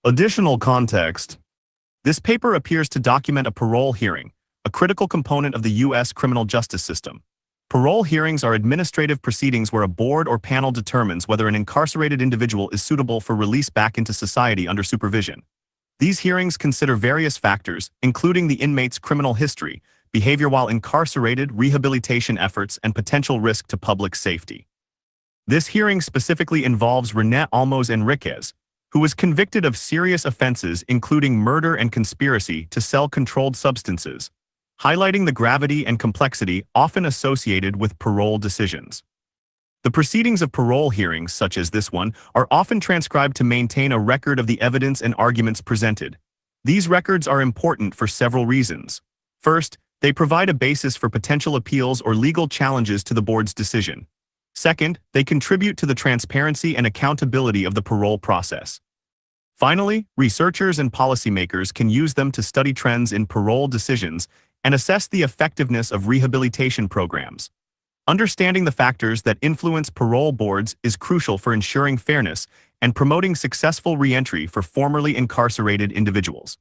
Additional context. This paper appears to document a parole hearing, a critical component of the U.S. criminal justice system. Parole hearings are administrative proceedings where a board or panel determines whether an incarcerated individual is suitable for release back into society under supervision. These hearings consider various factors, including the inmate's criminal history, behavior while incarcerated, rehabilitation efforts, and potential risk to public safety. This hearing specifically involves Rene Enriquez, who was convicted of serious offenses including murder and conspiracy to sell controlled substances, highlighting the gravity and complexity often associated with parole decisions. The proceedings of parole hearings, such as this one, are often transcribed to maintain a record of the evidence and arguments presented. These records are important for several reasons. First, they provide a basis for potential appeals or legal challenges to the board's decision. Second, they contribute to the transparency and accountability of the parole process. Finally, researchers and policymakers can use them to study trends in parole decisions and assess the effectiveness of rehabilitation programs. Understanding the factors that influence parole boards is crucial for ensuring fairness and promoting successful reentry for formerly incarcerated individuals.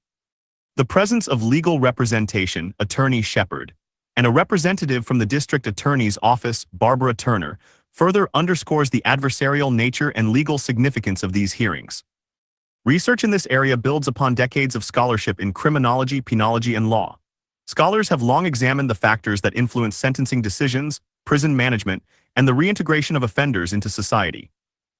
The presence of legal representation, Attorney Shepard, and a representative from the District Attorney's Office, Barbara Turner, further underscores the adversarial nature and legal significance of these hearings. Research in this area builds upon decades of scholarship in criminology, penology, and law. Scholars have long examined the factors that influence sentencing decisions, prison management, and the reintegration of offenders into society.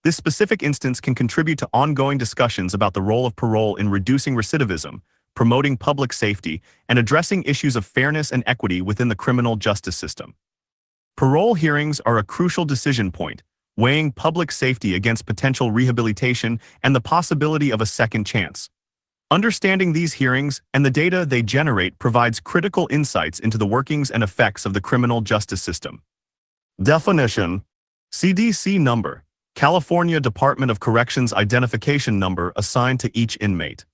This specific instance can contribute to ongoing discussions about the role of parole in reducing recidivism, promoting public safety, and addressing issues of fairness and equity within the criminal justice system. Parole hearings are a crucial decision point, weighing public safety against potential rehabilitation and the possibility of a second chance. Understanding these hearings and the data they generate provides critical insights into the workings and effects of the criminal justice system. Definition: CDC number, California Department of Corrections identification number assigned to each inmate.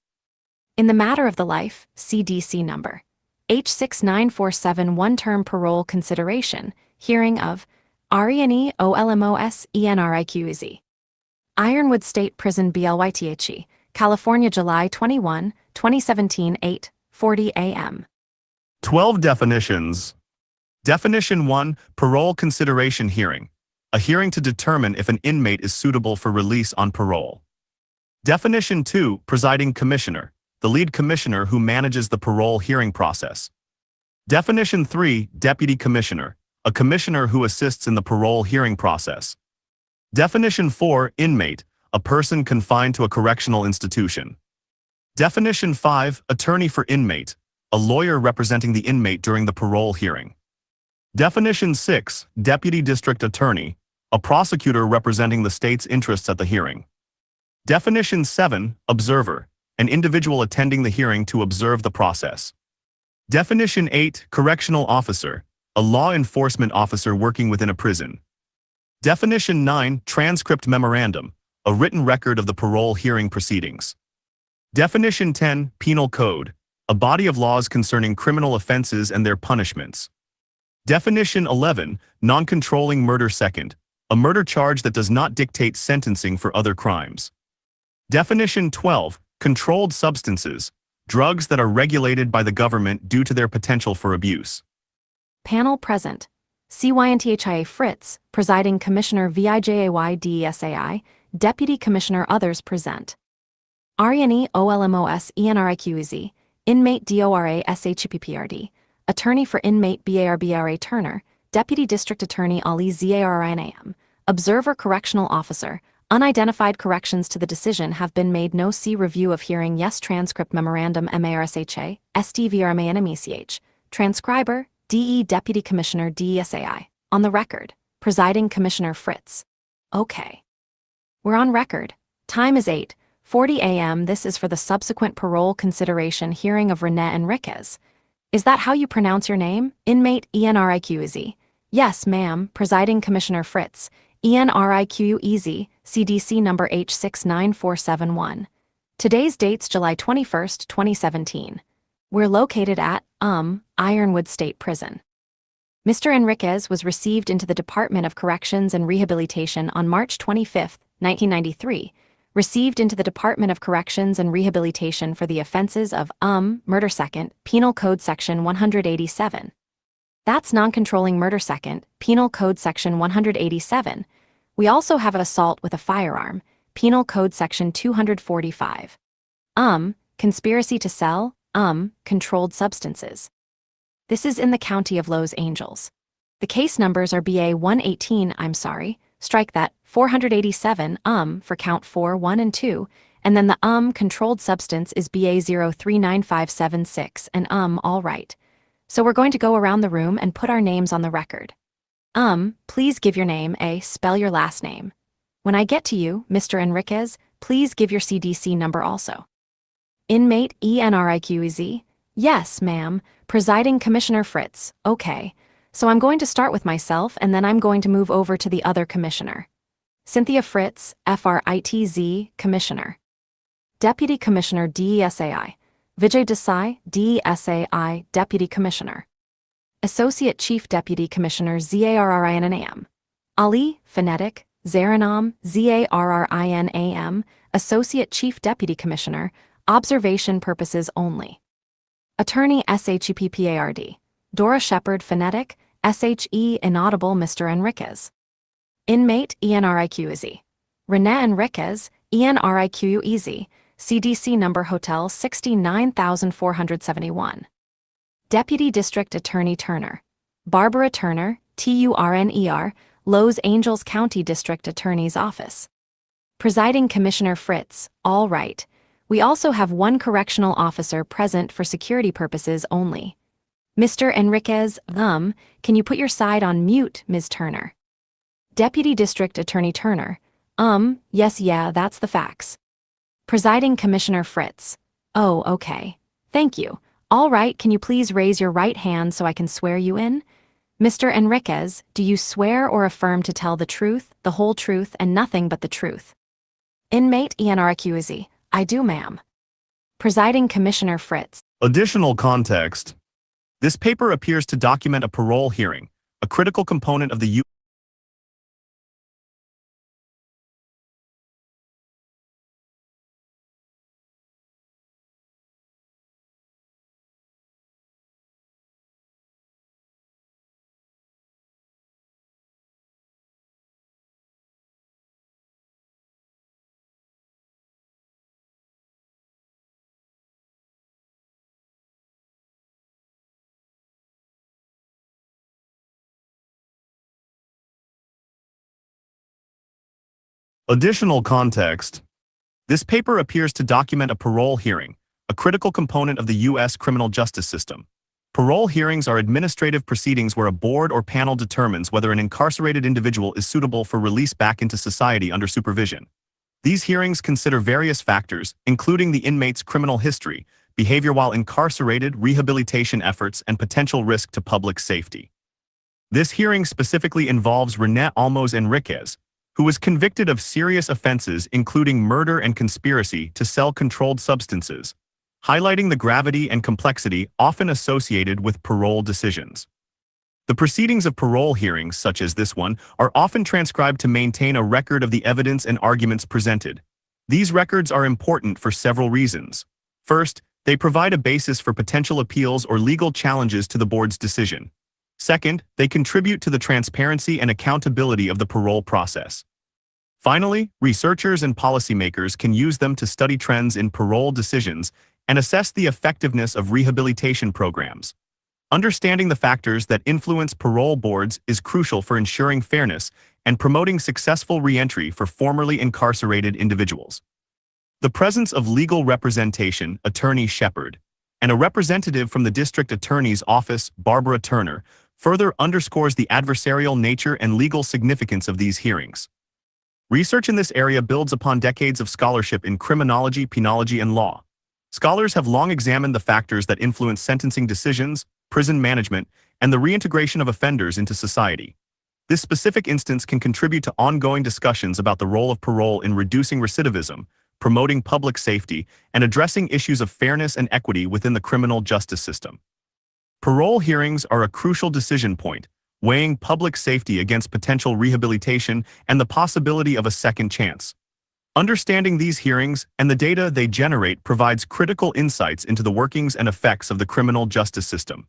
In the matter of the life, CDC number. H69471 term parole consideration, hearing of Rene Enriquez. Ironwood State Prison BLYTHE, California, July 21, 2017, 8:40 a.m. 12 definitions. Definition 1, Parole Consideration Hearing. A hearing to determine if an inmate is suitable for release on parole. Definition 2, Presiding Commissioner. The lead commissioner who manages the parole hearing process. Definition 3, Deputy Commissioner. A commissioner who assists in the parole hearing process. Definition 4, Inmate. A person confined to a correctional institution. Definition 5, Attorney for Inmate. A lawyer representing the inmate during the parole hearing. Definition 6, Deputy District Attorney. A prosecutor representing the state's interests at the hearing. Definition 7, Observer. An individual attending the hearing to observe the process. Definition 8, Correctional Officer. A law enforcement officer working within a prison. Definition 9, Transcript Memorandum. A written record of the parole hearing proceedings. Definition 10, Penal Code. A body of laws concerning criminal offenses and their punishments. Definition 11, Non-controlling murder second. A murder charge that does not dictate sentencing for other crimes. Definition 12, Controlled substances. Drugs that are regulated by the government due to their potential for abuse. Panel present. CYNTHIA Fritz, Presiding Commissioner VIJAY DESAI, Deputy Commissioner others present. Rene Enriquez, Inmate DORA SHPPRD, Attorney for Inmate BARBRA Turner, Deputy District Attorney Ali ZARNAM, Observer Correctional Officer. Unidentified corrections to the decision have been made. No. See Review of Hearing. Yes. Transcript Memorandum MARSHA, STVRMANMECH, Transcriber, DE Deputy Commissioner DESAI. On the record, Presiding Commissioner Fritz. Okay. We're on record. Time is 8:40 a.m. This is for the subsequent parole consideration hearing of Rene Enriquez. Is that how you pronounce your name? Inmate Enriquez. Yes, ma'am. Presiding Commissioner Fritz. Enriquez, CDC number H69471. Today's date's July 21, 2017. We're located at, Ironwood State Prison. Mr. Enriquez was received into the Department of Corrections and Rehabilitation on March 25, 1993, received into the Department of Corrections and Rehabilitation for the offenses of murder second, Penal Code Section 187. That's non-controlling murder second, Penal Code Section 187. We also have assault with a firearm, Penal Code Section 245. Conspiracy to sell, controlled substances. This is in the county of Los Angeles. The case numbers are BA 118, strike that, 487, for count 4, 1 and 2, and then the controlled substance is BA 039576 and all right. So we're going to go around the room and put our names on the record. Please give your name, spell your last name. When I get to you, Mr. Enriquez, please give your CDC number also. Inmate Enriquez? Yes, ma'am. Presiding Commissioner Fritz. Okay. So I'm going to start with myself and then I'm going to move over to the other commissioner. Cynthia Fritz, FRITZ, Commissioner. Deputy Commissioner DESAI. Vijay Desai, DESAI, Deputy Commissioner. Associate Chief Deputy Commissioner ZARRINAM. Ali, Phonetic, Zaranam, ZARRINAM, Associate Chief Deputy Commissioner, Observation Purposes Only. Attorney SHEPPARD. Dora Shepard, Phonetic, SHE Inaudible, Mr. Enriquez. Inmate ENRIQEZ. Rene Enriquez, ENRIQEZ, CDC number Hotel 69471. Deputy District Attorney Turner. Barbara Turner, TURNER, Los Angeles County District Attorney's Office. Presiding Commissioner Fritz, all right. We also have one correctional officer present for security purposes only. Mr. Enriquez, can you put your side on mute, Ms. Turner? Deputy District Attorney Turner, yes, yeah, that's the facts. Presiding Commissioner Fritz, oh, okay. Thank you. All right, can you please raise your right hand so I can swear you in? Mr. Enriquez, do you swear or affirm to tell the truth, the whole truth, and nothing but the truth? Inmate ENRQZ, I do, ma'am. Presiding Commissioner Fritz. Additional context. This paper appears to document a parole hearing, a critical component of the Additional context. This paper appears to document a parole hearing, a critical component of the U.S. criminal justice system. Parole hearings are administrative proceedings where a board or panel determines whether an incarcerated individual is suitable for release back into society under supervision. These hearings consider various factors, including the inmate's criminal history, behavior while incarcerated, rehabilitation efforts, and potential risk to public safety. This hearing specifically involves Rene Enriquez, who was convicted of serious offenses including murder and conspiracy to sell controlled substances, highlighting the gravity and complexity often associated with parole decisions. The proceedings of parole hearings, such as this one, are often transcribed to maintain a record of the evidence and arguments presented. These records are important for several reasons. First, they provide a basis for potential appeals or legal challenges to the board's decision. Second, they contribute to the transparency and accountability of the parole process. Finally, researchers and policymakers can use them to study trends in parole decisions and assess the effectiveness of rehabilitation programs. Understanding the factors that influence parole boards is crucial for ensuring fairness and promoting successful reentry for formerly incarcerated individuals. The presence of legal representation, Attorney Shepard, and a representative from the District Attorney's Office, Barbara Turner, further underscores the adversarial nature and legal significance of these hearings. Research in this area builds upon decades of scholarship in criminology, penology, and law. Scholars have long examined the factors that influence sentencing decisions, prison management, and the reintegration of offenders into society. This specific instance can contribute to ongoing discussions about the role of parole in reducing recidivism, promoting public safety, and addressing issues of fairness and equity within the criminal justice system. Parole hearings are a crucial decision point, weighing public safety against potential rehabilitation and the possibility of a second chance. Understanding these hearings and the data they generate provides critical insights into the workings and effects of the criminal justice system.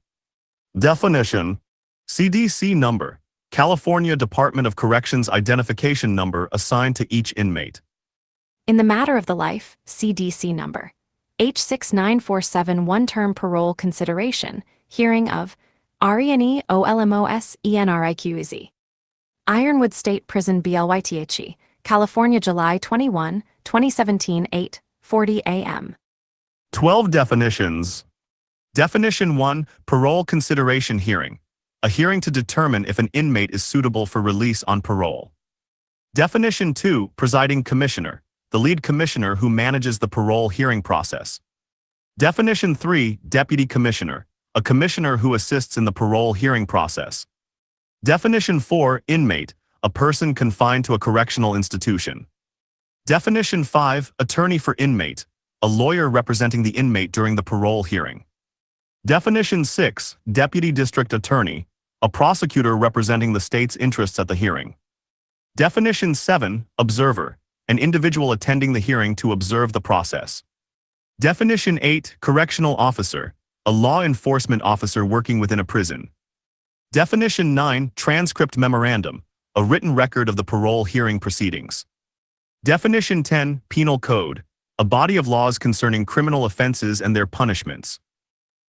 Definition: CDC number, California Department of Corrections identification number assigned to each inmate. In the matter of the life, CDC number. H69471 term parole consideration, hearing of Rene OLMOS Enriquez. Ironwood State Prison BLYTHE, California, July 21, 2017, 8:40 a.m. 12 definitions. Definition 1, parole consideration hearing. A hearing to determine if an inmate is suitable for release on parole. Definition 2, presiding commissioner. The lead commissioner who manages the parole hearing process. Definition 3, deputy commissioner. A commissioner who assists in the parole hearing process. Definition 4, inmate. A person confined to a correctional institution. Definition 5, attorney for inmate. A lawyer representing the inmate during the parole hearing. Definition 6, deputy district attorney. A prosecutor representing the state's interests at the hearing. Definition 7, observer. An individual attending the hearing to observe the process. Definition 8, correctional officer. A law enforcement officer working within a prison. Definition 9, transcript memorandum. A written record of the parole hearing proceedings. Definition 10, penal code. A body of laws concerning criminal offenses and their punishments.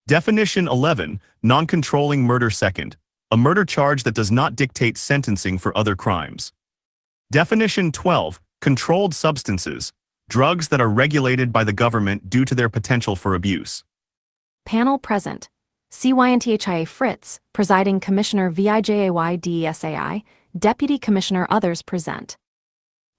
Definition 11, non-controlling murder second. A murder charge that does not dictate sentencing for other crimes. Definition 12, controlled substances. Drugs that are regulated by the government due to their potential for abuse. Panel present. CYNTHIA Fritz, Presiding Commissioner VIJAY DESAI, Deputy Commissioner others present.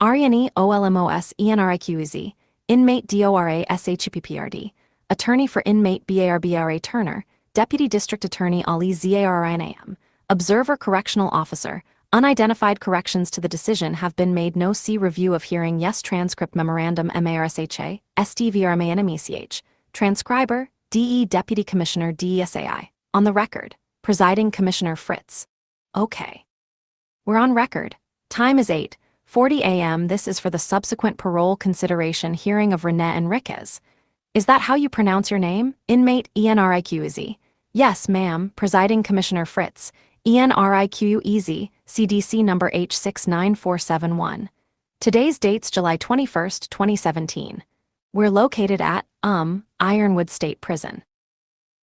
Rene OLMOS Enriquez, Inmate DORA SHPPRD, Attorney for Inmate BARBRA Turner, Deputy District Attorney Ali ZARINAM, Observer Correctional Officer. Unidentified corrections to the decision have been made. No. See review of hearing. Yes. Transcript memorandum MARSHA, STVRMANMECH, Transcriber, DE Deputy Commissioner DESAI. On the record, Presiding Commissioner Fritz. Okay. We're on record. Time is 8:40 a.m. This is for the subsequent parole consideration hearing of Rene Enriquez. Is that how you pronounce your name? Inmate Enriquez. Yes, ma'am. Presiding Commissioner Fritz. Enriquez, CDC number H69471. Today's date's July 21, 2017. We're located at, Ironwood State Prison.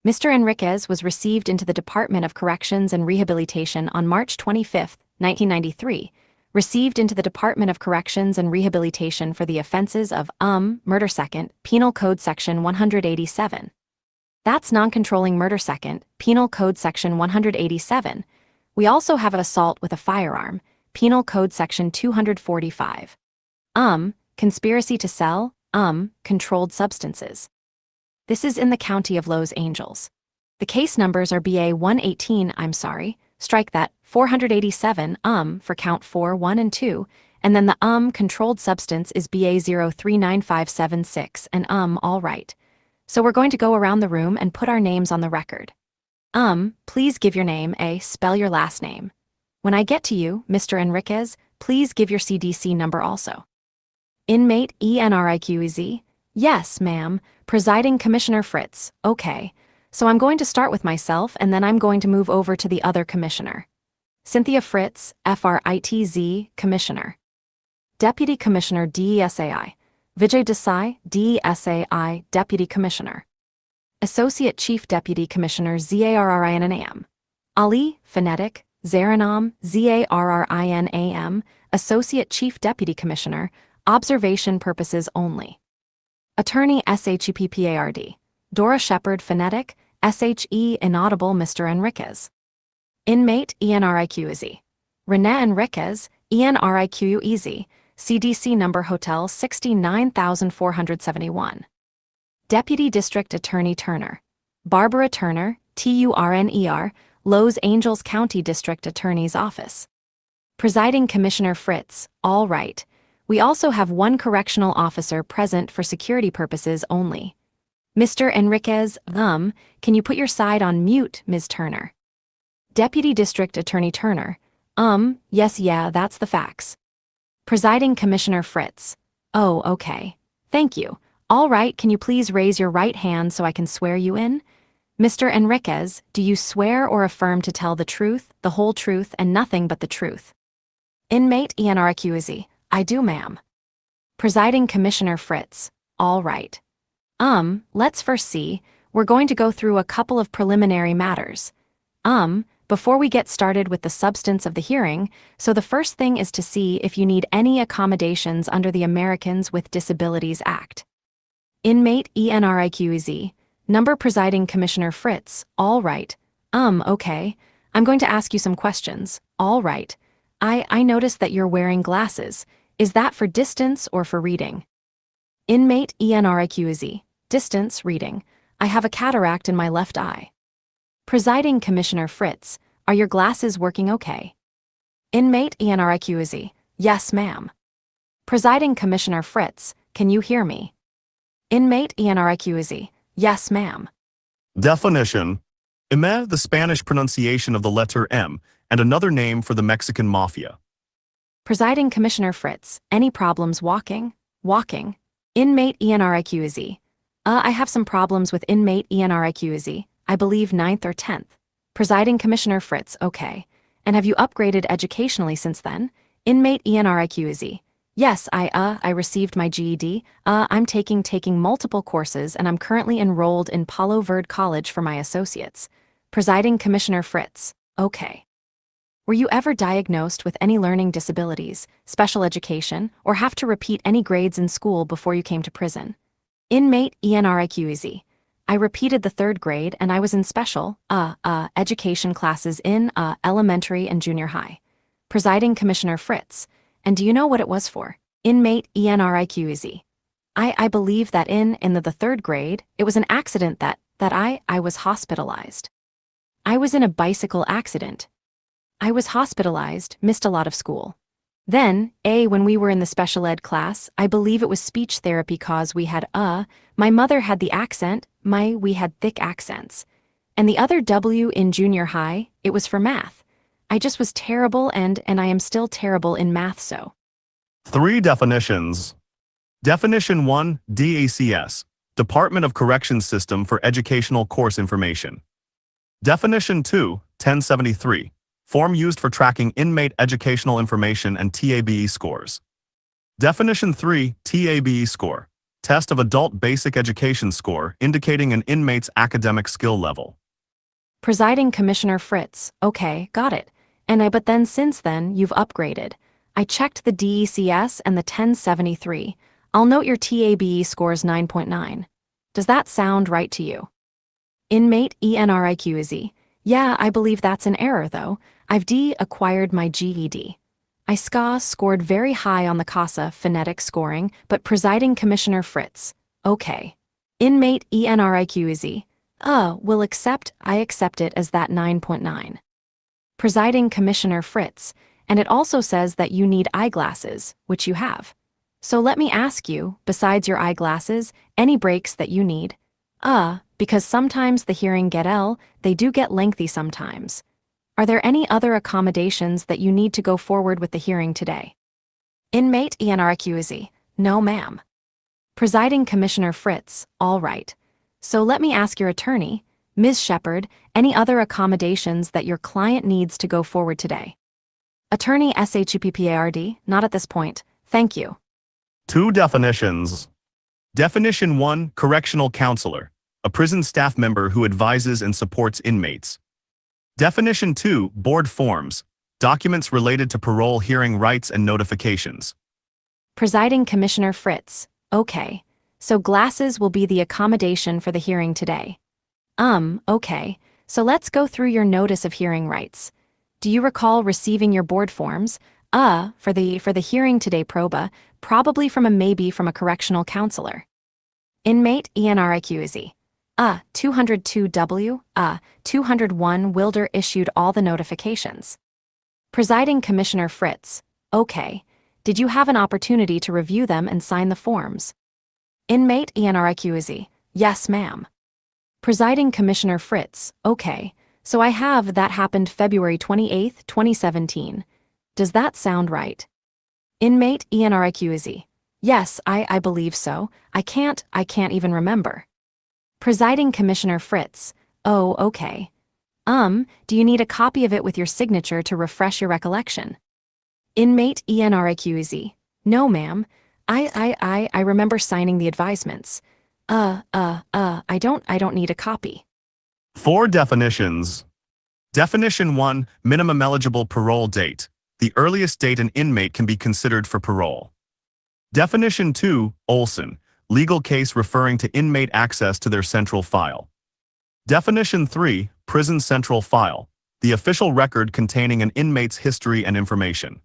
Mr. Enriquez was received into the Department of Corrections and Rehabilitation on March 25, 1993, received into the Department of Corrections and Rehabilitation for the offenses of, murder second, Penal Code Section 187. That's non-controlling murder second, Penal Code Section 187. We also have assault with a firearm, Penal Code Section 245. Conspiracy to sell, controlled substances. This is in the county of Los Angeles. The case numbers are BA 118, strike that, 487, for count 4, 1 and 2, and then the, controlled substance is BA 039576 and, all right. So we're going to go around the room and put our names on the record. Please give your name, spell your last name. When I get to you, Mr. Enriquez, please give your CDC number also. Inmate Enriquez. Yes, ma'am. Presiding Commissioner Fritz. Okay. So I'm going to start with myself and then I'm going to move over to the other commissioner. Cynthia Fritz, FRITZ, Commissioner. Deputy Commissioner DESAI. Vijay Desai, DESAI, Deputy Commissioner. Associate Chief Deputy Commissioner ZARRINAM. Ali, Phonetic, Zaranam, ZARRINAM, Associate Chief Deputy Commissioner, Observation Purposes Only. Attorney SHEPPARD. Dora Shepard, Phonetic, SHE Inaudible Mr. Enriquez. Inmate Enriquez. Rene Enriquez, Enriquez, CDC number Hotel 69471. Deputy District Attorney Turner. Barbara Turner, TURNER, Los Angeles County District Attorney's Office. Presiding Commissioner Fritz, all right. We also have one correctional officer present for security purposes only. Mr. Enriquez, can you put your side on mute, Ms. Turner? Deputy District Attorney Turner, yes, yeah, that's the facts. Presiding Commissioner Fritz. Oh, okay. Thank you. All right, can you please raise your right hand so I can swear you in? Mr. Enriquez, do you swear or affirm to tell the truth, the whole truth, and nothing but the truth? Inmate Enriquez, I do, ma'am. Presiding Commissioner Fritz, all right. Let's first see, we're going to go through a couple of preliminary matters. Before we get started with the substance of the hearing, so the first thing is to see if you need any accommodations under the Americans with Disabilities Act. Inmate Enriquez, number Presiding Commissioner Fritz, all right. Okay. I'm going to ask you some questions, all right. I noticed that you're wearing glasses. Is that for distance or for reading? Inmate Enriquez, distance, reading. I have a cataract in my left eye. Presiding Commissioner Fritz, are your glasses working okay? Inmate Enriquez, yes, ma'am. Presiding Commissioner Fritz, can you hear me? Inmate Enriquez, yes, ma'am. Definition. Eme, the Spanish pronunciation of the letter M, and another name for the Mexican mafia. Presiding Commissioner Fritz, any problems walking? Walking. Inmate Enriquez. I have some problems with inmate Enriquez, I believe 9th or 10th. Presiding Commissioner Fritz, okay. And have you upgraded educationally since then? Inmate Enriquez. Yes, I received my GED. I'm taking multiple courses and I'm currently enrolled in Palo Verde College for my associates. Presiding Commissioner Fritz, okay. Were you ever diagnosed with any learning disabilities, special education, or have to repeat any grades in school before you came to prison? Inmate Enriquez. I repeated the 3rd grade and I was in special, education classes in, elementary and junior high. Presiding Commissioner Fritz. And do you know what it was for? Inmate Enriquez. I believe that in the 3rd grade, it was an accident that I was hospitalized. I was in a bicycle accident. I was hospitalized, missed a lot of school. Then, when we were in the special ed class, I believe it was speech therapy cause we had my mother had the accent, we had thick accents. And the other W in junior high, it was for math. I just was terrible and I am still terrible in math so. 3 definitions. Definition 1, DACS, Department of Corrections System for Educational Course Information. Definition 2, 1073, form used for tracking inmate educational information and TABE scores. Definition 3, TABE score, test of adult basic education score indicating an inmate's academic skill level. Presiding Commissioner Fritz, okay, got it. But then since then, you've upgraded. I checked the DECS and the 1073. I'll note your TABE scores 9.9. Does that sound right to you? Inmate Enriquez. Yeah, I believe that's an error though. I've acquired my GED. I scored very high on the CASA phonetic scoring, but Presiding Commissioner Fritz. Okay. Inmate Enriquez. I accept it as that 9.9. Presiding Commissioner Fritz, and it also says that you need eyeglasses, which you have. So let me ask you, besides your eyeglasses, any breaks that you need? Because sometimes the hearing they do get lengthy sometimes. Are there any other accommodations that you need to go forward with the hearing today? Inmate Enriquez. No, ma'am. Presiding Commissioner Fritz, all right. So let me ask your attorney, Ms. Shepard, any other accommodations that your client needs to go forward today? Attorney SHUPPARD, not at this point, thank you. 2 definitions. Definition 1, correctional counselor, a prison staff member who advises and supports inmates. Definition 2, board forms, documents related to parole hearing rights and notifications. Presiding Commissioner Fritz, okay. So glasses will be the accommodation for the hearing today. Okay. So let's go through your notice of hearing rights. Do you recall receiving your board forms? For the hearing today proba, probably maybe from a correctional counselor. Inmate Enriquez. 202W, 201 Wilder issued all the notifications. Presiding Commissioner Fritz, okay. Did you have an opportunity to review them and sign the forms? Inmate Enriquez, yes, ma'am. Presiding Commissioner Fritz, okay. So I have that happened February 28, 2017. Does that sound right? Inmate Enriquez, Yes, I believe so. I can't even remember. Presiding Commissioner Fritz. Oh, okay. Do you need a copy of it with your signature to refresh your recollection? Inmate Enriquez. No, ma'am. I remember signing the advisements. I don't need a copy. 4 definitions. Definition 1, minimum eligible parole date, the earliest date an inmate can be considered for parole. Definition 2, Olson, legal case referring to inmate access to their central file. Definition 3, prison central file, the official record containing an inmate's history and information.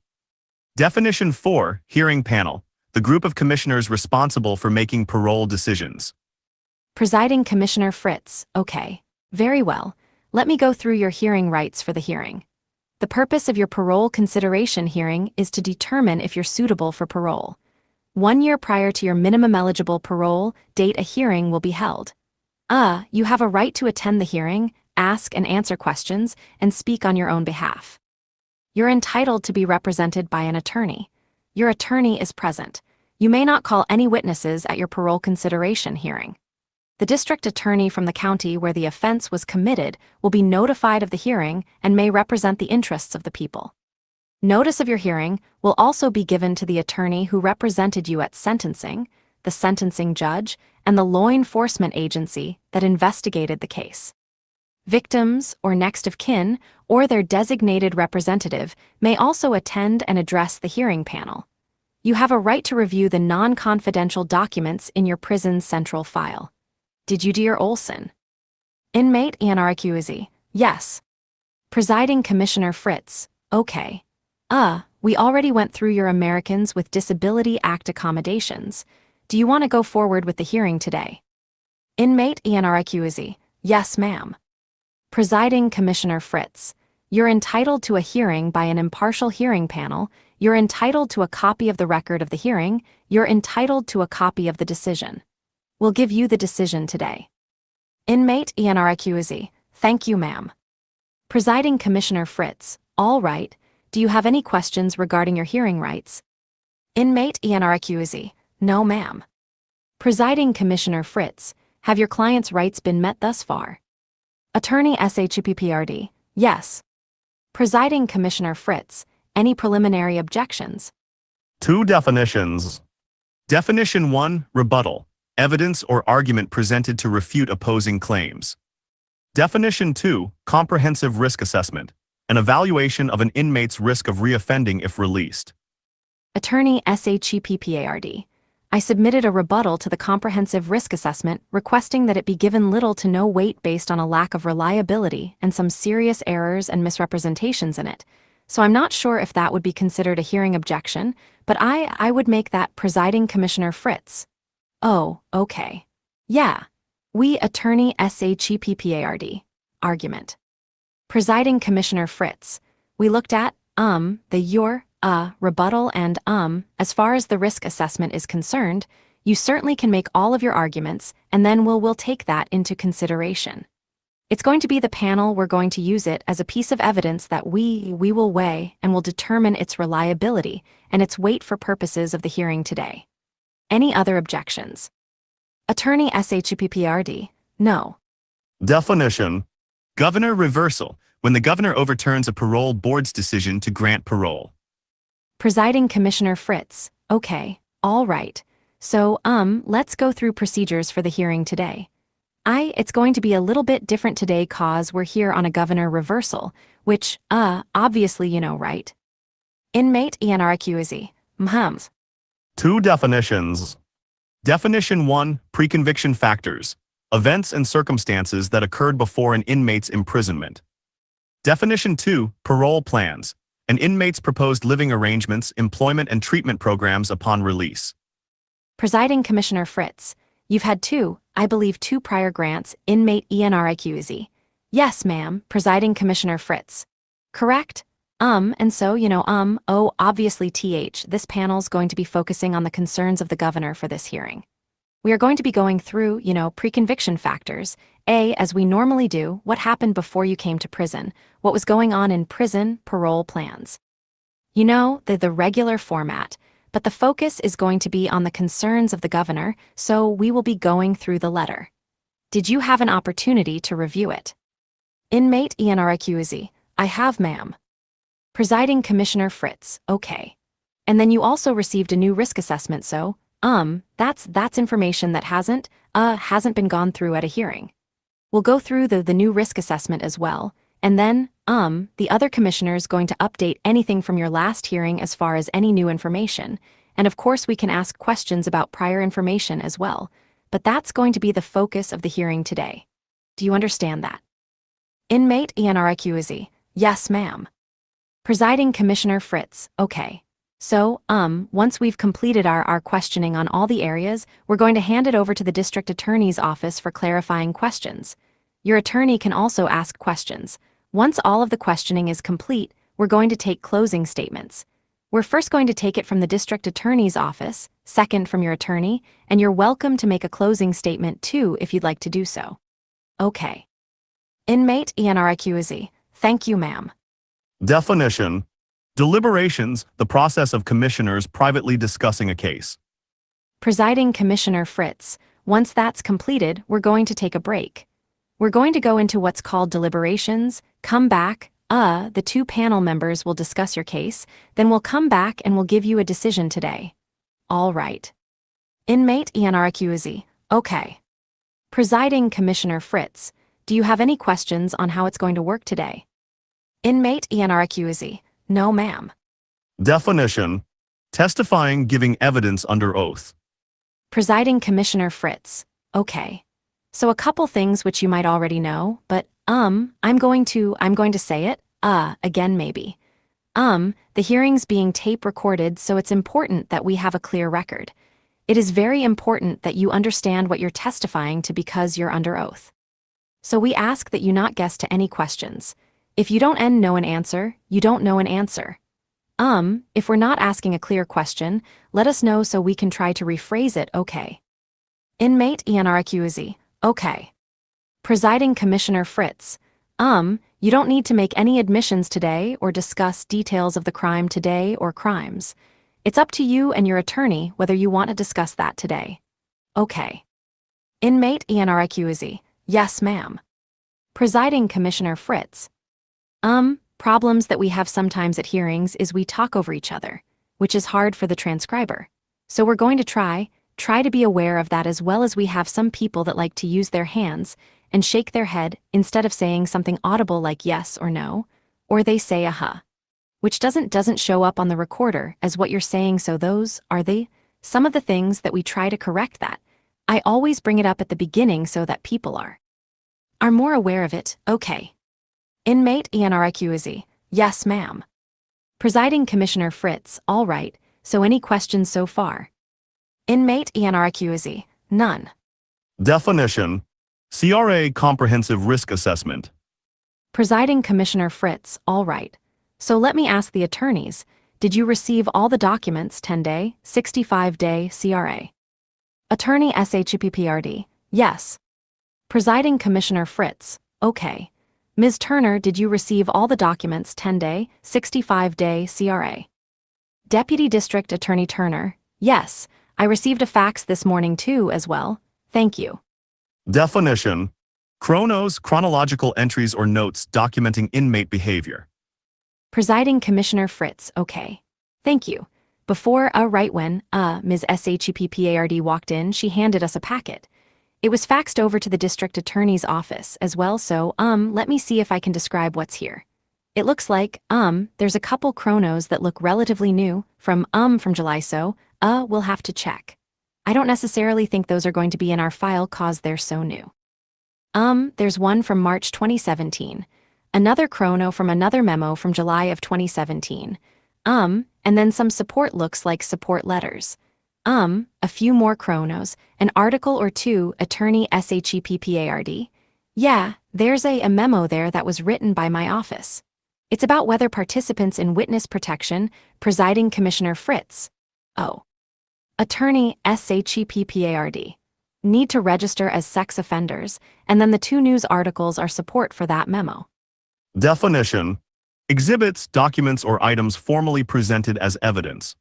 Definition 4, hearing panel, the group of commissioners responsible for making parole decisions. Presiding Commissioner Fritz. Okay. Very well. Let me go through your hearing rights for the hearing. The purpose of your parole consideration hearing is to determine if you're suitable for parole. 1 year prior to your minimum eligible parole date, a hearing will be held. You have a right to attend the hearing, ask and answer questions, and speak on your own behalf. You're entitled to be represented by an attorney. Your attorney is present. You may not call any witnesses at your parole consideration hearing. The district attorney from the county where the offense was committed will be notified of the hearing and may represent the interests of the people. Notice of your hearing will also be given to the attorney who represented you at sentencing, the sentencing judge, and the law enforcement agency that investigated the case. Victims or next of kin or their designated representative may also attend and address the hearing panel. You have a right to review the non-confidential documents in your prison's central file. Did you do your Olson? Inmate Enriquez. Yes. Presiding Commissioner Fritz. Okay. We already went through your Americans with Disability Act accommodations. Do you want to go forward with the hearing today? Inmate Enriquez. Yes, ma'am. Presiding Commissioner Fritz. You're entitled to a hearing by an impartial hearing panel. You're entitled to a copy of the record of the hearing. You're entitled to a copy of the decision. We'll give you the decision today. Inmate Enriquez. Thank you, ma'am. Presiding Commissioner Fritz. All right. Do you have any questions regarding your hearing rights? Inmate Enriquez. No, ma'am. Presiding Commissioner Fritz. Have your client's rights been met thus far? Attorney H69471. Yes. Presiding Commissioner Fritz. Any preliminary objections? 2 definitions. Definition 1, rebuttal, evidence or argument presented to refute opposing claims. Definition 2, comprehensive risk assessment, an evaluation of an inmate's risk of reoffending if released. Attorney Shepard. I submitted a rebuttal to the comprehensive risk assessment requesting that it be given little to no weight based on a lack of reliability and some serious errors and misrepresentations in it. So I'm not sure if that would be considered a hearing objection, but I would make that Presiding Commissioner Fritz. Oh, okay. Yeah. We Attorney Shepard. Argument. Presiding Commissioner Fritz. We looked at, your rebuttal and, as far as the risk assessment is concerned, you certainly can make all of your arguments, and then we'll take that into consideration. It's going to be the panel we're going to use it as a piece of evidence that we will weigh and will determine its reliability and its weight for purposes of the hearing today. Any other objections? Attorney Shepard. No. Definition. Governor reversal, when the governor overturns a parole board's decision to grant parole. Presiding Commissioner Fritz. Okay, all right. So, let's go through procedures for the hearing today. It's going to be a little bit different today cause we're here on a governor reversal, which, obviously you know, right? Inmate Enriquez. 2 definitions. Definition 1, pre-conviction factors, events and circumstances that occurred before an inmate's imprisonment. Definition 2, parole plans, an inmate's proposed living arrangements, employment and treatment programs upon release. Presiding Commissioner Fritz. You've had two prior grants, Inmate Enriquez. Yes, ma'am, Presiding Commissioner Fritz. Correct? And so, obviously this panel's going to be focusing on the concerns of the governor for this hearing. We are going to be going through, pre-conviction factors, as we normally do, what happened before you came to prison, what was going on in prison, parole plans. The regular format, but the focus is going to be on the concerns of the governor, so we will be going through the letter. Did you have an opportunity to review it? Inmate Enriquez: I have, ma'am. Presiding Commissioner Fritz: okay. And then you also received a new risk assessment, so, that's information that hasn't been gone through at a hearing. We'll go through the new risk assessment as well, and then, the other commissioner's going to update anything from your last hearing as far as any new information, and of course we can ask questions about prior information as well, but that's going to be the focus of the hearing today. Do you understand that? Inmate Enriquez: yes, ma'am. Presiding Commissioner Fritz: okay. So, once we've completed our questioning on all the areas, we're going to hand it over to the district attorney's office for clarifying questions. Your attorney can also ask questions. Once all of the questioning is complete, we're going to take closing statements. We're first going to take it from the district attorney's office, second from your attorney, and you're welcome to make a closing statement too if you'd like to do so. Okay. Inmate Enriquez: thank you, ma'am. Definition: deliberations, the process of commissioners privately discussing a case. Presiding Commissioner Fritz: once that's completed, we're going to take a break. We're going to go into what's called deliberations, come back, the two panel members will discuss your case, then we'll come back and we'll give you a decision today. All right. Inmate Enriquez: okay. Presiding Commissioner Fritz: do you have any questions on how it's going to work today? Inmate Enriquez: no, ma'am. Definition: testifying, giving evidence under oath. Presiding Commissioner Fritz: okay. So a couple things which you might already know, but, I'm going to say it, again maybe. The hearing's being tape recorded, so it's important that we have a clear record. It is very important that you understand what you're testifying to because you're under oath. So we ask that you not guess to any questions. If you don't know an answer, you don't know an answer. If we're not asking a clear question, let us know so we can try to rephrase it, okay? Inmate Enriquez: okay. Presiding Commissioner Fritz: you don't need to make any admissions today or discuss details of the crime today or crimes. It's up to you and your attorney whether you want to discuss that today. Okay. Inmate Enriquez: yes, ma'am. Presiding Commissioner Fritz: problems that we have sometimes at hearings is we talk over each other, which is hard for the transcriber. So we're going to try to be aware of that, as well as we have some people that like to use their hands and shake their head instead of saying something audible like yes or no, or they say which doesn't show up on the recorder as what you're saying, so those are some of the things that we try to correct that. I always bring it up at the beginning so that people are more aware of it, okay. Inmate Enriquez: yes, ma'am. Presiding Commissioner Fritz: all right, so any questions so far? Inmate Enriquez: none. Definition: CRA comprehensive risk assessment. Presiding Commissioner Fritz: all right. So let me ask the attorneys, did you receive all the documents 10-day, 65-day CRA? Attorney Shpprd: yes. Presiding Commissioner Fritz: okay. Ms. Turner, did you receive all the documents 10-day, 65-day CRA? Deputy District Attorney Turner: yes. I received a fax this morning too as well. Thank you. Definition: chronological entries or notes documenting inmate behavior. Presiding Commissioner Fritz: okay. Thank you. Before, right when, Ms. Shpprd walked in, she handed us a packet. It was faxed over to the district attorney's office as well, so, let me see if I can describe what's here. It looks like, there's a couple chronos that look relatively new, from July, so, we'll have to check. I don't necessarily think those are going to be in our file cause they're so new. There's one from March 2017, another chrono from another memo from July of 2017, and then some support looks like support letters. A few more chronos, an article or two, Attorney Shpprd. Yeah, there's a memo there that was written by my office. It's about whether participants in witness protection, Presiding Commissioner Fritz. Oh. Attorney Shpprd. Need to register as sex offenders, and then the two news articles are support for that memo. Definition: exhibits, documents, or items formally presented as evidence.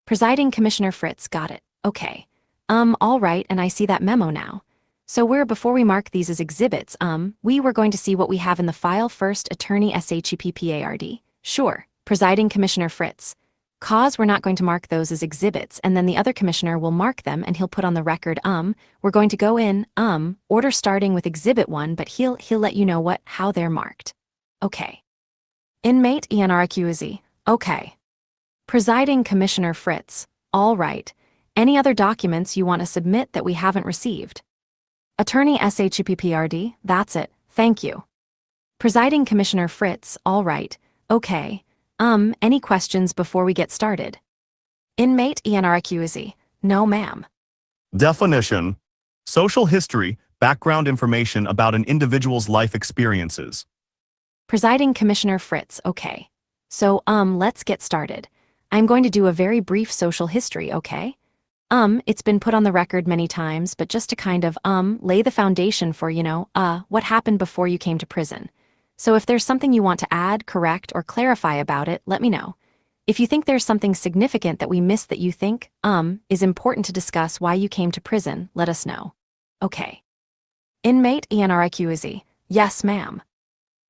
Presiding Commissioner Fritz, got it. Okay. All right, and I see that memo now. So before we mark these as exhibits, we were going to see what we have in the file first, Attorney SHEPPARD. Sure. Presiding Commissioner Fritz. Cause we're not going to mark those as exhibits, and then the other commissioner will mark them and he'll put on the record, we're going to go in, order starting with exhibit 1, but he'll let you know how they're marked. Okay. Inmate Enriquez. Okay. Presiding Commissioner Fritz. All right. Any other documents you want to submit that we haven't received? Attorney SHEPPARD, that's it, thank you. Presiding Commissioner Fritz, all right, okay. Any questions before we get started? Inmate Enriquez, no ma'am. Definition: social history, background information about an individual's life experiences. Presiding Commissioner Fritz, okay. So, let's get started. I'm going to do a very brief social history, okay? It's been put on the record many times, but just to kind of, lay the foundation for, what happened before you came to prison. So if there's something you want to add, correct, or clarify about it, let me know. If you think there's something significant that we missed that you think, is important to discuss why you came to prison, let us know. Okay. Inmate Enriquez, yes ma'am.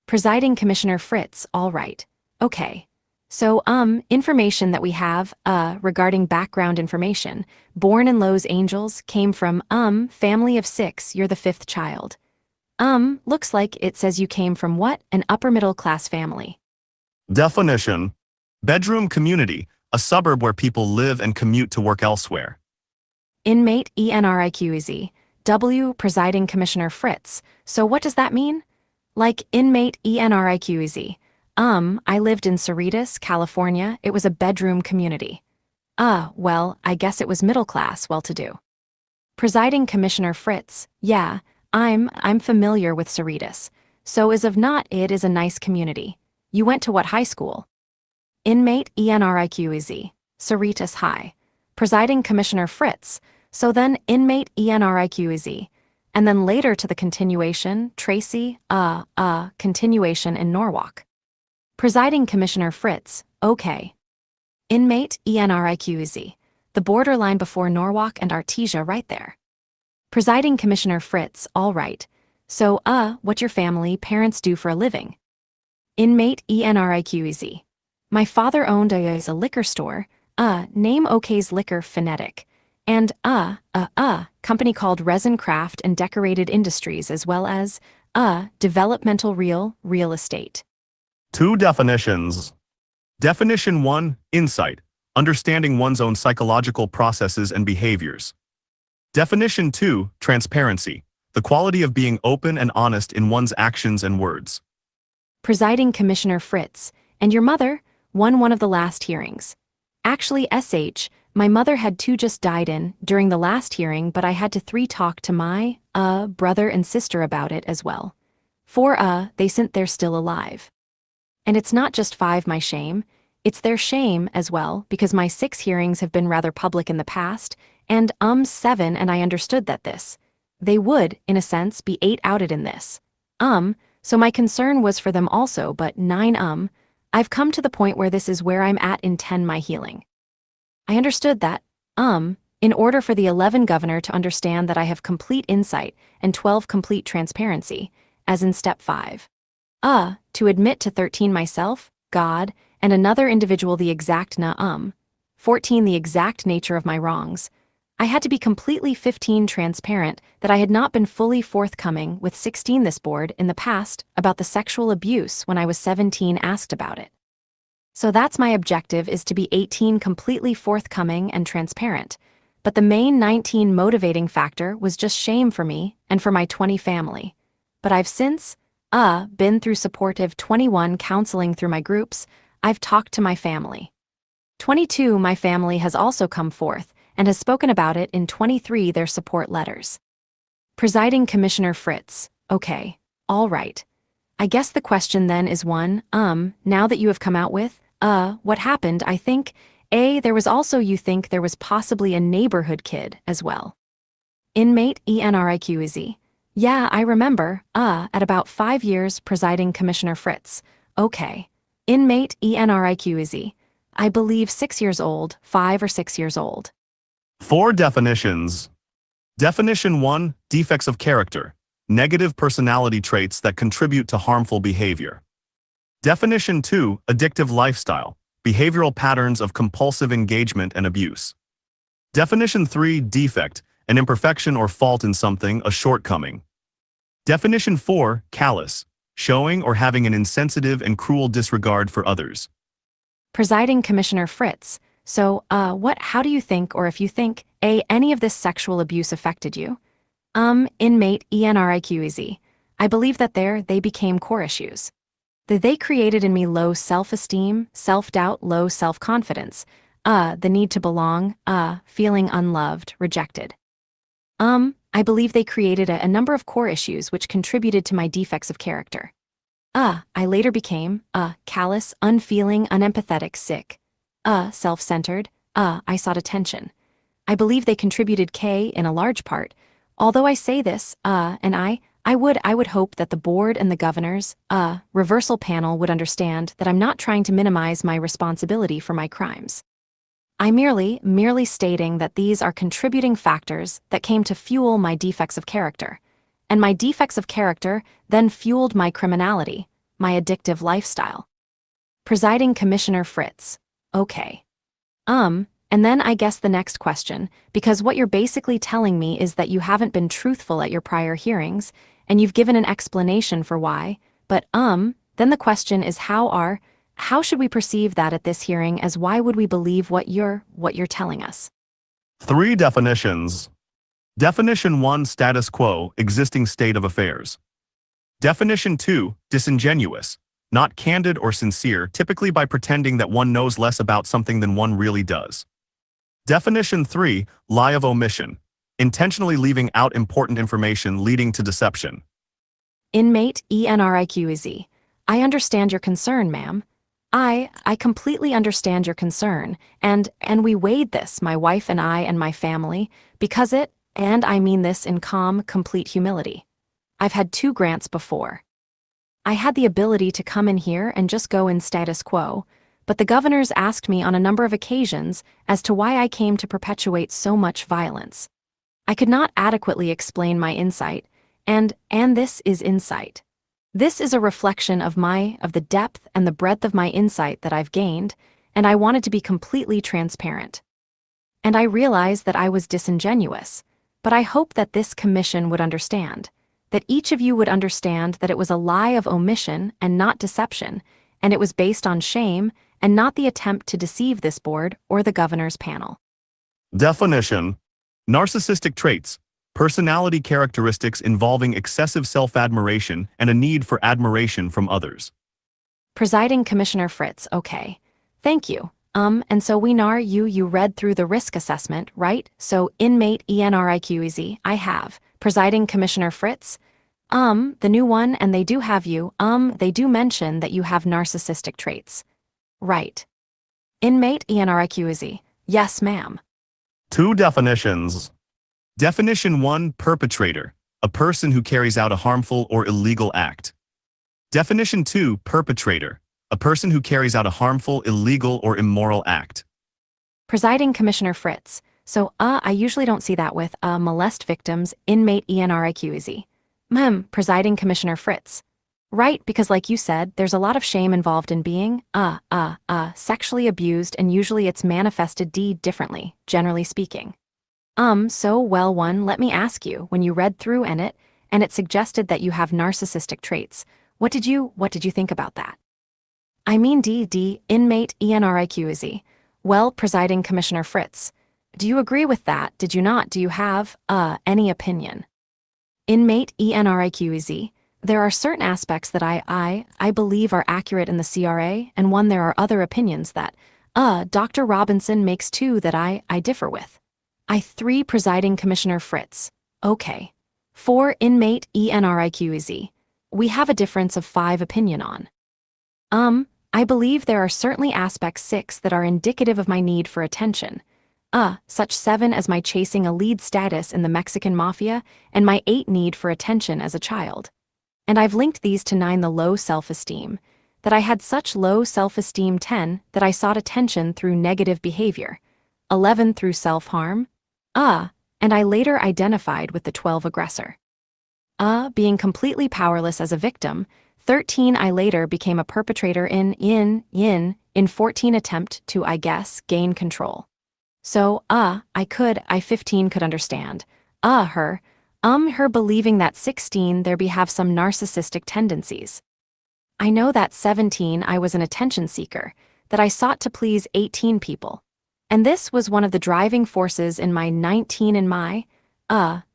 Presiding Commissioner Fritz, all right. Okay. So, information that we have, regarding background information, born in Los Angeles, came from, family of 6, you're the 5th child. Looks like it says you came from what? An upper middle class family. Definition: bedroom community, a suburb where people live and commute to work elsewhere. Inmate Enriquez, W. Presiding Commissioner Fritz, so what does that mean? Like inmate Enriquez. I lived in Cerritos, California. It was a bedroom community. Well, I guess it was middle class, well-to-do. Presiding Commissioner Fritz, yeah, I'm familiar with Cerritos. So as of not, it is a nice community. You went to what high school? Inmate Enriquez, Cerritos High. Presiding Commissioner Fritz, so then inmate Enriquez. And then later to the continuation, Tracy, continuation in Norwalk. Presiding Commissioner Fritz, okay. Inmate Enriquez, the borderline before Norwalk and Artesia right there. Presiding Commissioner Fritz, all right. So, what your family, parents do for a living? Inmate Enriquez. My father owned a liquor store, name OK's Liquor Phonetic, and, company called Resin Craft and Decorated Industries as well as, developmental real estate. 2 definitions. Definition 1, insight, understanding one's own psychological processes and behaviors. Definition 2, transparency, the quality of being open and honest in one's actions and words. Presiding Commissioner Fritz, and your mother won one of the last hearings. Actually, my mother had 2 just died during the last hearing, but I had to talk to my, brother and sister about it as well. 4, they since they're still alive. And it's not just 5 my shame, it's their shame as well, because my 6 hearings have been rather public in the past, and 7 and I understood that they would, in a sense, be 8 outed in this. So my concern was for them also, but 9 I've come to the point where this is where I'm at in 10 my healing. I understood that, in order for the 11 governor to understand that I have complete insight and 12 complete transparency, as in step 5. To admit to 13 myself, God, and another individual the exact 14 the exact nature of my wrongs. I had to be completely 15 transparent that I had not been fully forthcoming with 16 this board in the past about the sexual abuse when I was 17 asked about it. So that's my objective, is to be 18 completely forthcoming and transparent, but the main 19 motivating factor was just shame for me and for my 20 family. But I've since, been through supportive 21 counseling through my groups. I've talked to my family. 22 my family has also come forth and has spoken about it in 23 their support letters. Presiding Commissioner Fritz, okay, all right. I guess the question then is one, now that you have come out with, what happened, I think, there was also you think there was possibly a neighborhood kid as well. Inmate Enriquez. Yeah, I remember, at about 5 years, Presiding Commissioner Fritz. Okay. Inmate Enriquez. I believe 6 years old, 5 or 6 years old. 4 definitions. Definition 1, defects of character, negative personality traits that contribute to harmful behavior. Definition 2, addictive lifestyle, behavioral patterns of compulsive engagement and abuse. Definition 3, defect, an imperfection or fault in something, a shortcoming. Definition 4, callous, showing or having an insensitive and cruel disregard for others. Presiding Commissioner Fritz, so, how do you think, or if you think, A, any of this sexual abuse affected you? Inmate Enriquez. I believe that they became core issues. They created in me low self-esteem, self-doubt, low self-confidence, the need to belong, feeling unloved, rejected. I believe they created a number of core issues which contributed to my defects of character. I later became, callous, unfeeling, unempathetic, sick, self-centered, I sought attention. I believe they contributed K in a large part, although I say this, and I would hope that the board and the governor's, reversal panel would understand that I'm not trying to minimize my responsibility for my crimes. I'm merely stating that these are contributing factors that came to fuel my defects of character. And my defects of character then fueled my criminality, my addictive lifestyle. Presiding Commissioner Fritz. Okay. And then I guess the next question, because what you're basically telling me is that you haven't been truthful at your prior hearings, and you've given an explanation for why, but then the question is how should we perceive that at this hearing, as why would we believe what you're telling us? 3 definitions. Definition 1, status quo, existing state of affairs. Definition 2, disingenuous, not candid or sincere, typically by pretending that one knows less about something than one really does. Definition 3, lie of omission, intentionally leaving out important information leading to deception. Inmate Enriquez. I understand your concern, ma'am. I completely understand your concern, and we weighed this, my wife and I and my family, because and I mean this in calm, complete humility. I've had 2 grants before. I had the ability to come in here and just go in status quo, but the governors asked me on a number of occasions as to why I came to perpetuate so much violence. I could not adequately explain my insight, and this is insight. This is a reflection of the depth and the breadth of my insight that I've gained, and I wanted to be completely transparent. And I realized that I was disingenuous, but I hope that this commission would understand, that each of you would understand that it was a lie of omission and not deception, and it was based on shame and not the attempt to deceive this board or the governor's panel. Definition. Narcissistic traits, personality characteristics involving excessive self-admiration and a need for admiration from others. Presiding Commissioner Fritz, okay. Thank you. And so you read through the risk assessment, right? So inmate Enriquez, I have. Presiding Commissioner Fritz, the new one, and they do have you, they do mention that you have narcissistic traits. Right. Inmate Enriquez, yes, ma'am. 2 definitions. Definition 1, perpetrator, a person who carries out a harmful or illegal act. Definition 2, perpetrator, a person who carries out a harmful, illegal, or immoral act. Presiding Commissioner Fritz, so, I usually don't see that with, molest victims, inmate Enriquez. Presiding Commissioner Fritz. Right, because like you said, there's a lot of shame involved in being, sexually abused, and usually it's manifested differently, generally speaking. Let me ask you, when you read through and it suggested that you have narcissistic traits, what did you think about that? I mean inmate Enriquez. Well, Presiding Commissioner Fritz, do you agree with that? Did you not? Do you have, any opinion? Inmate Enriquez, there are certain aspects that I believe are accurate in the CRA, and there are other opinions that, Dr. Robinson makes too that I differ with. 3 Presiding Commissioner Fritz, okay. 4 Inmate Enriquez, we have a difference of 5 opinion on. I believe there are certainly aspects 6 that are indicative of my need for attention. Such 7 as my chasing a lead status in the Mexican mafia, and my 8 need for attention as a child. And I've linked these to 9 the low self-esteem. that I had such low self-esteem. 10, that I sought attention through negative behavior. 11, through self-harm. And I later identified with the 12 aggressor. Being completely powerless as a victim. 13, I later became a perpetrator in 14, attempt to, I guess, gain control. So, I 15 could understand. Her believing that 16 there have some narcissistic tendencies. I know that 17 I was an attention seeker, that I sought to please 18 people. And this was one of the driving forces in my 19 in my,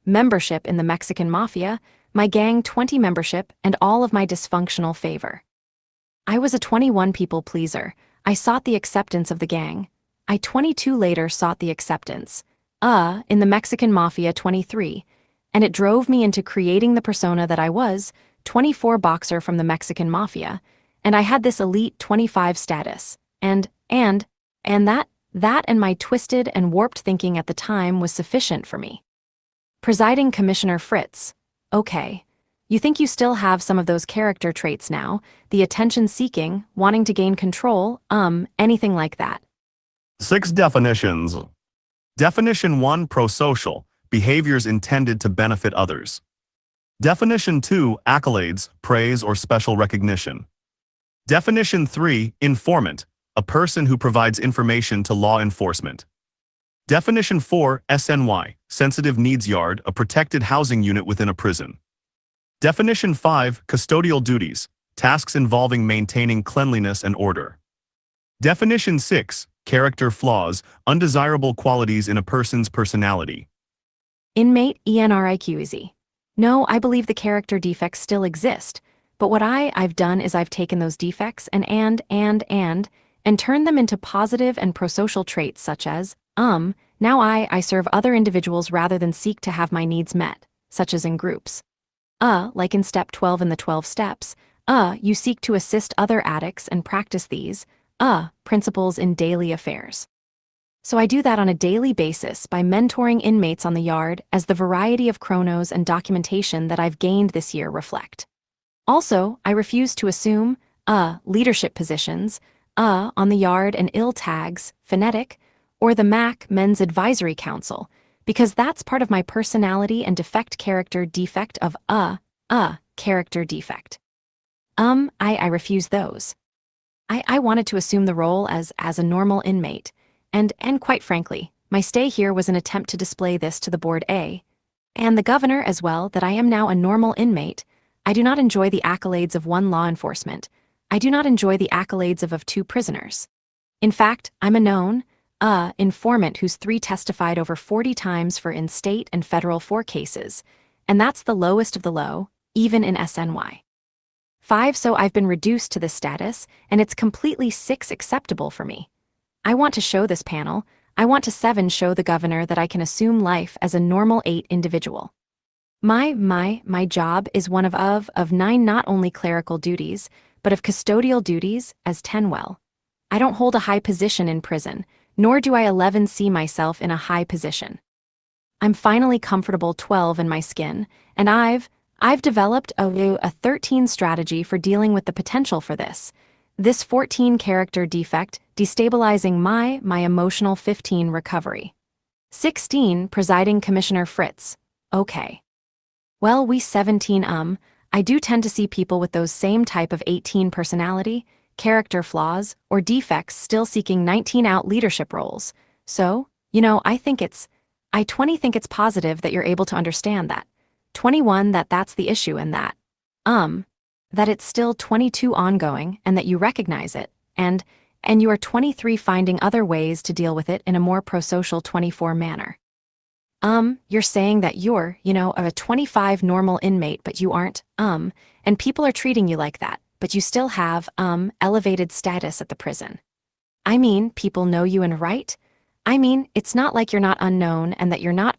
membership in the Mexican Mafia, my gang 20 membership, and all of my dysfunctional favor. I was a 21 people pleaser. I sought the acceptance of the gang. I 22 later sought the acceptance, in the Mexican Mafia 23, and it drove me into creating the persona that I was, 24 boxer from the Mexican Mafia, and I had this elite 25 status, and that and my twisted and warped thinking at the time was sufficient for me. Presiding Commissioner Fritz. Okay. You think you still have some of those character traits now, the attention-seeking, wanting to gain control, anything like that. 6 definitions. Definition 1, prosocial, behaviors intended to benefit others. Definition 2, accolades, praise or special recognition. Definition 3, informant, a person who provides information to law enforcement. Definition 4, SNY, sensitive needs yard, a protected housing unit within a prison. Definition 5, custodial duties, tasks involving maintaining cleanliness and order. Definition 6, character flaws, undesirable qualities in a person's personality. Inmate Enriquez. No, I believe the character defects still exist, but what I've done is I've taken those defects and turned them into positive and prosocial traits such as, now I serve other individuals rather than seek to have my needs met, such as in groups. Like in step 12 in the 12 steps, you seek to assist other addicts and practice these, principles in daily affairs. So I do that on a daily basis by mentoring inmates on the yard as the variety of chronos and documentation that I've gained this year reflect. Also, I refuse to assume, leadership positions, on the yard and ill tags, phonetic, or the Men's Advisory Council, because that's part of my personality and character defect of character defect. I refuse those. I wanted to assume the role as a normal inmate, and quite frankly, my stay here was an attempt to display this to the board and the governor as well, that I am now a normal inmate. I do not enjoy the accolades of 1 law enforcement. I do not enjoy the accolades of 2 prisoners. In fact, I'm a known, informant who's 3 testified over 40 times for in state and federal 4 cases, and that's the lowest of the low, even in SNY. 5, so I've been reduced to this status, and it's completely 6 acceptable for me. I want to show this panel, I want to 7 show the governor that I can assume life as a normal 8 individual. My job is one of 9 not only clerical duties, but of custodial duties as 10 well. I don't hold a high position in prison, nor do I 11 see myself in a high position. I'm finally comfortable 12 in my skin, and I've developed a 13 strategy for dealing with the potential for this 14 character defect, destabilizing my emotional 15 recovery. 16, Presiding Commissioner Fritz. Okay. Well, we 17 I do tend to see people with those same type of 18 personality, character flaws, or defects still seeking 19 out leadership roles. So, I 20 think it's positive that you're able to understand that. 21 that's the issue, and that it's still 22 ongoing and that you recognize it, and you are 23 finding other ways to deal with it in a more prosocial 24 manner. You're saying that you're, a 25 normal inmate, but you aren't, and people are treating you like that, but you still have, elevated status at the prison. I mean, people know you and right? I mean, it's not like you're not unknown and that you're not,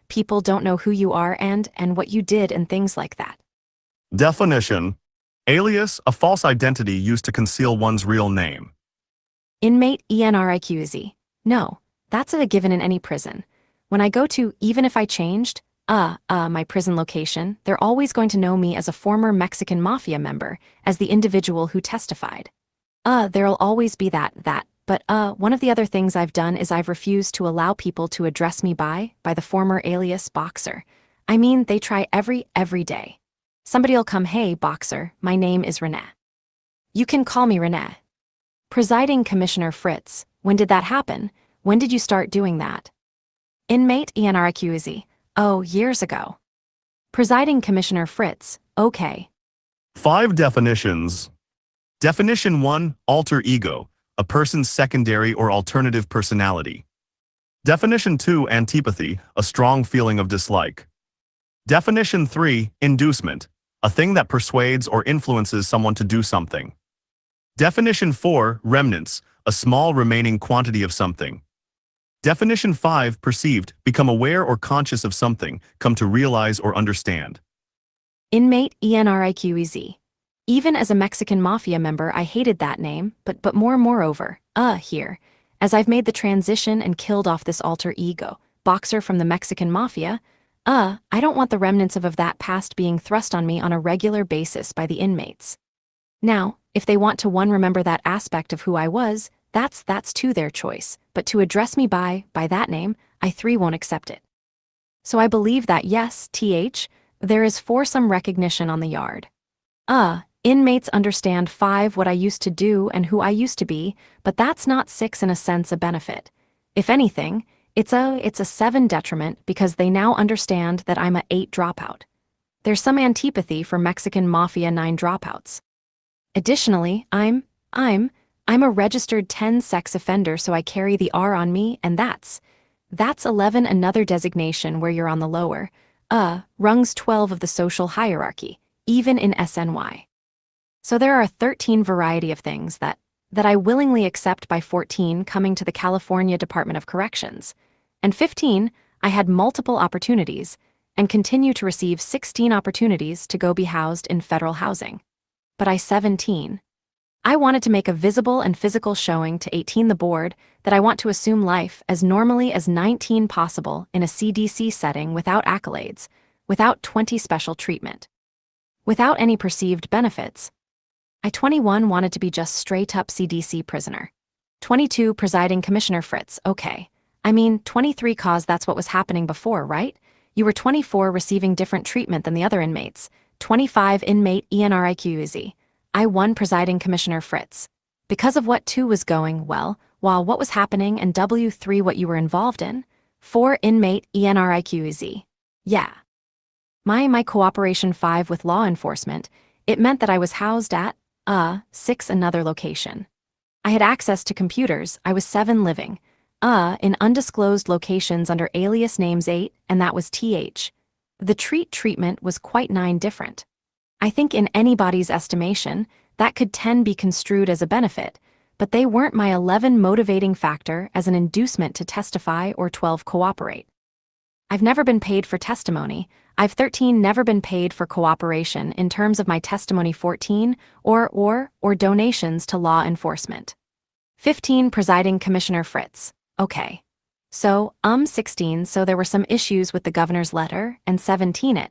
people don't know who you are and what you did and things like that. Definition. Alias, a false identity used to conceal one's real name. Inmate Enriquez. No, that's a given in any prison. When I go to, even if I changed, My prison location, they're always going to know me as a former Mexican mafia member, as the individual who testified. There'll always be that. But one of the other things I've done is I've refused to allow people to address me by the former alias Boxer. I mean, they try every day. Somebody'll come, "Hey, Boxer, my name is Rene. You can call me Rene." Presiding Commissioner Fritz, when did that happen? When did you start doing that? Inmate Enriquez. Oh, years ago. Presiding Commissioner Fritz, okay. 5 definitions. Definition 1, alter ego, a person's secondary or alternative personality. Definition 2, antipathy, a strong feeling of dislike. Definition 3, inducement, a thing that persuades or influences someone to do something. Definition 4, remnants, a small remaining quantity of something. Definition 5, perceived, become aware or conscious of something, come to realize or understand. Inmate Enriquez. Even as a Mexican mafia member, I hated that name, but moreover, here, as I've made the transition and killed off this alter ego, Boxer from the Mexican mafia, I don't want the remnants of that past being thrust on me on a regular basis by the inmates. Now, if they want to remember that aspect of who I was, that's to their choice, but to address me by that name, I won't accept it. So I believe that yes, there is for some recognition on the yard. Inmates understand 5 what I used to do and who I used to be, but that's not 6 in a sense a benefit. If anything, it's a 7 detriment because they now understand that I'm a 8 dropout. There's some antipathy for Mexican Mafia 9 dropouts. Additionally, I'm a registered 10 sex offender, so I carry the R on me, and that's 11, another designation where you're on the lower, rungs 12 of the social hierarchy, even in SNY. So there are a 13 variety of things that I willingly accept by 14 coming to the California Department of Corrections, and 15, I had multiple opportunities, and continue to receive 16 opportunities to go be housed in federal housing. But 17. I wanted to make a visible and physical showing to 18 the board that I want to assume life as normally as 19 possible in a CDC setting without accolades, without 20 special treatment, without any perceived benefits. 21 wanted to be just straight up CDC prisoner. 22 Presiding Commissioner Fritz, okay. I mean, 23 cause that's what was happening before, right? You were 24 receiving different treatment than the other inmates. 25 Inmate Enriquez. 1 Presiding Commissioner Fritz. Because of what 2 was going, well, while what was happening, and W3 what you were involved in. 4 Inmate Enriquez. Yeah. My cooperation 5 with law enforcement, it meant that I was housed at, 6 another location. I had access to computers, I was 7 living, in undisclosed locations under alias names 8, and that was TH. The treatment was quite 9 different. I think in anybody's estimation, that could 10 be construed as a benefit, but they weren't my 11 motivating factor as an inducement to testify or 12 cooperate. I've never been paid for testimony. I've 13 never been paid for cooperation in terms of my testimony 14 or donations to law enforcement. 15 Presiding Commissioner Fritz. Okay. So, 16 so there were some issues with the governor's letter, and 17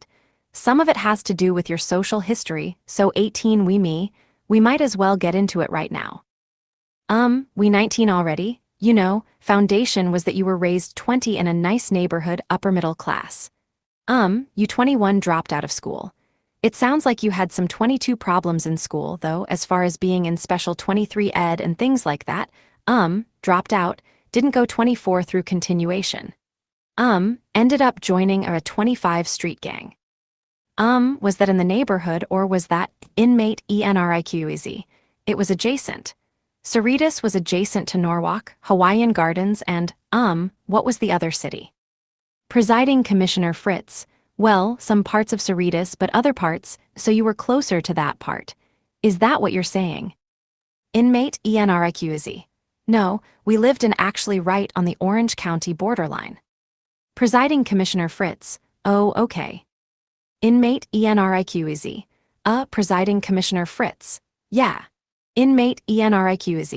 some of it has to do with your social history, so 18 we might as well get into it right now. We 19 already, you know, foundation was that you were raised 20 in a nice neighborhood upper middle class. You 21 dropped out of school. It sounds like you had some 22 problems in school, though, as far as being in special 23 ed and things like that. Dropped out, didn't go 24 through continuation. Ended up joining a 25 street gang. Was that in the neighborhood or was that Inmate Enriquez? It was adjacent. Cerritos was adjacent to Norwalk, Hawaiian Gardens, and, what was the other city? Presiding Commissioner Fritz. Well, some parts of Cerritos, but other parts, so you were closer to that part. Is that what you're saying? Inmate Enriquez. No, we lived in actually right on the Orange County borderline. Presiding Commissioner Fritz. Oh, okay. Inmate Enriquez. Presiding Commissioner Fritz. Yeah. Inmate Enriquez.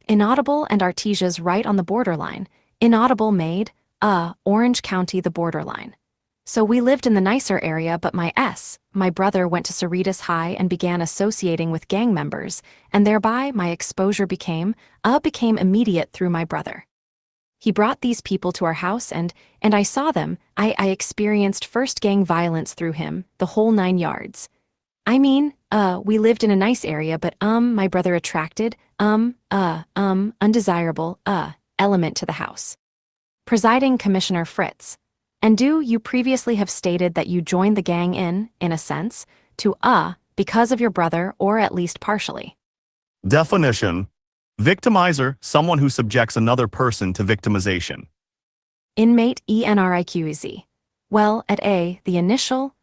Inaudible and Artesia's right on the borderline. Inaudible made, Orange County the borderline. So we lived in the nicer area, but my brother went to Cerritos High and began associating with gang members, and thereby my exposure became immediate through my brother. He brought these people to our house and I saw them. I experienced first gang violence through him, the whole 9 yards. I mean, we lived in a nice area, but my brother attracted, undesirable, element to the house. Presiding Commissioner Fritz. And do you previously have stated that you joined the gang in a sense, to, because of your brother or at least partially? Definition. Victimizer, someone who subjects another person to victimization. Inmate Enriquez. Well, at the initial,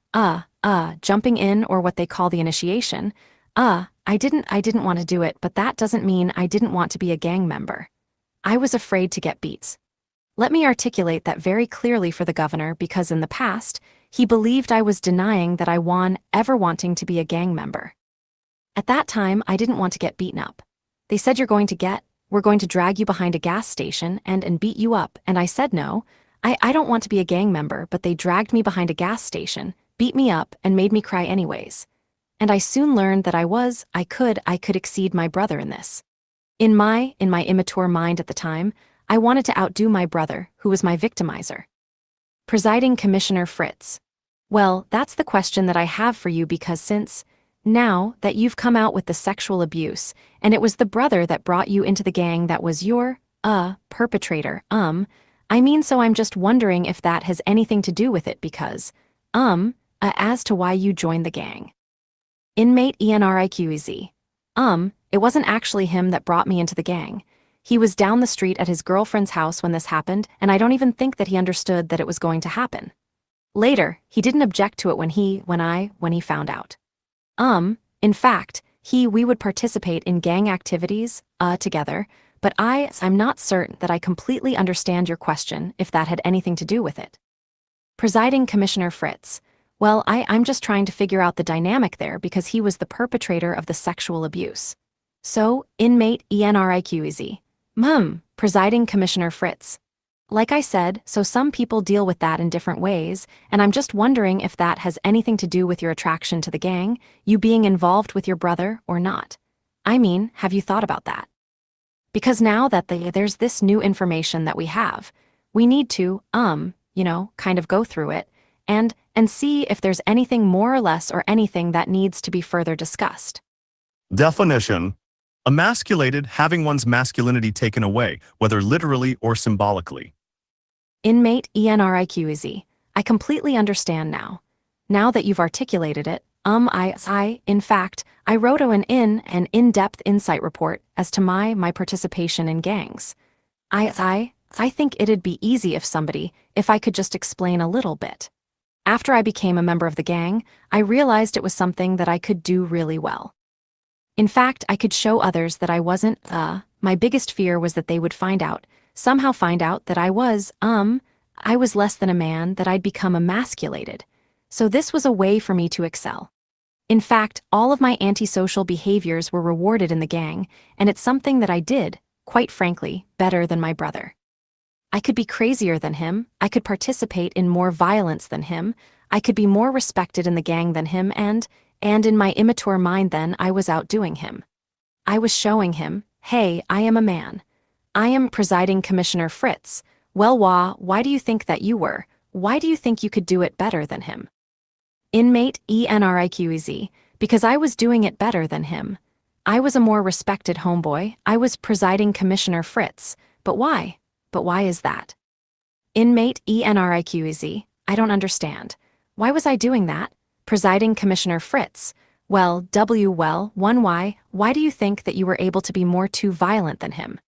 jumping in or what they call the initiation, I didn't want to do it, but that doesn't mean I didn't want to be a gang member. I was afraid to get beats. Let me articulate that very clearly for the governor because in the past, he believed I was denying that I ever wanting to be a gang member. At that time, I didn't want to get beaten up. They said we're going to drag you behind a gas station and beat you up, and I said no, I don't want to be a gang member, but they dragged me behind a gas station, beat me up, and made me cry anyways. And I soon learned that I could exceed my brother in this. In my immature mind at the time, I wanted to outdo my brother, who was my victimizer. Presiding Commissioner Fritz. Well, that's the question that I have for you because since, now that you've come out with the sexual abuse, and it was the brother that brought you into the gang that was your, perpetrator, so I'm just wondering if that has anything to do with it because, as to why you joined the gang. Inmate Enriquez. It wasn't actually him that brought me into the gang. He was down the street at his girlfriend's house when this happened, and I don't even think that he understood that it was going to happen. Later, he didn't object to it when he found out. In fact, we would participate in gang activities, together, but I'm not certain that I completely understand your question if that had anything to do with it. Presiding Commissioner Fritz. Well, I'm just trying to figure out the dynamic there because he was the perpetrator of the sexual abuse. So, Inmate Enriquez. Presiding Commissioner Fritz. Like I said, so some people deal with that in different ways, and I'm just wondering if that has anything to do with your attraction to the gang, you being involved with your brother or not. I mean, have you thought about that? Because now that there's this new information that we have, we need to, kind of go through it, and see if there's anything more or less or anything that needs to be further discussed. Definition. Emasculated, having one's masculinity taken away, whether literally or symbolically. Inmate Enriquez. I completely understand now. Now that you've articulated it, in fact, I wrote an in-depth insight report as to my participation in gangs. I think it'd be easy if I could just explain a little bit. After I became a member of the gang, I realized it was something that I could do really well. In fact, I could show others that I wasn't, my biggest fear was that they would somehow find out that I was less than a man, that I'd become emasculated. So this was a way for me to excel. In fact, all of my antisocial behaviors were rewarded in the gang, and it's something that I did, quite frankly, better than my brother. I could be crazier than him, I could participate in more violence than him, I could be more respected in the gang than him, and in my immature mind then I was outdoing him. I was showing him, hey, I am a man. I am Presiding Commissioner Fritz. Well, why do you think that you were? Why do you think you could do it better than him? Inmate Enriquez. Because I was doing it better than him. I was a more respected homeboy, I was Presiding Commissioner Fritz. But why? But why is that? Inmate Enriquez. I don't understand. Why was I doing that? Presiding Commissioner Fritz. Well, why do you think that you were able to be more too violent than him?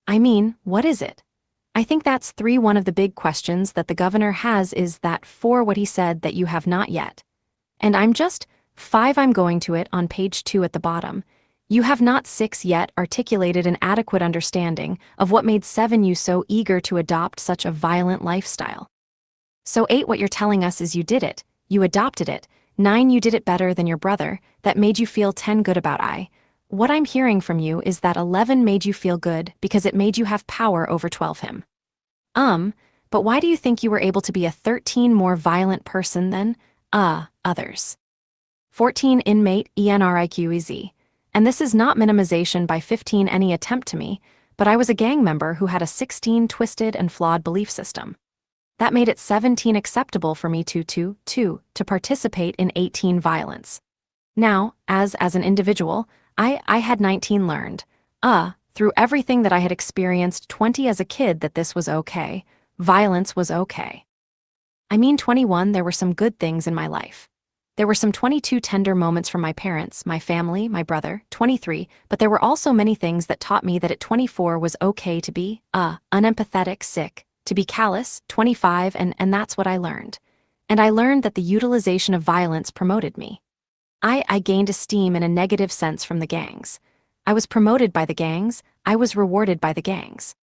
I mean, what is it? I think that's one of the big questions that the governor has is that for what he said that you have not yet. And I'm going to it on page 2 at the bottom. You have not 6 yet articulated an adequate understanding of what made 7 you so eager to adopt such a violent lifestyle. So 8 what you're telling us is you did it. You adopted it. 9 you did it better than your brother, that made you feel 10 good about What I'm hearing from you is that 11 made you feel good because it made you have power over 12 him. But But why do you think you were able to be a 13 more violent person than, others? 14 inmate Enriquez. And this is not minimization by 15 any attempt to me, but I was a gang member who had a 16 twisted and flawed belief system. That made it 17 acceptable for me to participate in 18 violence. Now, as an individual, I had 19 learned, through everything that I had experienced 20 as a kid that this was okay, violence was okay. I mean 21, there were some good things in my life. There were some 22 tender moments from my parents, my family, my brother, 23, but there were also many things that taught me that at 24 was okay to be, unempathetic, sick, to be callous, 25, and that's what I learned. And I learned that the utilization of violence promoted me. I gained esteem in a negative sense from the gangs. I was promoted by the gangs, I was rewarded by the gangs.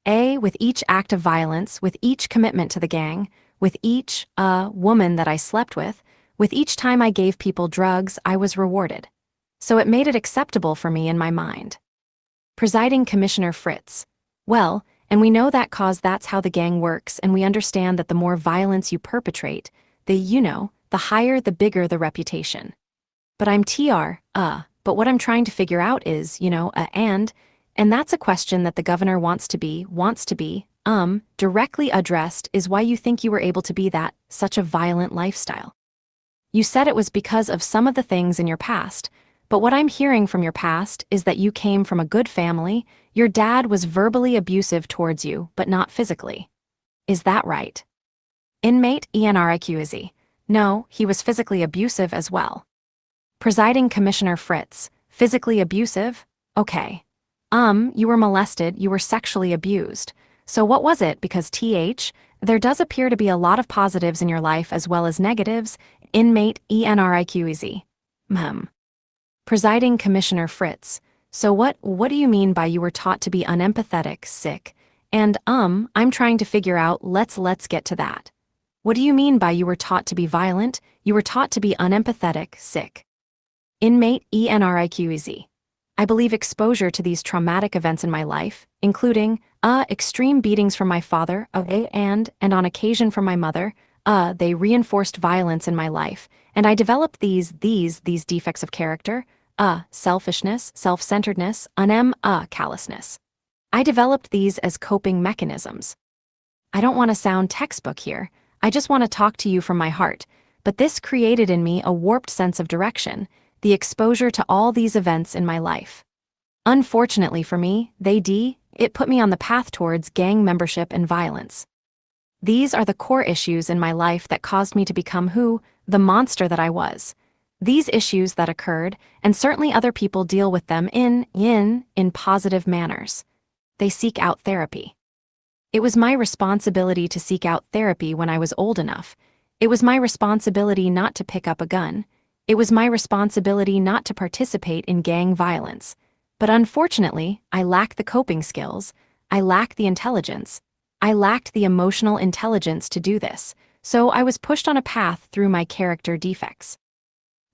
With each act of violence, with each commitment to the gang, with each, woman that I slept with each time I gave people drugs, I was rewarded. So it made it acceptable for me in my mind. Presiding Commissioner Fritz. Well, and we know that cause that's how the gang works, and we understand that the more violence you perpetrate, the higher, the bigger the reputation. But I'm but what I'm trying to figure out is, and that's a question that the governor wants to be, directly addressed is why you think you were able to be such a violent lifestyle. You said it was because of some of the things in your past, but what I'm hearing from your past is that you came from a good family, your dad was verbally abusive towards you, but not physically. Is that right? Inmate Enriquez. No, he was physically abusive as well. Presiding Commissioner Fritz. Physically abusive? Okay. You were molested, you were sexually abused. So what was it? Because there does appear to be a lot of positives in your life as well as negatives. Inmate Enriquez. Presiding Commissioner Fritz. So what do you mean by you were taught to be unempathetic, sick? And, I'm trying to figure out, let's get to that. What do you mean by you were taught to be violent? You were taught to be unempathetic, sick. Inmate Enriquez. I believe exposure to these traumatic events in my life, including, extreme beatings from my father, and on occasion from my mother, they reinforced violence in my life, and I developed these defects of character, selfishness, self-centeredness, callousness. I developed these as coping mechanisms. I don't want to sound textbook here, I just want to talk to you from my heart, but this created in me a warped sense of direction, the exposure to all these events in my life. Unfortunately for me, it put me on the path towards gang membership and violence. These are the core issues in my life that caused me to become the monster that I was. These issues that occurred, and certainly other people deal with them in positive manners. They seek out therapy. It was my responsibility to seek out therapy when I was old enough. It was my responsibility not to pick up a gun. It was my responsibility not to participate in gang violence. But unfortunately, I lacked the coping skills, I lacked the intelligence, I lacked the emotional intelligence to do this, so I was pushed on a path through my character defects.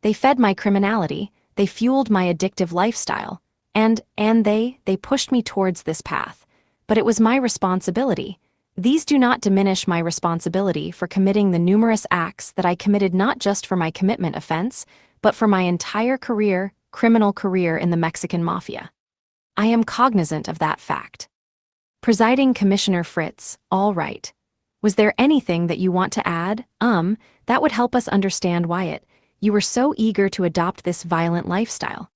They fed my criminality, they fueled my addictive lifestyle, and they pushed me towards this path. But it was my responsibility. These do not diminish my responsibility for committing the numerous acts that I committed not just for my commitment offense, but for my entire criminal career in the Mexican mafia. I am cognizant of that fact. Presiding Commissioner Fritz, all right. Was there anything that you want to add? That would help us understand why you were so eager to adopt this violent lifestyle.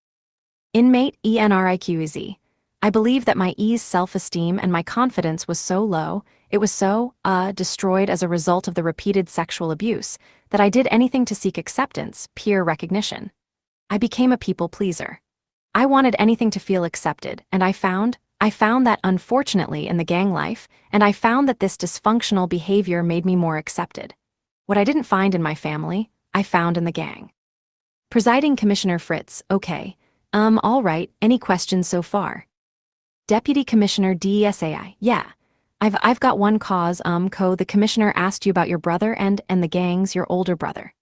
Inmate Enriquez. I believe that my self-esteem and my confidence was so low, it was so, destroyed as a result of the repeated sexual abuse, that I did anything to seek acceptance, peer recognition. I became a people pleaser. I wanted anything to feel accepted, and I found that unfortunately in the gang life, and I found that this dysfunctional behavior made me more accepted. What I didn't find in my family, I found in the gang. Presiding Commissioner Fritz, okay. All right, any questions so far? Deputy Commissioner DSAI, yeah. I've got one cause, the commissioner asked you about your brother and the gangs, your older brother.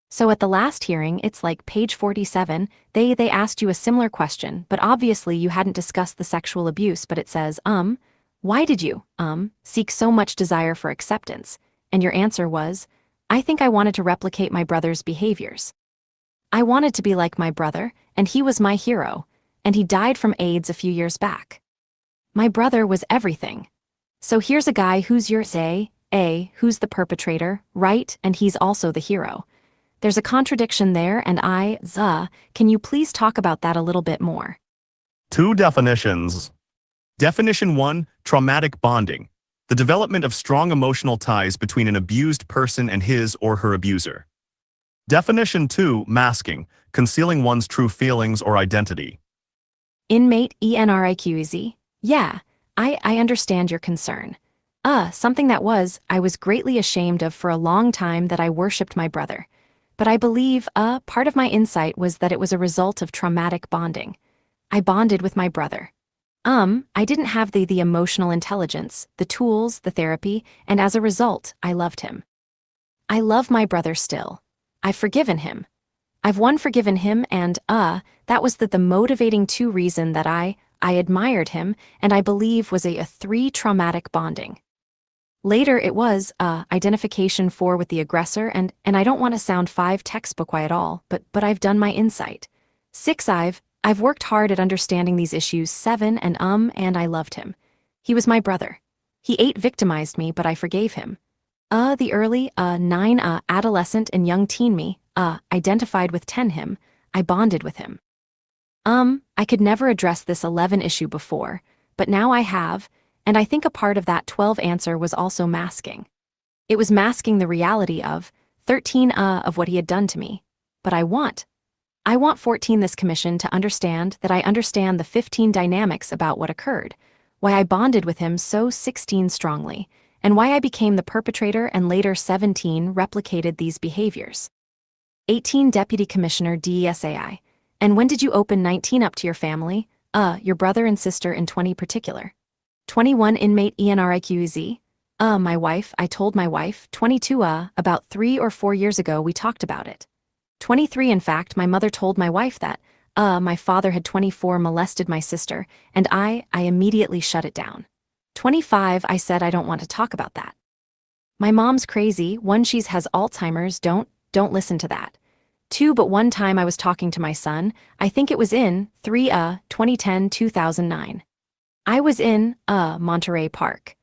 So at the last hearing, it's like page 47, they asked you a similar question, but obviously you hadn't discussed the sexual abuse, but it says, Why did you, seek so much desire for acceptance? And your answer was, I think I wanted to replicate my brother's behaviors. I wanted to be like my brother, and he was my hero, and he died from AIDS a few years back. My brother was everything. So here's a guy who's your who's the perpetrator, right, and he's also the hero. There's a contradiction there, and can you please talk about that a little bit more? Two definitions. Definition 1, traumatic bonding. The development of strong emotional ties between an abused person and his or her abuser. Definition 2, masking, concealing one's true feelings or identity. Inmate Enriquez. Yeah, I understand your concern. Something that I was greatly ashamed of for a long time that I worshipped my brother. But I believe, part of my insight was that it was a result of traumatic bonding. I bonded with my brother. I didn't have the emotional intelligence, the tools, the therapy, and as a result, I loved him. I love my brother still. I've forgiven him. I've forgiven him and, that was the motivating two reason that I admired him and I believe was a 3 traumatic bonding. Later it was, identification 4 with the aggressor and I don't want to sound 5 textbook at all, but I've done my insight. 6 I've worked hard at understanding these issues. 7 and I loved him. He was my brother. He victimized me, but I forgave him. The early, 9, adolescent and young teen me, identified with 10 him, I bonded with him. I could never address this 11 issue before, but now I have, and I think a part of that 12 answer was also masking. It was masking the reality of 13, of what he had done to me. But I want 14 this commission to understand that I understand the 15 dynamics about what occurred, why I bonded with him so 16 strongly, and why I became the perpetrator and later 17 replicated these behaviors. 18 Deputy Commissioner DESAI. And when did you open 19 up to your family? Your brother and sister in 20 particular. 21 Inmate Enriquez. My wife, I told my wife. 22 about 3 or 4 years ago we talked about it. 23 in fact, my mother told my wife that, my father had 24 molested my sister, and I immediately shut it down. 25 I said I don't want to talk about that. My mom's crazy. 1 she has Alzheimer's, don't listen to that. 2 but one time I was talking to my son, I think it was in 2010-2009. I was in, Monterey Park.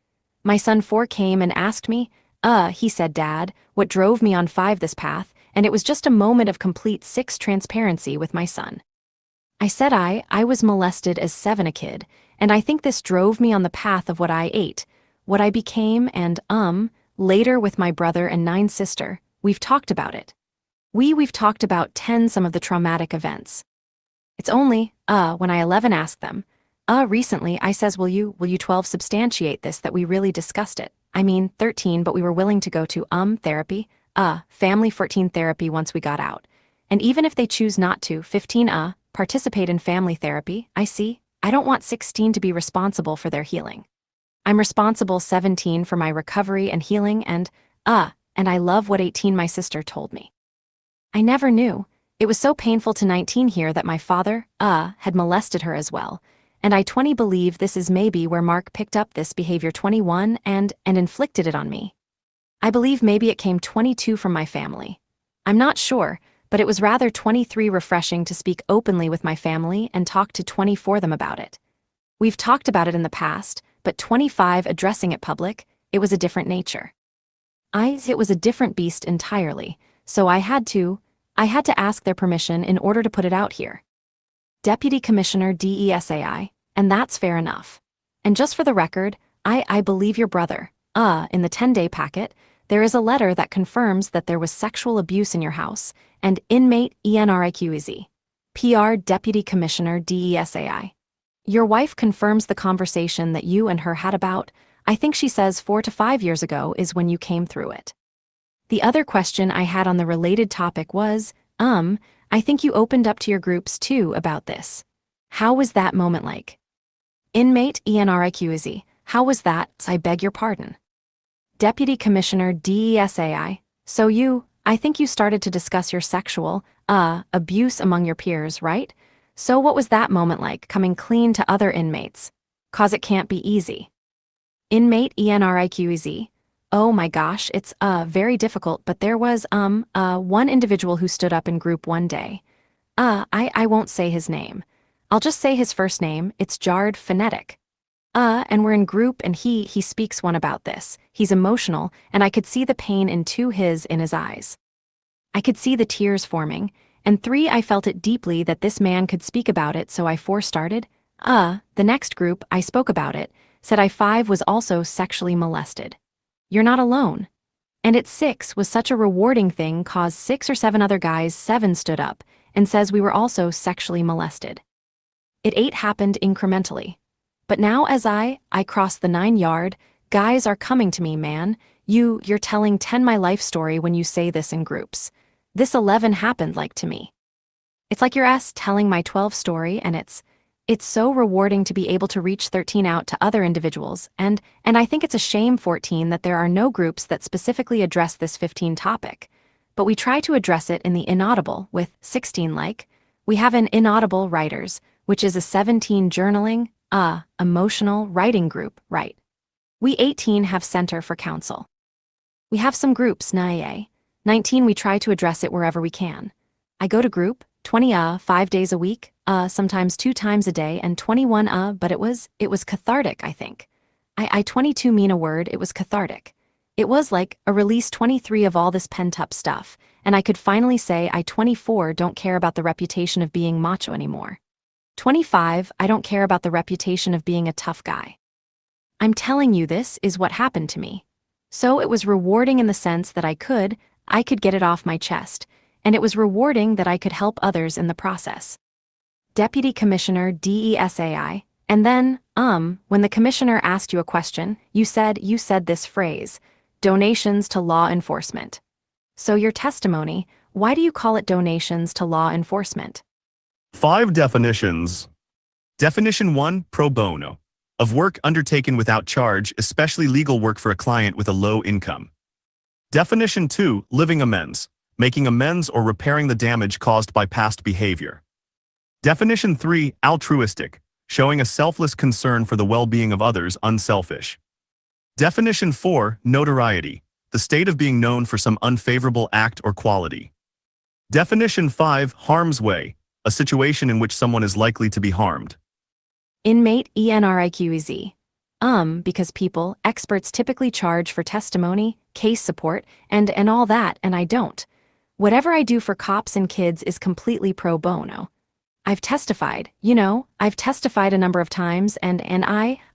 My son 4 came and asked me, he said, Dad, what drove me on 5 this path, and it was just a moment of complete 6 transparency with my son. I said I was molested as 7 a kid, and I think this drove me on the path of what I ate, what I became, and, later with my brother and 9 sister, we've talked about it. We've talked about 10 some of the traumatic events. It's only, when I 11 asked them, recently I says will you 12 substantiate this that we really discussed it. I mean 13 but we were willing to go to, therapy, family 14 therapy once we got out. And even if they choose not to, 15, participate in family therapy, I don't want 16 to be responsible for their healing. I'm responsible 17 for my recovery and healing and I love what 18 my sister told me. I never knew. It was so painful to 19 hear that my father, had molested her as well. And I 20 believe this is maybe where Mark picked up this behavior 21 and inflicted it on me. I believe maybe it came 22 from my family. I'm not sure, but it was rather 23 refreshing to speak openly with my family and talk to 24 them about it. We've talked about it in the past, but 25 addressing it public, it was a different nature. It was a different beast entirely, so I had to ask their permission in order to put it out here. Deputy Commissioner DESAI, and that's fair enough. And just for the record, I believe your brother. In the 10-day packet, there is a letter that confirms that there was sexual abuse in your house, and Inmate Enriquez. PR Deputy Commissioner DESAI. Your wife confirms the conversation that you and her had about, I think she says 4 to 5 years ago is when you came through it. The other question I had on the related topic was, I think you opened up to your groups too about this. How was that moment like? Inmate Enriquez, how was that? I beg your pardon. Deputy Commissioner DESAI, so I think you started to discuss your sexual, abuse among your peers, right? So what was that moment like, coming clean to other inmates? 'Cause it can't be easy. Inmate Enriquez. Oh my gosh, it's very difficult, but there was one individual who stood up in group one day. I won't say his name. I'll just say his first name. It's jarred phonetic. And we're in group and he speaks one about this. He's emotional, and I could see the pain in his eyes. I could see the tears forming, and 3, I felt it deeply that this man could speak about it, so I 4 started. The next group, I spoke about it, said I 5 was also sexually molested. You're not alone. And at 6 was such a rewarding thing cause 6 or 7 other guys 7 stood up and says we were also sexually molested. At 8 happened incrementally. But now as I cross the 9-yard, guys are coming to me, man. You're telling 10 my life story when you say this in groups. This 11 happened like to me. It's like you're telling my 12 story, and it's so rewarding to be able to reach 13 out to other individuals, and I think it's a shame, 14, that there are no groups that specifically address this 15 topic. But we try to address it in the inaudible, with 16 like. We have an inaudible writers, which is a 17 journaling, emotional writing group, right? We 18 have Center for Counsel. We have some groups, 19 we try to address it wherever we can. I go to group, 20 5 days a week, sometimes 2 times a day, and 21 but it was cathartic, I think. I 22 mean a word, it was cathartic. It was like a release 23 of all this pent-up stuff, and I could finally say I 24 don't care about the reputation of being macho anymore. 25, I don't care about the reputation of being a tough guy. I'm telling you, this is what happened to me. So it was rewarding in the sense that I could get it off my chest, and it was rewarding that I could help others in the process. Deputy Commissioner DESAI, and then, when the commissioner asked you a question, you said this phrase, donations to law enforcement. So your testimony, why do you call it donations to law enforcement? 5 definitions. Definition 1, pro bono. Of work undertaken without charge, especially legal work for a client with a low income. Definition 2, living amends. Making amends or repairing the damage caused by past behavior. Definition 3, altruistic. Showing a selfless concern for the well-being of others, unselfish. Definition 4, notoriety. The state of being known for some unfavorable act or quality. Definition 5, harm's way. A situation in which someone is likely to be harmed. Inmate Enriquez. Because people, experts typically charge for testimony, case support, and all that, and I don't. Whatever I do for cops and kids is completely pro bono. I've testified, I've testified a number of times, and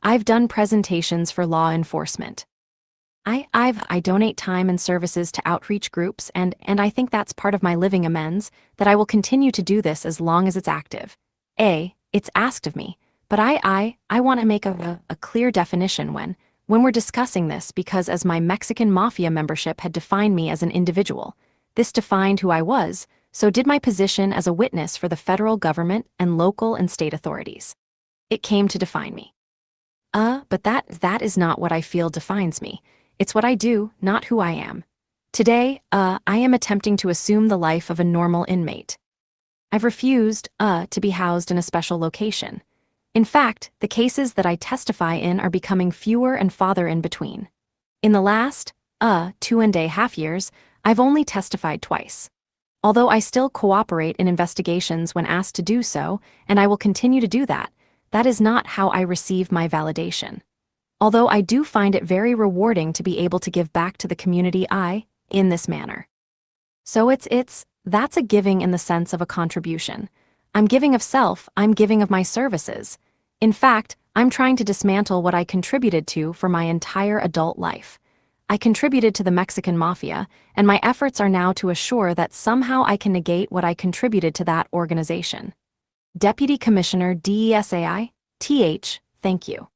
I've done presentations for law enforcement. I donate time and services to outreach groups, and I think that's part of my living amends, that I will continue to do this as long as it's active. It's asked of me, but I want to make a clear definition when we're discussing this, because as my Mexican mafia membership had defined me as an individual, this defined who I was, so did my position as a witness for the federal government and local and state authorities. It came to define me. But that is not what I feel defines me. It's what I do, not who I am. Today, I am attempting to assume the life of a normal inmate. I've refused, to be housed in a special location. In fact, the cases that I testify in are becoming fewer and farther in between. In the last, 2.5 years, I've only testified twice. Although I still cooperate in investigations when asked to do so, and I will continue to do that, that is not how I receive my validation. Although I do find it very rewarding to be able to give back to the community in this manner. So that's a giving in the sense of a contribution. I'm giving of self, I'm giving of my services. In fact, I'm trying to dismantle what I contributed to for my entire adult life. I contributed to the Mexican mafia, and my efforts are now to assure that somehow I can negate what I contributed to that organization. Deputy Commissioner DESAI, thank you.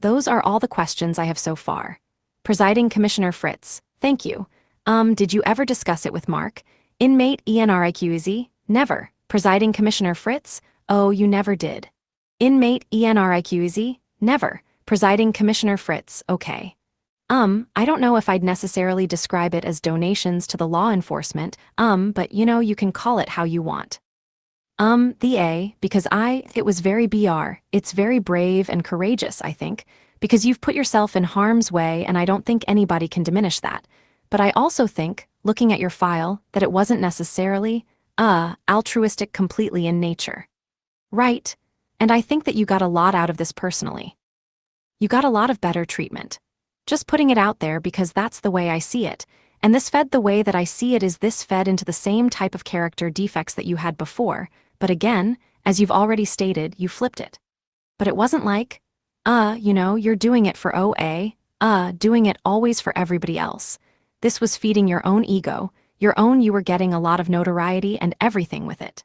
Those are all the questions I have so far. Presiding Commissioner Fritz, thank you. Did you ever discuss it with Mark? Inmate Enriquez, never. Presiding Commissioner Fritz, oh, you never did. Inmate Enriquez, never. Presiding Commissioner Fritz, okay. I don't know if I'd necessarily describe it as donations to the law enforcement, but you can call it how you want. Because it was very it's very brave and courageous, I think, because you've put yourself in harm's way, and I don't think anybody can diminish that. But I also think, looking at your file, that it wasn't necessarily, altruistic completely in nature. Right. And I think that you got a lot out of this personally. You got a lot of better treatment. Just putting it out there because that's the way I see it, and this fed the way that I see it is this fed into the same type of character defects that you had before, but again, as you've already stated, you flipped it. But it wasn't like, you're doing it for doing it always for everybody else. This was feeding your own ego, you were getting a lot of notoriety and everything with it.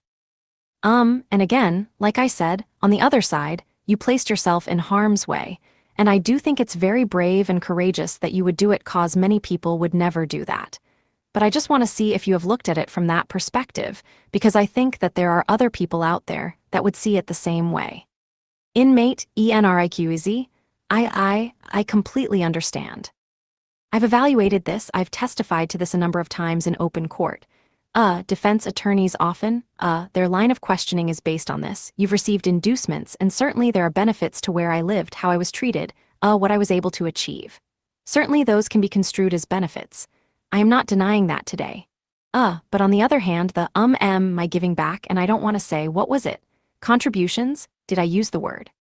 And again, like I said, on the other side, you placed yourself in harm's way, and I do think it's very brave and courageous that you would do it cause many people would never do that. But I just want to see if you have looked at it from that perspective, because I think that there are other people out there that would see it the same way. Inmate Enriquez, I completely understand. I've evaluated this, I've testified to this a number of times in open court. Defense attorneys often, their line of questioning is based on this. You've received inducements, and certainly there are benefits to where I lived, how I was treated, what I was able to achieve. Certainly those can be construed as benefits. I am not denying that today. But on the other hand, my giving back, and I don't want to say, what was it? Contributions? Did I use the word?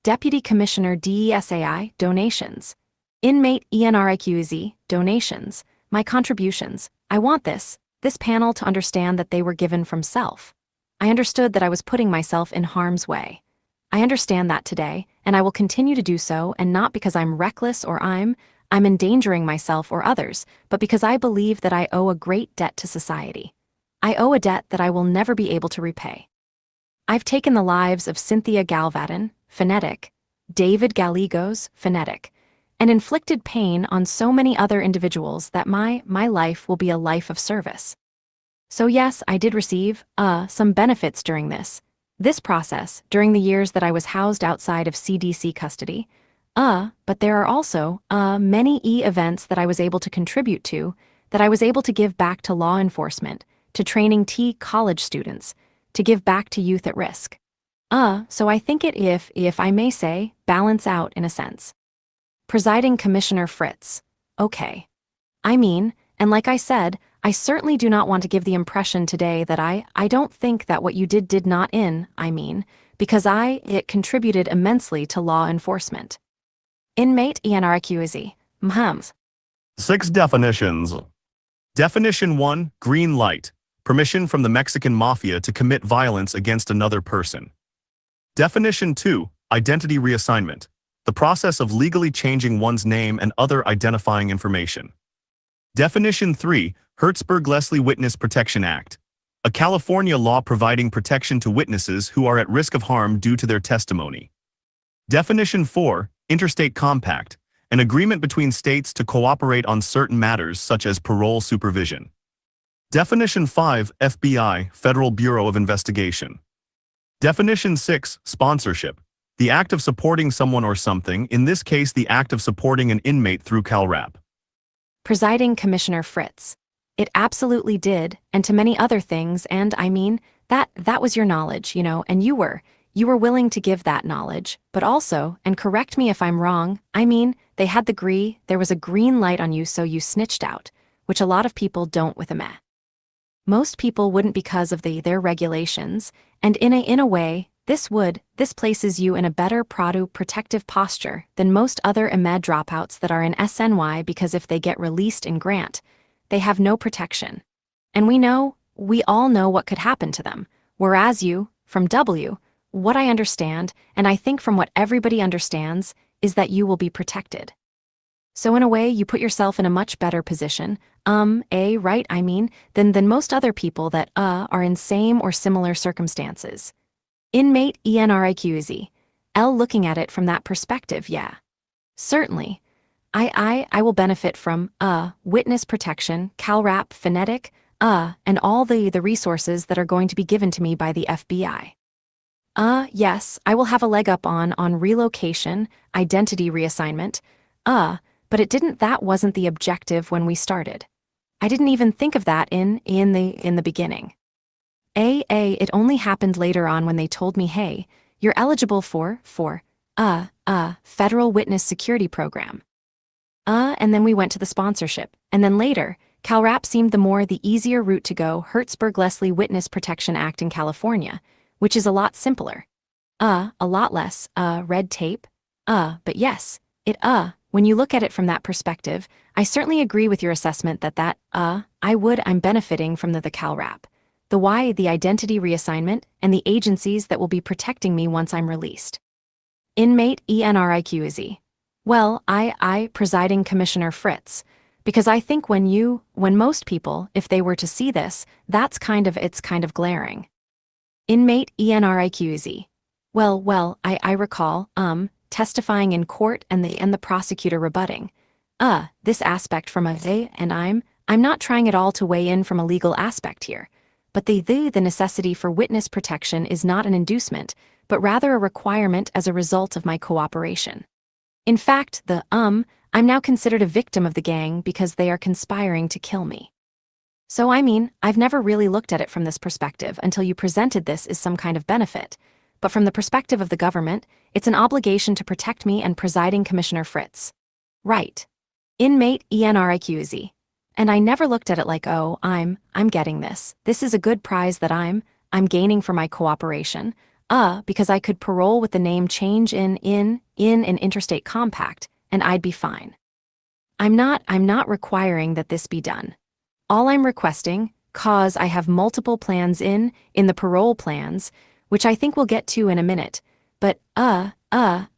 Deputy Commissioner DESAI, donations. Inmate Enriquez, donations. My contributions. I want this panel to understand that they were given from self. I understood that I was putting myself in harm's way. I understand that today, and I will continue to do so, and not because I'm reckless or I'm endangering myself or others, but because I believe that I owe a great debt to society. I owe a debt that I will never be able to repay. I've taken the lives of Cynthia Galvadon, phonetic, David Gallegos, phonetic, and inflicted pain on so many other individuals that my life will be a life of service. So yes, I did receive, some benefits during this process, during the years that I was housed outside of CDC custody, but there are also, many events that I was able to contribute to, that I was able to give back to law enforcement, to training college students, to give back to youth at risk. So I think it, if I may say, balance out in a sense. Presiding Commissioner Fritz. Okay. And like I said, I certainly do not want to give the impression today that I don't think that what you did not because it contributed immensely to law enforcement. Inmate Enriquez. 6 definitions. Definition 1, green light. Permission from the Mexican mafia to commit violence against another person. Definition 2, identity reassignment. The process of legally changing one's name and other identifying information. Definition 3, Hertzberg-Leslie Witness Protection Act. A California law providing protection to witnesses who are at risk of harm due to their testimony. Definition 4, Interstate Compact. An agreement between states to cooperate on certain matters such as parole supervision. Definition 5, FBI, Federal Bureau of Investigation. Definition 6, sponsorship. The act of supporting someone or something, in this case the act of supporting an inmate through CalRAP. Presiding Commissioner Fritz. It absolutely did, and to many other things, and that was your knowledge, and you were willing to give that knowledge, but also, and correct me if I'm wrong, they had there was a green light on you, so you snitched out, which a lot of people don't with a meh. Most people wouldn't because of their regulations, and in a way, this places you in a better protective posture than most other EMED dropouts that are in SNY, because if they get released in Grant, they have no protection. And we all know what could happen to them, whereas you, from W, what I understand, and I think from what everybody understands, is that you will be protected. So in a way, you put yourself in a much better position, than most other people that, are in same or similar circumstances. Inmate Enriquez. Looking at it from that perspective, yeah. Certainly. I will benefit from, witness protection, CalRAP, phonetic, and all the resources that are going to be given to me by the FBI. Yes, I will have a leg up on relocation, identity reassignment, but that wasn't the objective when we started. I didn't even think of that in the beginning. It only happened later on when they told me, hey, you're eligible for Federal Witness Security Program. And then we went to the sponsorship. And then later, CalRAP seemed the easier route to go, Hertzberg-Leslie Witness Protection Act in California, which is a lot simpler. A lot less, red tape. But yes, when you look at it from that perspective, I certainly agree with your assessment that I'm benefiting from the CalRAP. The why, the identity reassignment, and the agencies that will be protecting me once I'm released. Inmate Enriquez. Well, Presiding Commissioner Fritz, because I think when most people, if they were to see this, it's kind of glaring. Inmate Enriquez. Well, I recall, testifying in court and the prosecutor rebutting. This aspect from they and I'm not trying at all to weigh in from a legal aspect here, but the necessity for witness protection is not an inducement, but rather a requirement as a result of my cooperation. In fact, I'm now considered a victim of the gang because they are conspiring to kill me. So I've never really looked at it from this perspective until you presented this as some kind of benefit, but from the perspective of the government, it's an obligation to protect me and Presiding Commissioner Fritz. Right. Inmate Enriquez. And I never looked at it like, oh, I'm getting this. This is a good prize that I'm gaining for my cooperation. Because I could parole with the name change in an interstate compact, and I'd be fine. I'm not requiring that this be done. All I'm requesting, cause I have multiple plans in the parole plans, which I think we'll get to in a minute, but,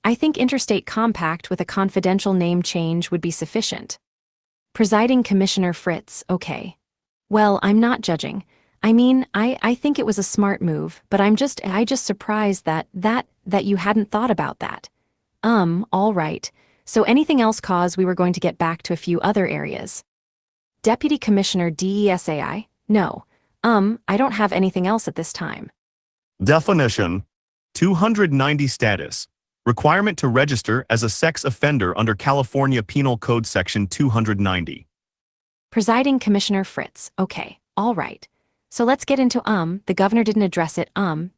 I think interstate compact with a confidential name change would be sufficient. Presiding Commissioner Fritz, okay. Well, I'm not judging. I think it was a smart move, but I just surprised that you hadn't thought about that. All right. So anything else cause we were going to get back to a few other areas. Deputy Commissioner DESAI? No. I don't have anything else at this time. Definition. 290 status. Requirement to register as a sex offender under California Penal Code Section 290. Presiding Commissioner Fritz, okay, all right. So let's get into the governor didn't address it,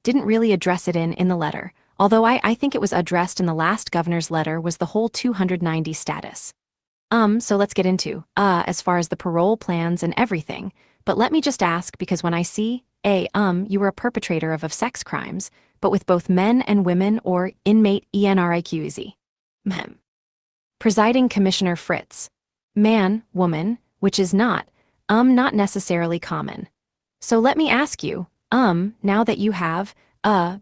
didn't really address it in the letter, although I think it was addressed in the last governor's letter was the whole 290 status. So let's get into, as far as the parole plans and everything, but let me just ask because when I see, you were a perpetrator of sex crimes, but with both men and women or inmate Enriquez. Presiding Commissioner Fritz. Man, woman, which is not necessarily common. So let me ask you, now that you have,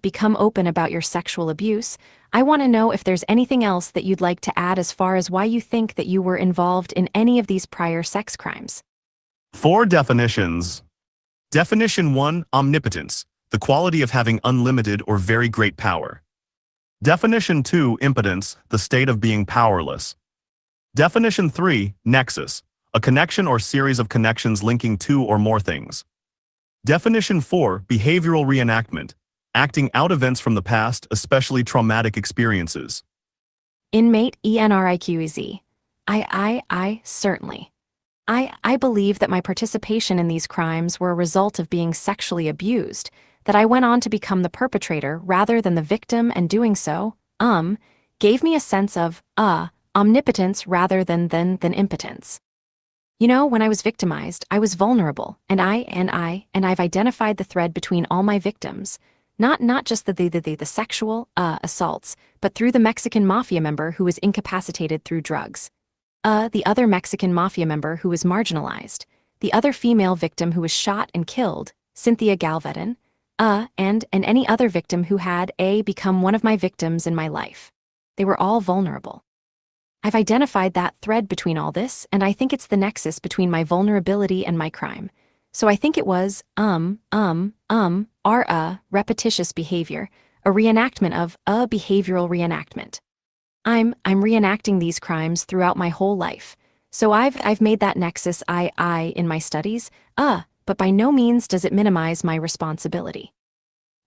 become open about your sexual abuse, I want to know if there's anything else that you'd like to add as far as why you think that you were involved in any of these prior sex crimes. 4 definitions. Definition 1, omnipotence, the quality of having unlimited or very great power. Definition 2, impotence, the state of being powerless. Definition 3, nexus, a connection or series of connections linking 2 or more things. Definition 4, behavioral reenactment, acting out events from the past, especially traumatic experiences. Inmate Enriquez. I certainly. I believe that my participation in these crimes were a result of being sexually abused, that I went on to become the perpetrator rather than the victim, and doing so, gave me a sense of, omnipotence rather than impotence. You know, when I was victimized, I was vulnerable, and I've identified the thread between all my victims, not just the sexual, assaults, but through the Mexican mafia member who was incapacitated through drugs. The other Mexican mafia member who was marginalized, the other female victim who was shot and killed, Cynthia Galvedon, and any other victim who had, become one of my victims in my life. They were all vulnerable. I've identified that thread between all this, and I think it's the nexus between my vulnerability and my crime. So I think it was, repetitious behavior, a reenactment of a behavioral reenactment. I'm reenacting these crimes throughout my whole life. So I've made that nexus in my studies, but by no means does it minimize my responsibility.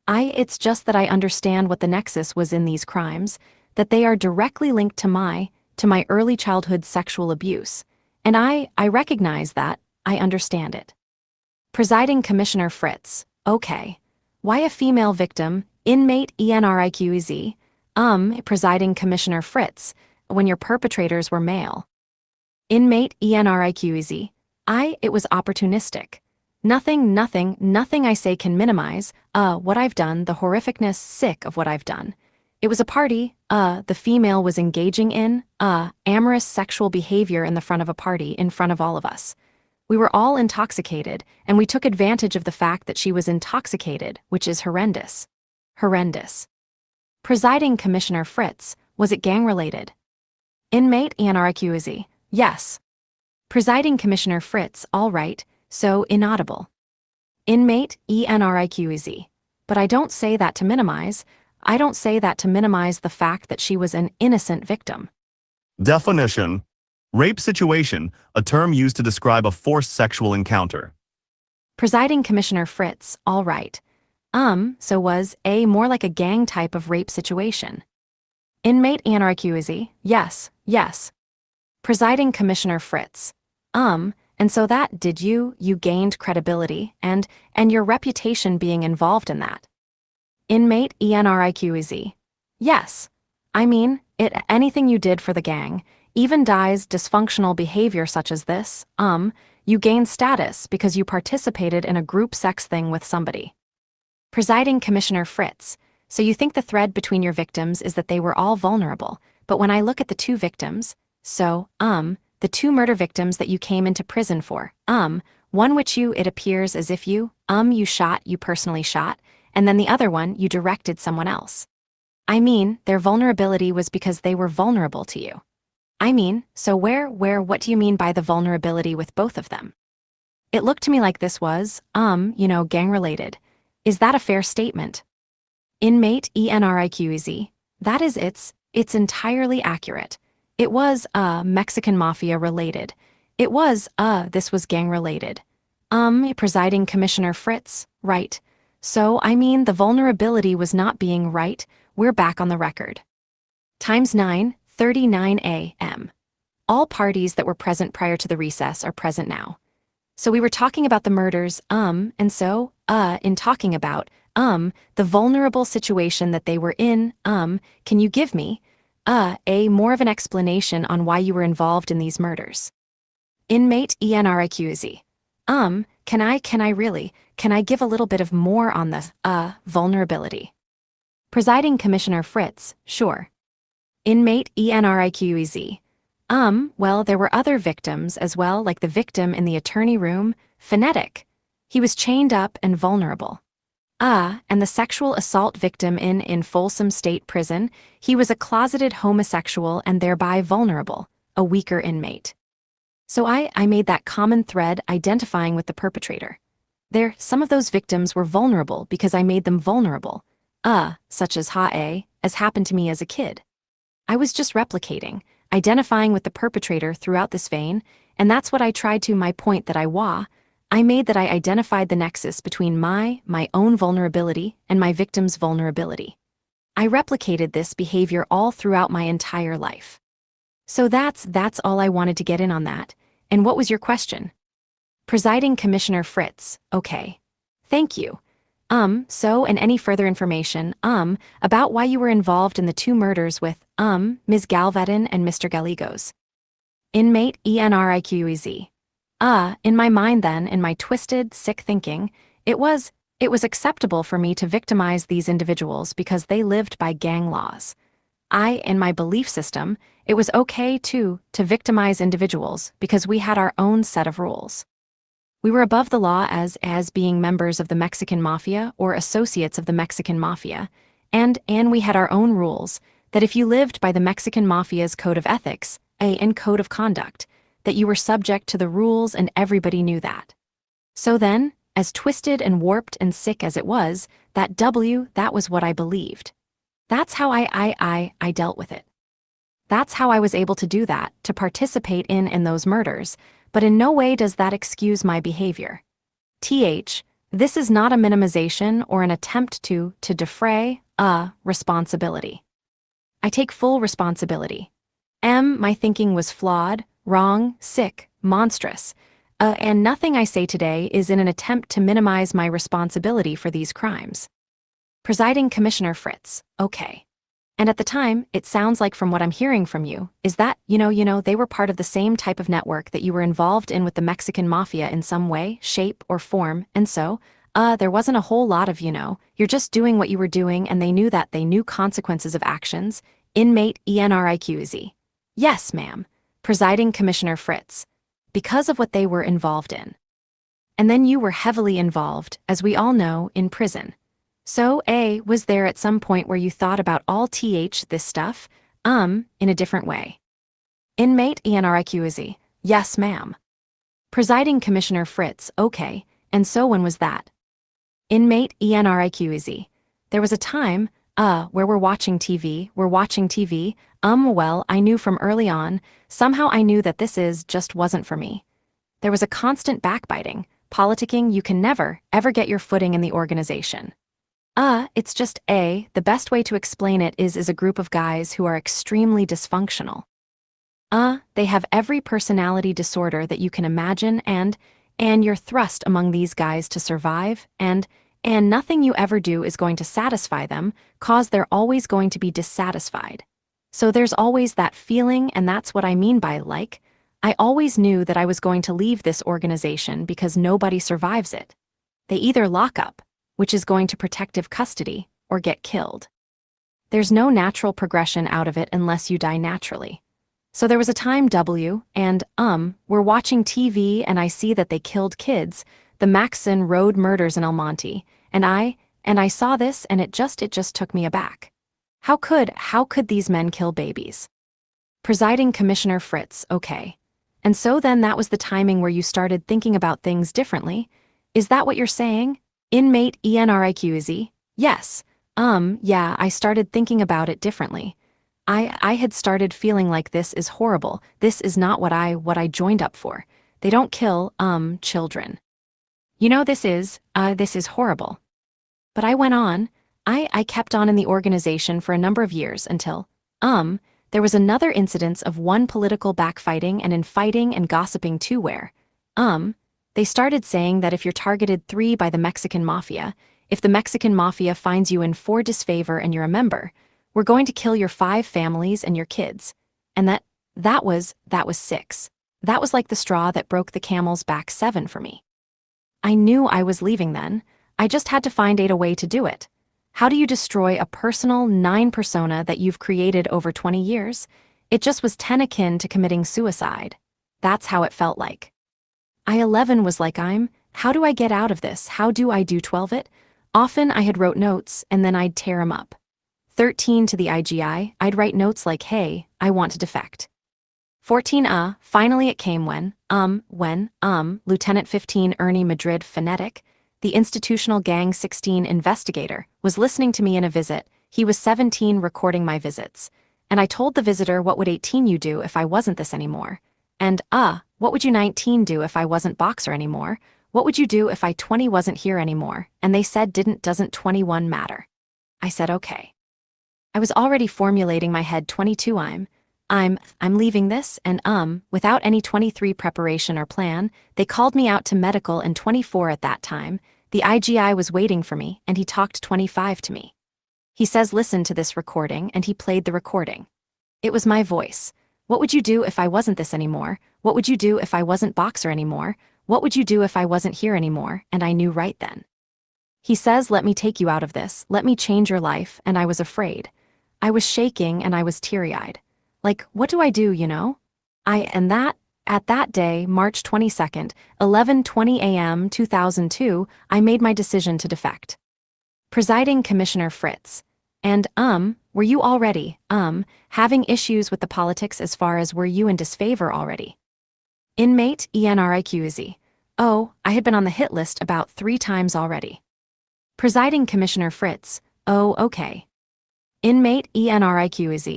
It's just that I understand what the nexus was in these crimes, that they are directly linked to my early childhood sexual abuse, and I recognize that, I understand it. Presiding Commissioner Fritz, okay. Why a female victim, inmate Enriquez? Presiding Commissioner Fritz, when your perpetrators were male. Inmate Enriquez, it was opportunistic. Nothing I say can minimize, what I've done, the horrificness, sick of what I've done. It was a party, the female was engaging in, amorous sexual behavior in the front of a party, in front of all of us. We were all intoxicated, and we took advantage of the fact that she was intoxicated, which is horrendous. Horrendous. Presiding Commissioner Fritz, was it gang-related? Inmate Enriquez, yes. Presiding Commissioner Fritz, all right, so inaudible. Inmate Enriquez, but I don't say that to minimize. I don't say that to minimize the fact that she was an innocent victim. Definition: rape situation, a term used to describe a forced sexual encounter. Presiding Commissioner Fritz, all right. So was more like a gang type of rape situation. Inmate Enriquez, yes. Presiding Commissioner Fritz, and so that did you gained credibility and your reputation being involved in that. Inmate Enriquez, yes. I mean, anything you did for the gang, even Die's dysfunctional behavior such as this, you gained status because you participated in a group sex thing with somebody. Presiding Commissioner Fritz, so you think the thread between your victims is that they were all vulnerable, but when I look at the two victims, so, the two murder victims that you came into prison for, one which it appears as if you personally shot, and then the other one you directed someone else. I mean, their vulnerability was because they were vulnerable to you. I mean, so what do you mean by the vulnerability with both of them? It looked to me like this was, gang-related. Is that a fair statement? Inmate Enriquez, that is it's entirely accurate. It was, Mexican Mafia related. It was, this was gang related. Presiding Commissioner Fritz, right. So, I mean, the vulnerability was not being right, we're back on the record. Times 9:39 a.m. All parties that were present prior to the recess are present now. So we were talking about the murders, and so, in talking about, the vulnerable situation that they were in, can you give me, more of an explanation on why you were involved in these murders? Inmate Enriquez, can I give a little bit of more on the, vulnerability? Presiding Commissioner Fritz, sure. Inmate Enriquez, well, there were other victims as well, like the victim in the attorney room, phonetic. He was chained up and vulnerable. And the sexual assault victim in Folsom State Prison, he was a closeted homosexual and thereby vulnerable, a weaker inmate. So I made that common thread identifying with the perpetrator. Some of those victims were vulnerable because I made them vulnerable, such as as happened to me as a kid. I was just replicating, identifying with the perpetrator throughout this vein, and that's what I tried to my point that I made that I identified the nexus between my own vulnerability and my victim's vulnerability. I replicated this behavior all throughout my entire life. So that's all I wanted to get in on that. And what was your question? Presiding Commissioner Fritz, okay. Thank you. So, and any further information, about why you were involved in the two murders with, Ms. Galvedon and Mr. Gallegos. Inmate Enriquez. In my mind then, in my twisted, sick thinking, it was acceptable for me to victimize these individuals because they lived by gang laws. In my belief system, it was okay to victimize individuals because we had our own set of rules. We were above the law as being members of the Mexican Mafia or associates of the Mexican Mafia, and we had our own rules that if you lived by the Mexican Mafia's code of ethics, and code of conduct, that you were subject to the rules and everybody knew that. So then, as twisted and warped and sick as it was, that was what I believed. That's how I dealt with it. That's how I was able to do that, to participate in those murders, but in no way does that excuse my behavior. This is not a minimization or an attempt to defray responsibility. I take full responsibility. My thinking was flawed, wrong, sick, monstrous, and nothing I say today is in an attempt to minimize my responsibility for these crimes. Presiding Commissioner Fritz, okay. And at the time, it sounds like from what I'm hearing from you, is that, they were part of the same type of network that you were involved in with the Mexican mafia in some way, shape, or form, and so, there wasn't a whole lot of, you're just doing what you were doing and they knew consequences of actions. Inmate Enriquez. Yes, ma'am. Presiding Commissioner Fritz. Because of what they were involved in. And then you were heavily involved, as we all know, in prison. So, was there at some point where you thought about all this stuff, in a different way? Inmate Enriquez. Yes, ma'am. Presiding Commissioner Fritz. Okay, and so when was that? Inmate Enriquez. There was a time, where we're watching TV, well, I knew from early on, somehow I knew that this just wasn't for me. There was a constant backbiting, politicking, you can never, ever get your footing in the organization. It's just the best way to explain it is a group of guys who are extremely dysfunctional. They have every personality disorder that you can imagine and you're thrust among these guys to survive and nothing you ever do is going to satisfy them, cause they're always going to be dissatisfied. So there's always that feeling, and that's what I mean by I always knew that I was going to leave this organization because nobody survives it. They either lock up, which is going to protective custody, or get killed. There's no natural progression out of it unless you die naturally. So there was a time we're watching TV and I see that they killed kids, the Maxon Road murders in El Monte, and I saw this and it just took me aback. How could these men kill babies? Presiding Commissioner Fritz. Okay. And so then that was the timing where you started thinking about things differently? Is that what you're saying? Inmate Enriquez. Yes. Yeah, I started thinking about it differently. I had started feeling like this is horrible. This is not what I joined up for. They don't kill, children. This is horrible. But I went on. I kept on in the organization for a number of years until, there was another incidence of one political backfighting and infighting and gossiping too where, they started saying that if you're targeted 3 by the Mexican mafia, if the Mexican mafia finds you in 4 disfavor and you're a member, we're going to kill your 5 families and your kids. And that was 6. That was like the straw that broke the camel's back 7 for me. I knew I was leaving then. I just had to find a way to do it. How do you destroy a personal 9 persona that you've created over 20 years? It just was 10 akin to committing suicide. That's how it felt like. I-11 was like how do I get out of this? How do I do 12 it? Often I had wrote notes and then I'd tear 'em up. 13 to the IGI, I'd write notes like, hey, I want to defect. 14 finally it came when Lieutenant 15 Ernie Madrid Phonetic, the institutional gang 16 investigator, was listening to me in a visit. He was 17 recording my visits. And I told the visitor, what would 18 you do if I wasn't this anymore? And, what would you 19 do if I wasn't boxer anymore? What would you do if I 20 wasn't here anymore? And they said doesn't 21 matter? I said okay. I was already formulating my head 22 I'm leaving this and without any 23 preparation or plan, they called me out to medical and 24 at that time. The IGI was waiting for me and he talked 25 to me. He says listen to this recording and he played the recording. It was my voice. What would you do if I wasn't this anymore? What would you do if I wasn't boxer anymore? What would you do if I wasn't here anymore? And I knew right then. He says let me take you out of this, let me change your life, and I was afraid. I was shaking and I was teary-eyed. Like, what do I do, At that day, March 22nd, 11:20 a.m. 2002, I made my decision to defect. Presiding Commissioner Fritz. And, were you already, having issues with the politics as far as were you in disfavor already? Inmate Enriquez. Oh, I had been on the hit list about 3 times already. Presiding Commissioner Fritz. Oh, okay. Inmate Enriquez.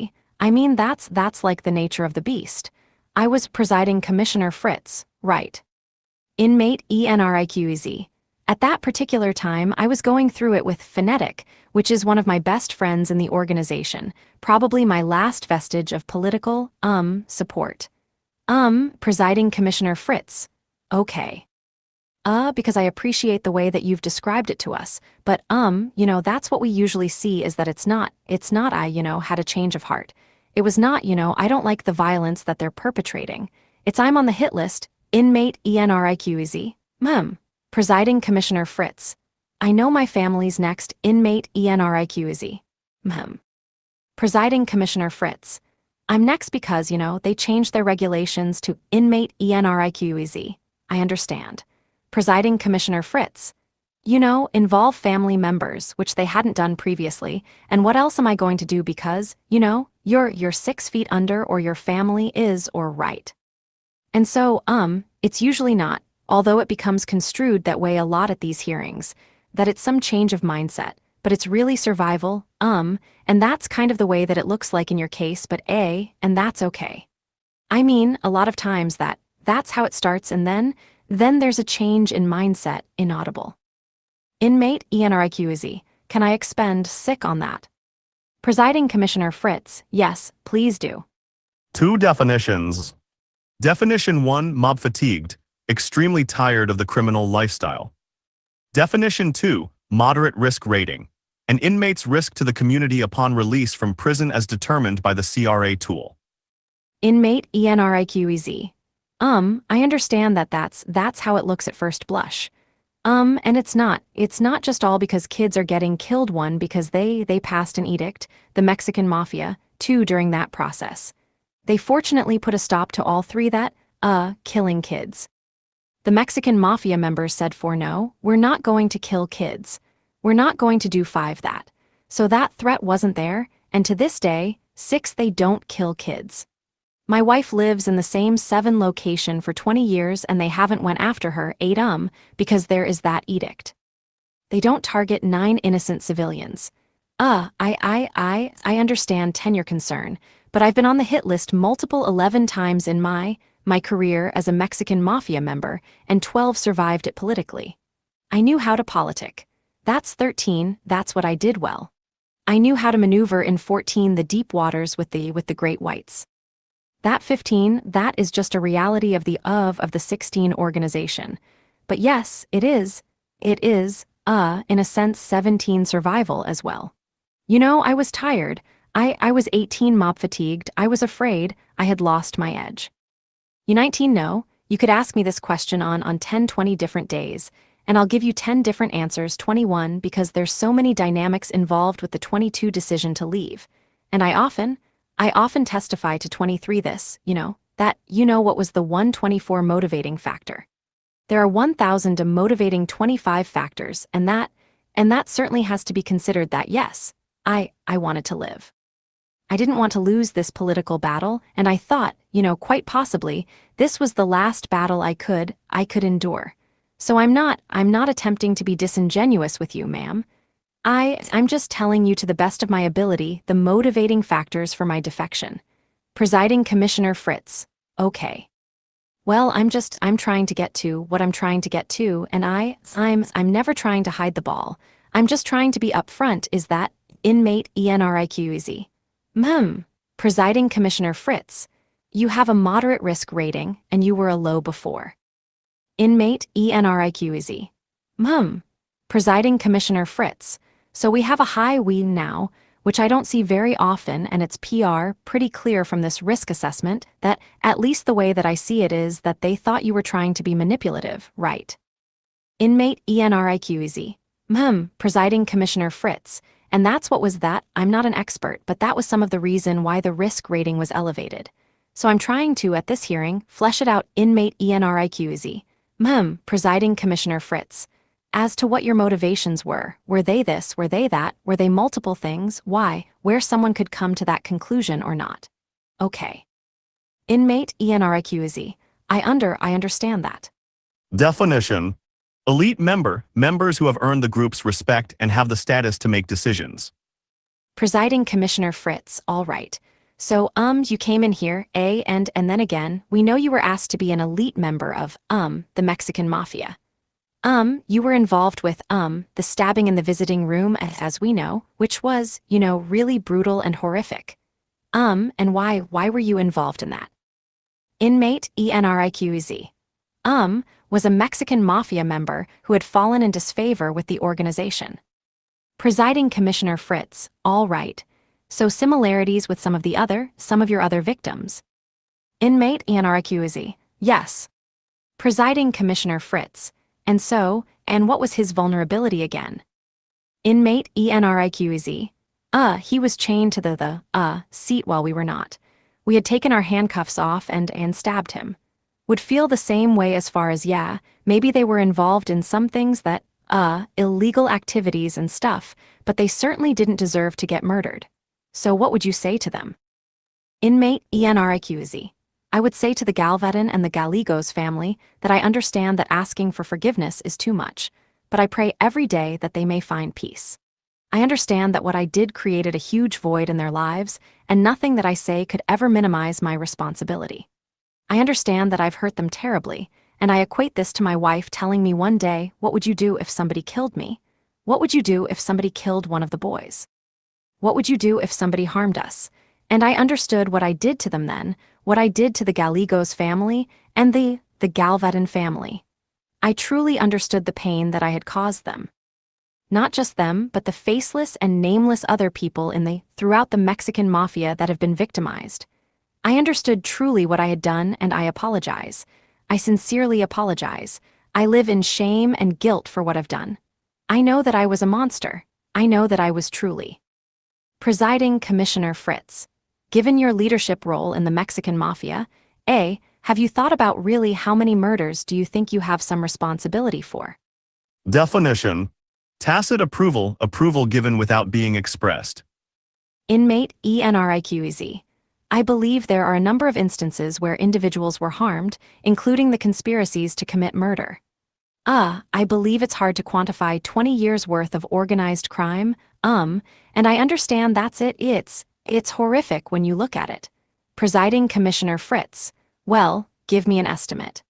I mean that's like the nature of the beast. I was Presiding Commissioner Fritz, right. Inmate Enriquez. At that particular time I was going through it with Phonetic, which is one of my best friends in the organization, probably my last vestige of political, support. Presiding Commissioner Fritz. Okay. Because I appreciate the way that you've described it to us, but that's what we usually see is that it's not I, had a change of heart. It was not, I don't like the violence that they're perpetrating. It's I'm on the hit list, inmate Enriquez. Presiding Commissioner Fritz. I know my family's next, inmate Enriquez. Presiding Commissioner Fritz. I'm next because, they changed their regulations to inmate Enriquez. I understand. Presiding Commissioner Fritz. Involve family members, which they hadn't done previously, and what else am I going to do because, you're 6 feet under or your family is or right. And so, it's usually not, although it becomes construed that way a lot at these hearings, that it's some change of mindset, but it's really survival, and that's kind of the way that it looks like in your case, but and that's okay. I mean, a lot of times that's how it starts and then there's a change in mindset, inaudible. Inmate Enriquez, can I expend sick on that? Presiding Commissioner Fritz, yes, please do. 2 definitions. Definition 1, mob fatigued, extremely tired of the criminal lifestyle. Definition 2, moderate risk rating, an inmate's risk to the community upon release from prison as determined by the CRA tool. Inmate Enriquez. I understand that that's how it looks at first blush. And it's not just all because kids are getting killed, one, because they passed an edict, the Mexican Mafia, 2, during that process. They fortunately put a stop to all 3 that, killing kids. The Mexican Mafia members said no, we're not going to kill kids. We're not going to do 5 that. So that threat wasn't there, and to this day, 6, they don't kill kids. My wife lives in the same 7 location for 20 years and they haven't went after her, 8, because there is that edict. They don't target 9 innocent civilians. I understand tenure concern, but I've been on the hit list multiple 11 times in my career as a Mexican Mafia member, and 12 survived it politically. I knew how to politic. That's 13, that's what I did well. I knew how to maneuver in 14 the deep waters with the great whites. That 15, that is just a reality of the 16 organization. But yes, it is, in a sense 17 survival as well. I was tired. I was 18 mob fatigued. I was afraid I had lost my edge. You 19 know, you could ask me this question on 10, 20 different days, and I'll give you 10 different answers, 21, because there's so many dynamics involved with the 22 decision to leave. And I often testify to 23 this, what was the 124 motivating factor. There are 1,000 motivating 25 factors, and that certainly has to be considered that yes, I wanted to live. I didn't want to lose this political battle, and I thought, quite possibly, this was the last battle I could endure. So I'm not attempting to be disingenuous with you, ma'am. I'm just telling you to the best of my ability the motivating factors for my defection. Presiding Commissioner Fritz. Okay. Well, I'm trying to get to what I'm trying to get to, and I'm never trying to hide the ball. I'm just trying to be upfront, is that, inmate Enriquez. Presiding Commissioner Fritz. You have a moderate risk rating, and you were a low before. Inmate Enriquez. Presiding Commissioner Fritz. So we have a high now, which I don't see very often, and it's pretty clear from this risk assessment that, at least the way that I see it, is that they thought you were trying to be manipulative, right? Inmate Enriquez. Presiding Commissioner Fritz. And that's what was that. I'm not an expert, but that was some of the reason why the risk rating was elevated. So I'm trying to, at this hearing, flesh it out, inmate Enriquez. Presiding Commissioner Fritz. As to what your motivations were they this, were they that, were they multiple things, why, where someone could come to that conclusion or not? Okay. Inmate Enriquez. I understand that. Definition. Elite member, members who have earned the group's respect and have the status to make decisions. Presiding Commissioner Fritz, all right. So, you came in here, and then again, we know you were asked to be an elite member of, the Mexican Mafia. You were involved with, the stabbing in the visiting room, as we know, which was, really brutal and horrific. And why were you involved in that? Inmate Enriquez. was a Mexican mafia member who had fallen in disfavor with the organization. Presiding Commissioner Fritz, all right. So similarities with some of your other victims. Inmate Enriquez, yes. Presiding Commissioner Fritz, and what was his vulnerability again? Inmate Enriquez, he was chained to the seat while we were not. We had taken our handcuffs off and stabbed him. Would feel the same way as far as maybe they were involved in some things that, illegal activities and stuff, but they certainly didn't deserve to get murdered. So what would you say to them? Inmate Enriquez, I would say to the Galvedon and the Gallegos family that I understand that asking for forgiveness is too much, but I pray every day that they may find peace. I understand that what I did created a huge void in their lives, and nothing that I say could ever minimize my responsibility. I understand that I've hurt them terribly, and I equate this to my wife telling me one day, what would you do if somebody killed me? What would you do if somebody killed one of the boys? What would you do if somebody harmed us? And I understood what I did to them then, what I did to the Gallegos family and the Galvedon family. I truly understood the pain that I had caused them. Not just them, but the faceless and nameless other people throughout the Mexican mafia that have been victimized. I understood truly what I had done, and I apologize. I sincerely apologize. I live in shame and guilt for what I've done. I know that I was a monster. I know that I was truly. Presiding Commissioner Fritz, given your leadership role in the Mexican mafia, have you thought about really how many murders do you think you have some responsibility for? Definition: tacit approval, approval given without being expressed. Inmate Enriquez, I believe there are a number of instances where individuals were harmed, including the conspiracies to commit murder. I believe it's hard to quantify 20 years' worth of organized crime, and I understand it's horrific when you look at it. Presiding Commissioner Fritz, well, give me an estimate.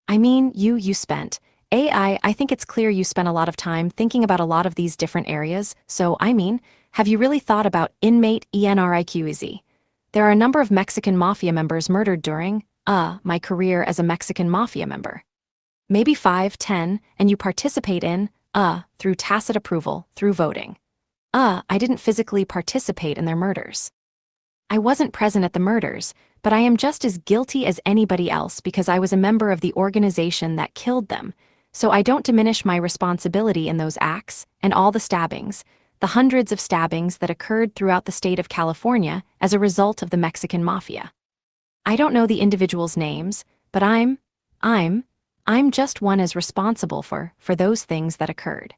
I mean, you spent, I think it's clear you spent a lot of time thinking about a lot of these different areas, so have you really thought about Inmate Enriquez? There are a number of Mexican mafia members murdered during, my career as a Mexican mafia member. Maybe 5, 10, and you participate in, through tacit approval, through voting. I didn't physically participate in their murders. I wasn't present at the murders, but I am just as guilty as anybody else because I was a member of the organization that killed them, so I don't diminish my responsibility in those acts and all the stabbings, the hundreds of stabbings that occurred throughout the state of California as a result of the Mexican mafia. I don't know the individuals' names, but I'm just one as responsible for those things that occurred.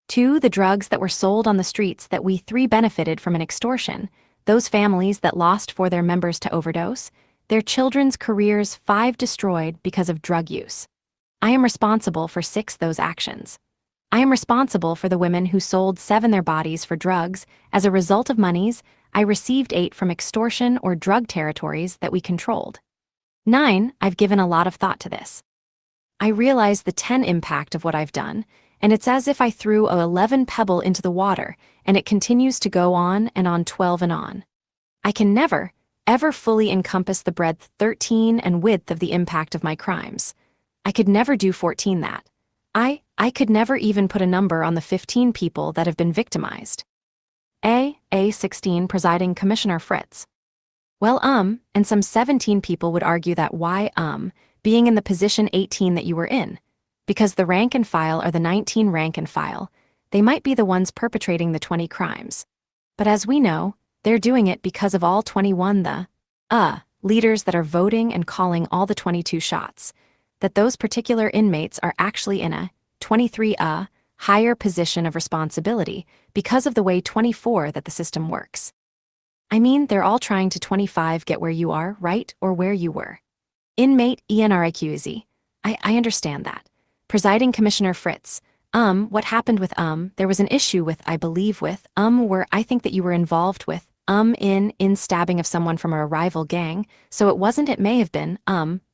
2, the drugs that were sold on the streets that we 3 benefited from an extortion, those families that lost for their members to overdose, their children's careers 5 destroyed because of drug use. I am responsible for 6 those actions. I am responsible for the women who sold 7 their bodies for drugs. As a result of monies, I received 8 from extortion or drug territories that we controlled. 9, I've given a lot of thought to this. I realize the 10 impact of what I've done, and it's as if I threw a 11 pebble into the water, and it continues to go on and on 12 and on. I can never, ever fully encompass the breadth 13 and width of the impact of my crimes. I could never do 14 that. I could never even put a number on the 15 people that have been victimized. A16 Presiding Commissioner Fritz. Well, and some 17 people would argue that why, being in the position 18 that you were in, because the rank and file are the 19 rank and file, they might be the ones perpetrating the 20 crimes. But as we know, they're doing it because of all 21 leaders that are voting and calling all the 22 shots, that those particular inmates are actually in a 23 higher position of responsibility because of the way 24 that the system works. I mean, they're all trying to 25 get where you are, right, or where you were. Inmate Enriquez, I understand that. Presiding Commissioner Fritz, what happened with, there was an issue with, I believe with, where I think that you were involved with, in stabbing of someone from a rival gang, so it may have been,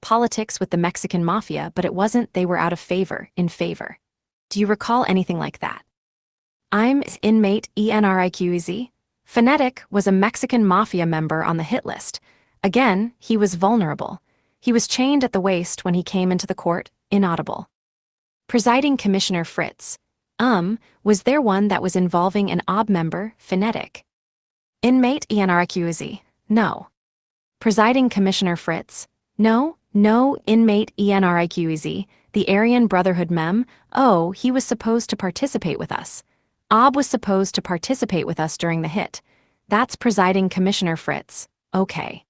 politics with the Mexican mafia, but it wasn't they were out of favor, in favor. Do you recall anything like that? I'm Inmate Enriquez. Phonetic was a Mexican mafia member on the hit list. Again, he was vulnerable. He was chained at the waist when he came into the court, inaudible. Presiding Commissioner Fritz. Was there one that was involving an OB member, phonetic? Inmate Enriquez. No. Presiding Commissioner Fritz. No, inmate Enriquez, the Aryan Brotherhood mem. Oh, he was supposed to participate with us. OB was supposed to participate with us during the hit. That's Presiding Commissioner Fritz. Okay.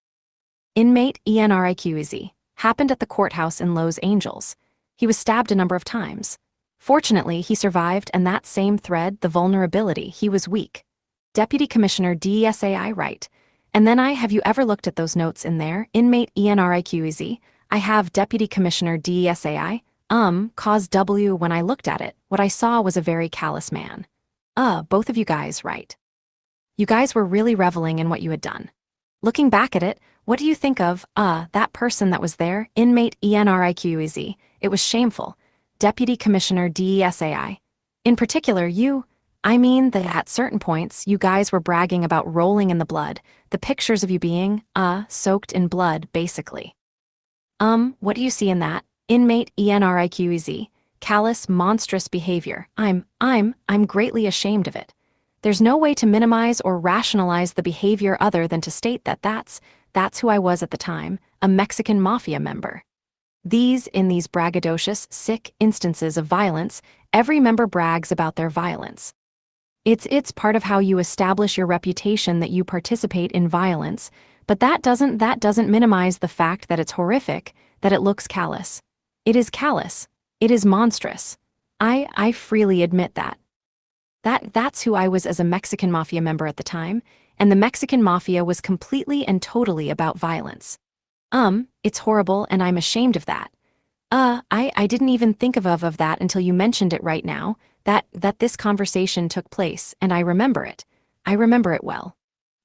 Inmate Enriquez. Happened at the courthouse in Los Angeles. He was stabbed a number of times. Fortunately, he survived, and that same thread, the vulnerability, he was weak. Deputy Commissioner DSAI right. And then have you ever looked at those notes in there? Inmate Enriquez. I have Deputy Commissioner DSAI. Cause W. When I looked at it, what I saw was a very callous man. Both of you guys right. You guys were really reveling in what you had done. Looking back at it, what do you think of, that person that was there? Inmate Enriquez. It was shameful. Deputy Commissioner DSAI. In particular, I mean that at certain points, you guys were bragging about rolling in the blood, the pictures of you being, soaked in blood, basically. What do you see in that? Inmate Enriquez. Callous, monstrous behavior. I'm greatly ashamed of it. There's no way to minimize or rationalize the behavior other than to state that that's who I was at the time, a Mexican mafia member. In these braggadocious, sick instances of violence, every member brags about their violence. It's part of how you establish your reputation that you participate in violence, but that doesn't minimize the fact that it's horrific, that it looks callous. It is callous. It is monstrous. I freely admit that. That's who I was as a Mexican mafia member at the time, and the Mexican mafia was completely and totally about violence. It's horrible, and I'm ashamed of that. I didn't even think of that until you mentioned it right now, that this conversation took place, and I remember it. I remember it well.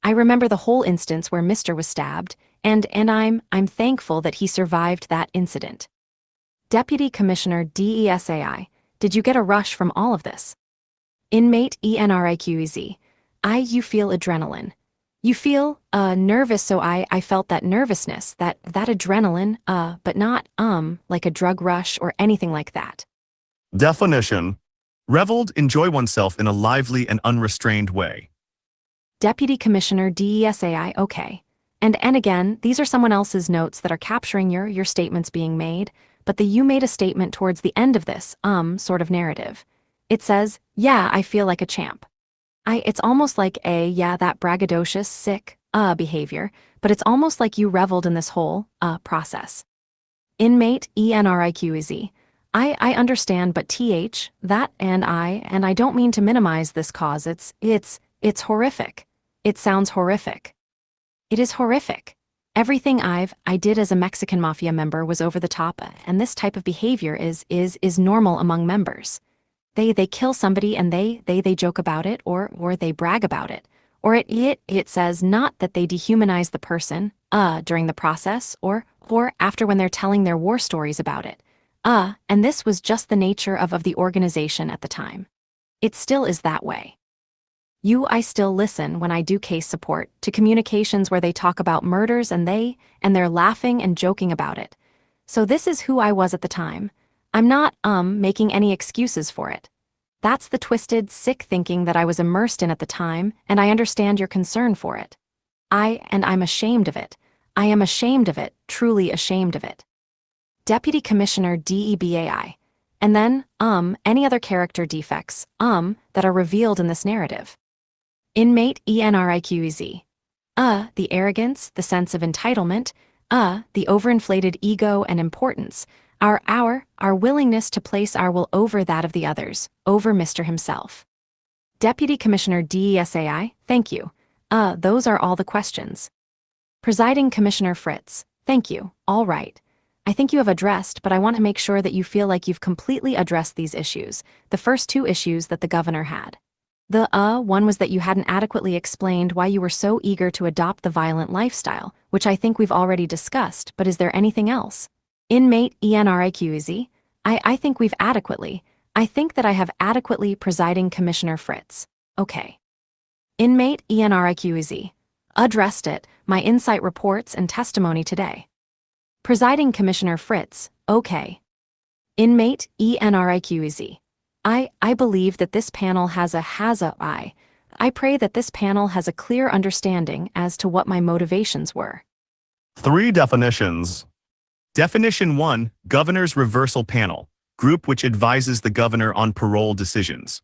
I remember the whole instance where Mr. was stabbed, and I'm thankful that he survived that incident. Deputy Commissioner DESAI, did you get a rush from all of this? Inmate Enriquez. You feel adrenaline. You feel, nervous, so I felt that nervousness, that adrenaline, but not, like a drug rush or anything like that. Definition. Reveled, enjoy oneself in a lively and unrestrained way. Deputy Commissioner DESAI, okay. And again, these are someone else's notes that are capturing your statements being made, but you made a statement towards the end of this, sort of narrative. It says, yeah, I feel like a champ. It's almost like that braggadocious, sick, behavior, but it's almost like you reveled in this whole, process. Inmate Enriquez. I understand, but that and I don't mean to minimize this cause, it's horrific. It sounds horrific. It is horrific. Everything I did as a Mexican mafia member was over the top, and this type of behavior is normal among members. They kill somebody and they joke about it or they brag about it. Or it says not that they dehumanize the person, during the process or after when they're telling their war stories about it. And this was just the nature of the organization at the time. It still is that way. I still listen when I do case support to communications where they talk about murders and they're laughing and joking about it. So this is who I was at the time. I'm not, making any excuses for it. That's the twisted, sick thinking that I was immersed in at the time, and I understand your concern for it. I'm ashamed of it. I am ashamed of it, truly ashamed of it. Deputy Commissioner DEBAI. And then, any other character defects, that are revealed in this narrative. Inmate Enriquez. The arrogance, the sense of entitlement, the overinflated ego and importance, our willingness to place our will over that of the others, over Mr. himself. Deputy Commissioner DESAI, thank you. Those are all the questions. Presiding Commissioner Fritz, thank you, all right. I think you have addressed, but I want to make sure that you feel like you've completely addressed these issues, the first two issues that the governor had. The one was that you hadn't adequately explained why you were so eager to adopt the violent lifestyle, which I think we've already discussed, but is there anything else? Inmate Enriquez. I think I think that I have adequately Presiding Commissioner Fritz. Okay. Inmate Enriquez. Addressed it, my insight reports and testimony today. Presiding Commissioner Fritz, okay. Inmate, Enriquez. I believe that this panel I pray that this panel has a clear understanding as to what my motivations were. 3 definitions. Definition 1, Governor's Reversal Panel, group which advises the governor on parole decisions.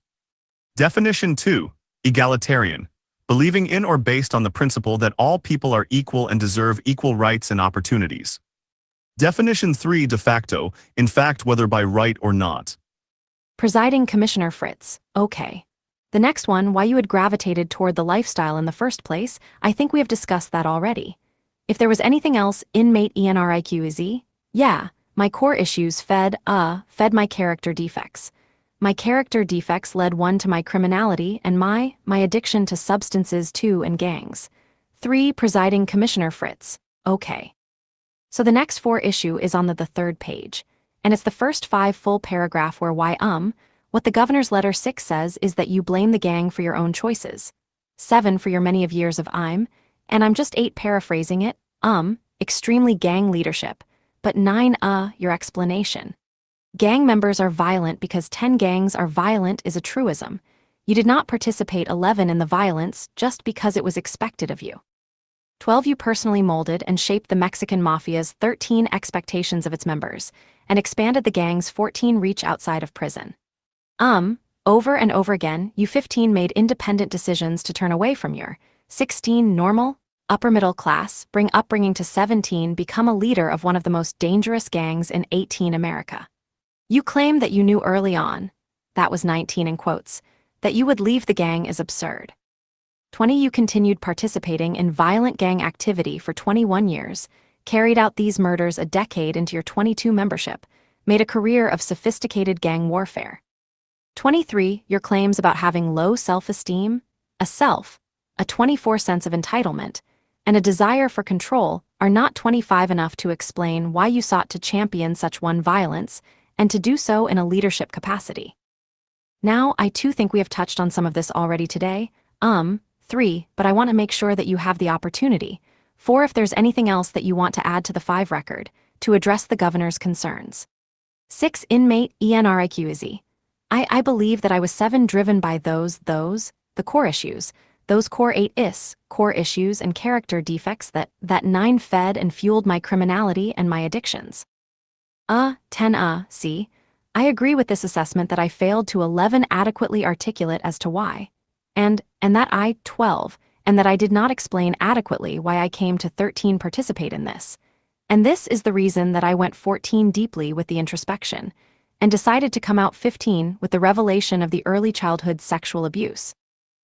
Definition 2, egalitarian, believing in or based on the principle that all people are equal and deserve equal rights and opportunities. Definition 3, de facto, in fact whether by right or not. Presiding Commissioner Fritz, okay. The next one, why you had gravitated toward the lifestyle in the first place, I think we have discussed that already. If there was anything else, inmate Enriquez, yeah, my core issues fed my character defects. My character defects led 1 to my criminality and my addiction to substances 2 and gangs. 3, Presiding Commissioner Fritz, okay. So the next 4 issue is on the 3rd page, and it's the first 5 full paragraph where what the governor's letter 6 says is that you blame the gang for your own choices. 7 for your many of years of and I'm just 8 paraphrasing it, extremely gang leadership, but 9 your explanation. Gang members are violent because 10 gangs are violent is a truism. You did not participate 11 in the violence just because it was expected of you. 12 you personally molded and shaped the Mexican Mafia's 13 expectations of its members, and expanded the gang's 14 reach outside of prison. Over and over again, you 15 made independent decisions to turn away from your 16 normal, upper middle class, bring upbringing to 17 become a leader of one of the most dangerous gangs in 18 America. You claim that you knew early on, that was 19 in quotes, that you would leave the gang is absurd. 20 you continued participating in violent gang activity for 21 years, carried out these murders a decade into your 22 membership, made a career of sophisticated gang warfare. 23 your claims about having low self-esteem, a 24 sense of entitlement, and a desire for control are not 25 enough to explain why you sought to champion such one violence and to do so in a leadership capacity. Now, I too think we have touched on some of this already today, 3, but I want to make sure that you have the opportunity, 4 if there's anything else that you want to add to the 5 record, to address the governor's concerns. 6 inmate Enriquez. I believe that I was 7 driven by the core issues, those core 8 core issues and character defects that 9 fed and fueled my criminality and my addictions. 10 see, I agree with this assessment that I failed to 11 adequately articulate as to why, and that 12, and that I did not explain adequately why I came to 13 participate in this. And this is the reason that I went 14 deeply with the introspection, and decided to come out 15 with the revelation of the early childhood sexual abuse.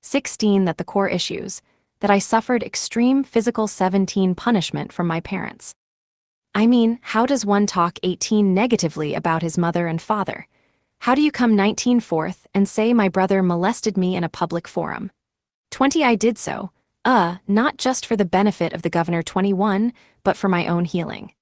16 that the core issues, that I suffered extreme physical 17 punishment from my parents. I mean, how does one talk 18 negatively about his mother and father? How do you come 19 fourth and say my brother molested me in a public forum? 20 I did so, not just for the benefit of the governor 21, but for my own healing.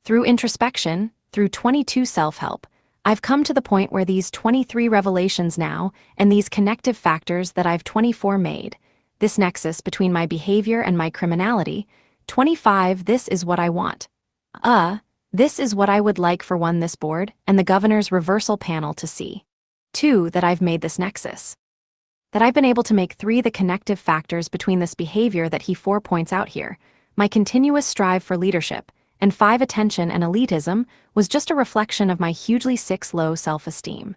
Through introspection, through 22 self-help, I've come to the point where these 23 revelations now, and these connective factors that I've 24 made, this nexus between my behavior and my criminality, 25 this is what I want. This is what I would like for this board and the governor's reversal panel to see. 2 that I've made this nexus. That I've been able to make 3 the connective factors between this behavior that he 4 points out here, my continuous strive for leadership, and 5 attention and elitism was just a reflection of my hugely 6 low self-esteem.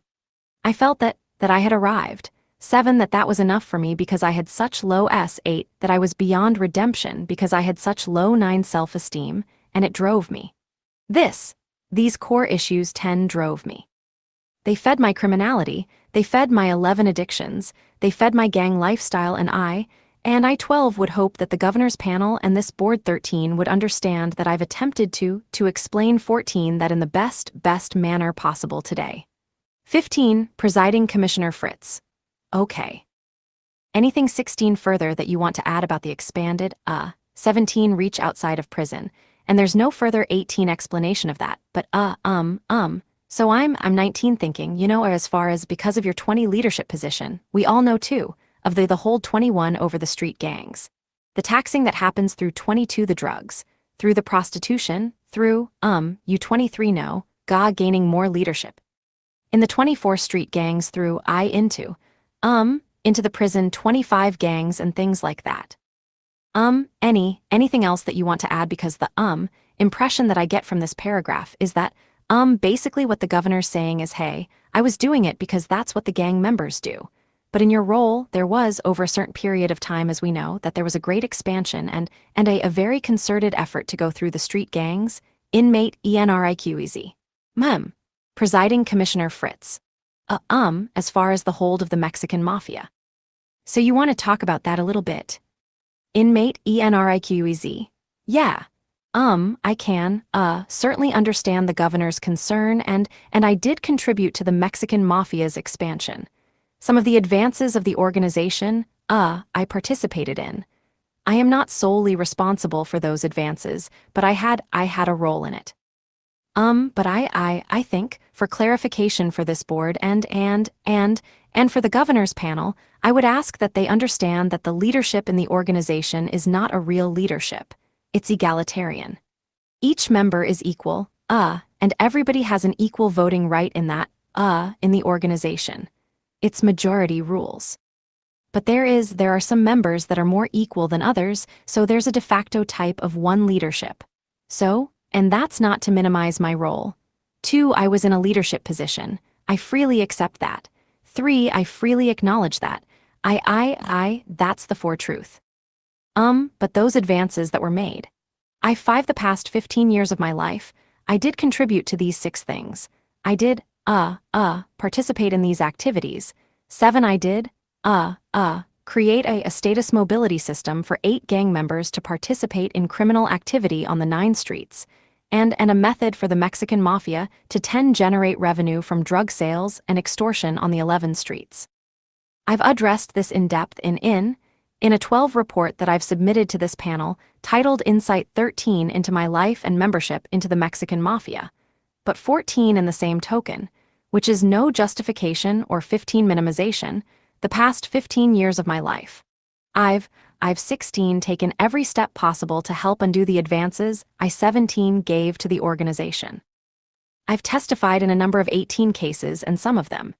I felt that I had arrived. 7 that was enough for me because I had such low 8 that I was beyond redemption because I had such low 9 self-esteem, and it drove me. These core issues 10 drove me. They fed my criminality, they fed my 11 addictions, they fed my gang lifestyle, and I 12 would hope that the governor's panel and this board 13 would understand that I've attempted to explain 14 that in the best manner possible today. 15, Presiding Commissioner Fritz. Okay. Anything 16 further that you want to add about the expanded, 17 reach outside of prison, and there's no further 18 explanation of that, but so I'm 19 thinking, or as far as because of your 20 leadership position, we all know too, of the whole 21 over the street gangs. The taxing that happens through 22 the drugs, through the prostitution, through, you 23 know, gaining more leadership. In the 24th Street gangs through into the prison 25 gangs and things like that. Anything else that you want to add, because the impression that I get from this paragraph is that basically what the governor's saying is, hey, I was doing it because that's what the gang members do. But in your role, there was, over a certain period of time, as we know, that there was a great expansion and a very concerted effort to go through the street gangs, inmate Enriquez. Presiding Commissioner Fritz. As far as the hold of the Mexican mafia. So you want to talk about that a little bit? Inmate Enriquez. Yeah. I can, certainly understand the governor's concern, and I did contribute to the Mexican mafia's expansion. Some of the advances of the organization, I participated in. I am not solely responsible for those advances, but I had a role in it. But I think, for clarification for this board and for the governor's panel, I would ask that they understand that the leadership in the organization is not a real leadership. It's egalitarian. Each member is equal, and everybody has an equal voting right in that, in the organization. It's majority rules. But there are some members that are more equal than others, so there's a de facto type of one leadership. So, and that's not to minimize my role. 2, I was in a leadership position. I freely accept that. 3, I freely acknowledge that. That's the truth. But those advances that were made. The past 15 years of my life, I did contribute to these 6 things. I did, participate in these activities. 7, I did, create a status mobility system for 8 gang members to participate in criminal activity on the 9 streets, and a method for the Mexican mafia to 10 generate revenue from drug sales and extortion on the 11 streets. I've addressed this in depth in a 12 report that I've submitted to this panel, titled Insight 13 into my life and membership into the Mexican mafia, but 14 in the same token, which is no justification or 15 minimization, the past 15 years of my life. I've 16 taken every step possible to help undo the advances I 17 gave to the organization. I've testified in a number of 18 cases, and some of them.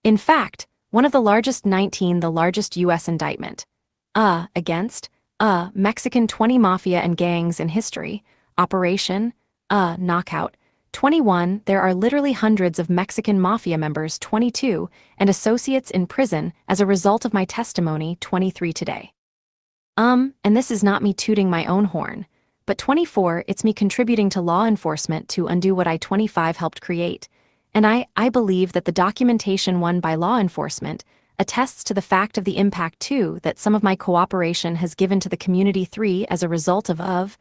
In fact, one of the largest 19, the largest U.S. indictment, against, Mexican 20 mafia and gangs in history, Operation, Knockout, 21, there are literally hundreds of Mexican mafia members, 22, and associates in prison as a result of my testimony, 23 today. And this is not me tooting my own horn, but 24, it's me contributing to law enforcement to undo what I 25 helped create. And I believe that the documentation won by law enforcement attests to the fact of the impact too that some of my cooperation has given to the community 3 as a result of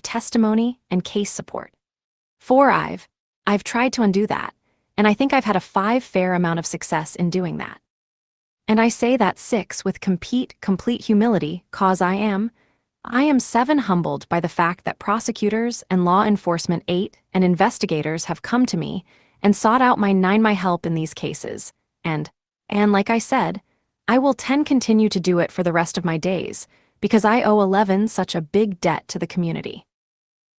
testimony and case support. 4, I've tried to undo that, and I think I've had a 5 fair amount of success in doing that. And I say that 6 with complete humility, cause I am 7 humbled by the fact that prosecutors and law enforcement 8 and investigators have come to me and sought out my help in these cases, and like I said, I will 10 continue to do it for the rest of my days, because I owe 11 such a big debt to the community.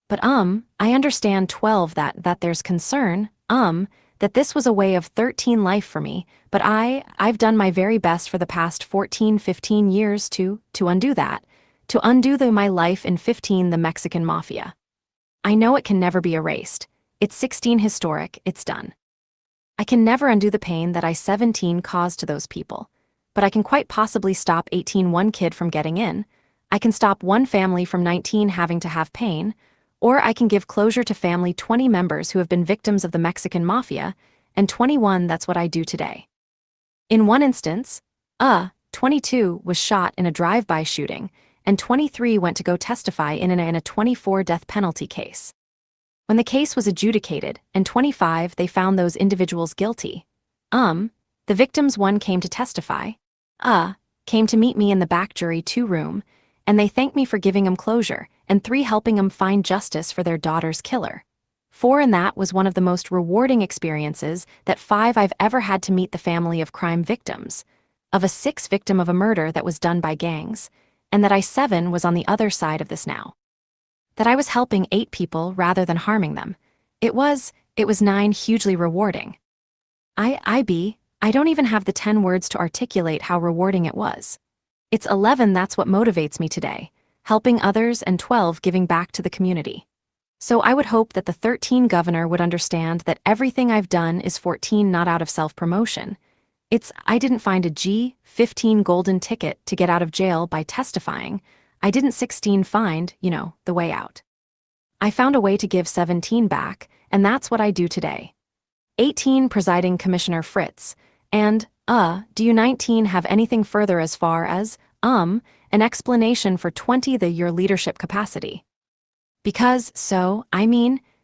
But I understand 12 that there's concern, that this was a way of 13 life for me, but I've done my very best for the past 15 years to undo that, to undo my life in 15 the Mexican mafia. I know it can never be erased. It's 16 historic, it's done. I can never undo the pain that I 17 caused to those people, but I can quite possibly stop 18 one kid from getting in, I can stop one family from 19 having to have pain, or I can give closure to family 20 members who have been victims of the Mexican mafia, and 21 that's what I do today. In one instance, 22 was shot in a drive-by shooting, and 23 went to go testify in a 24 death penalty case. When the case was adjudicated, and 25 they found those individuals guilty, the victims 1 came to testify, came to meet me in the back jury 2 room, and they thanked me for giving them closure, and 3 helping them find justice for their daughter's killer. 4, and that was one of the most rewarding experiences that 5 I've ever had to meet the family of crime victims, of a 6 victim of a murder that was done by gangs, and that I 7 was on the other side of this now. That I was helping 8 people rather than harming them. It was 9 hugely rewarding. I don't even have the 10 words to articulate how rewarding it was. It's 11 that's what motivates me today, helping others, and 12 giving back to the community. So I would hope that the 13 governor would understand that everything I've done is 14 not out of self-promotion. I didn't find a G15 golden ticket to get out of jail by testifying. I didn't 16 find, the way out. I found a way to give 17 back, and that's what I do today. 18 Presiding Commissioner Fritz, and, do you 19 have anything further as far as, an explanation for 20 your leadership capacity? Because,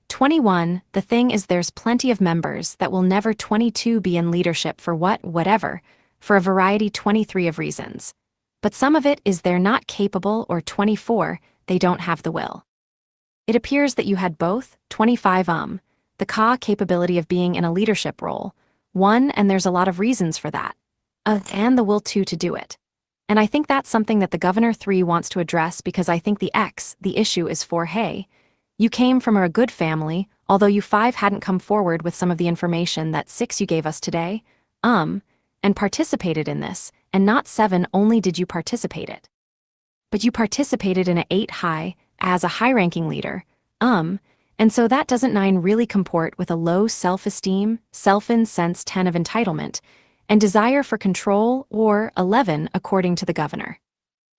21, the thing is there's plenty of members that will never 22 be in leadership for whatever, for a variety 23 of reasons. But some of it is they're not capable, or 24, they don't have the will. It appears that you had both, 25 the capability of being in a leadership role, one, and there's a lot of reasons for that, and the will two to do it. And I think that's something that the Governor 3 wants to address, because I think the issue is for, hey, you came from a good family, although you 5 hadn't come forward with some of the information that 6 you gave us today, and participated in this, and not 7 only did you participate it. But you participated in a 8 high, as a high-ranking leader, and so that doesn't 9 really comport with a low self-esteem, self-in-sense 10 of entitlement, and desire for control, or 11 according to the governor.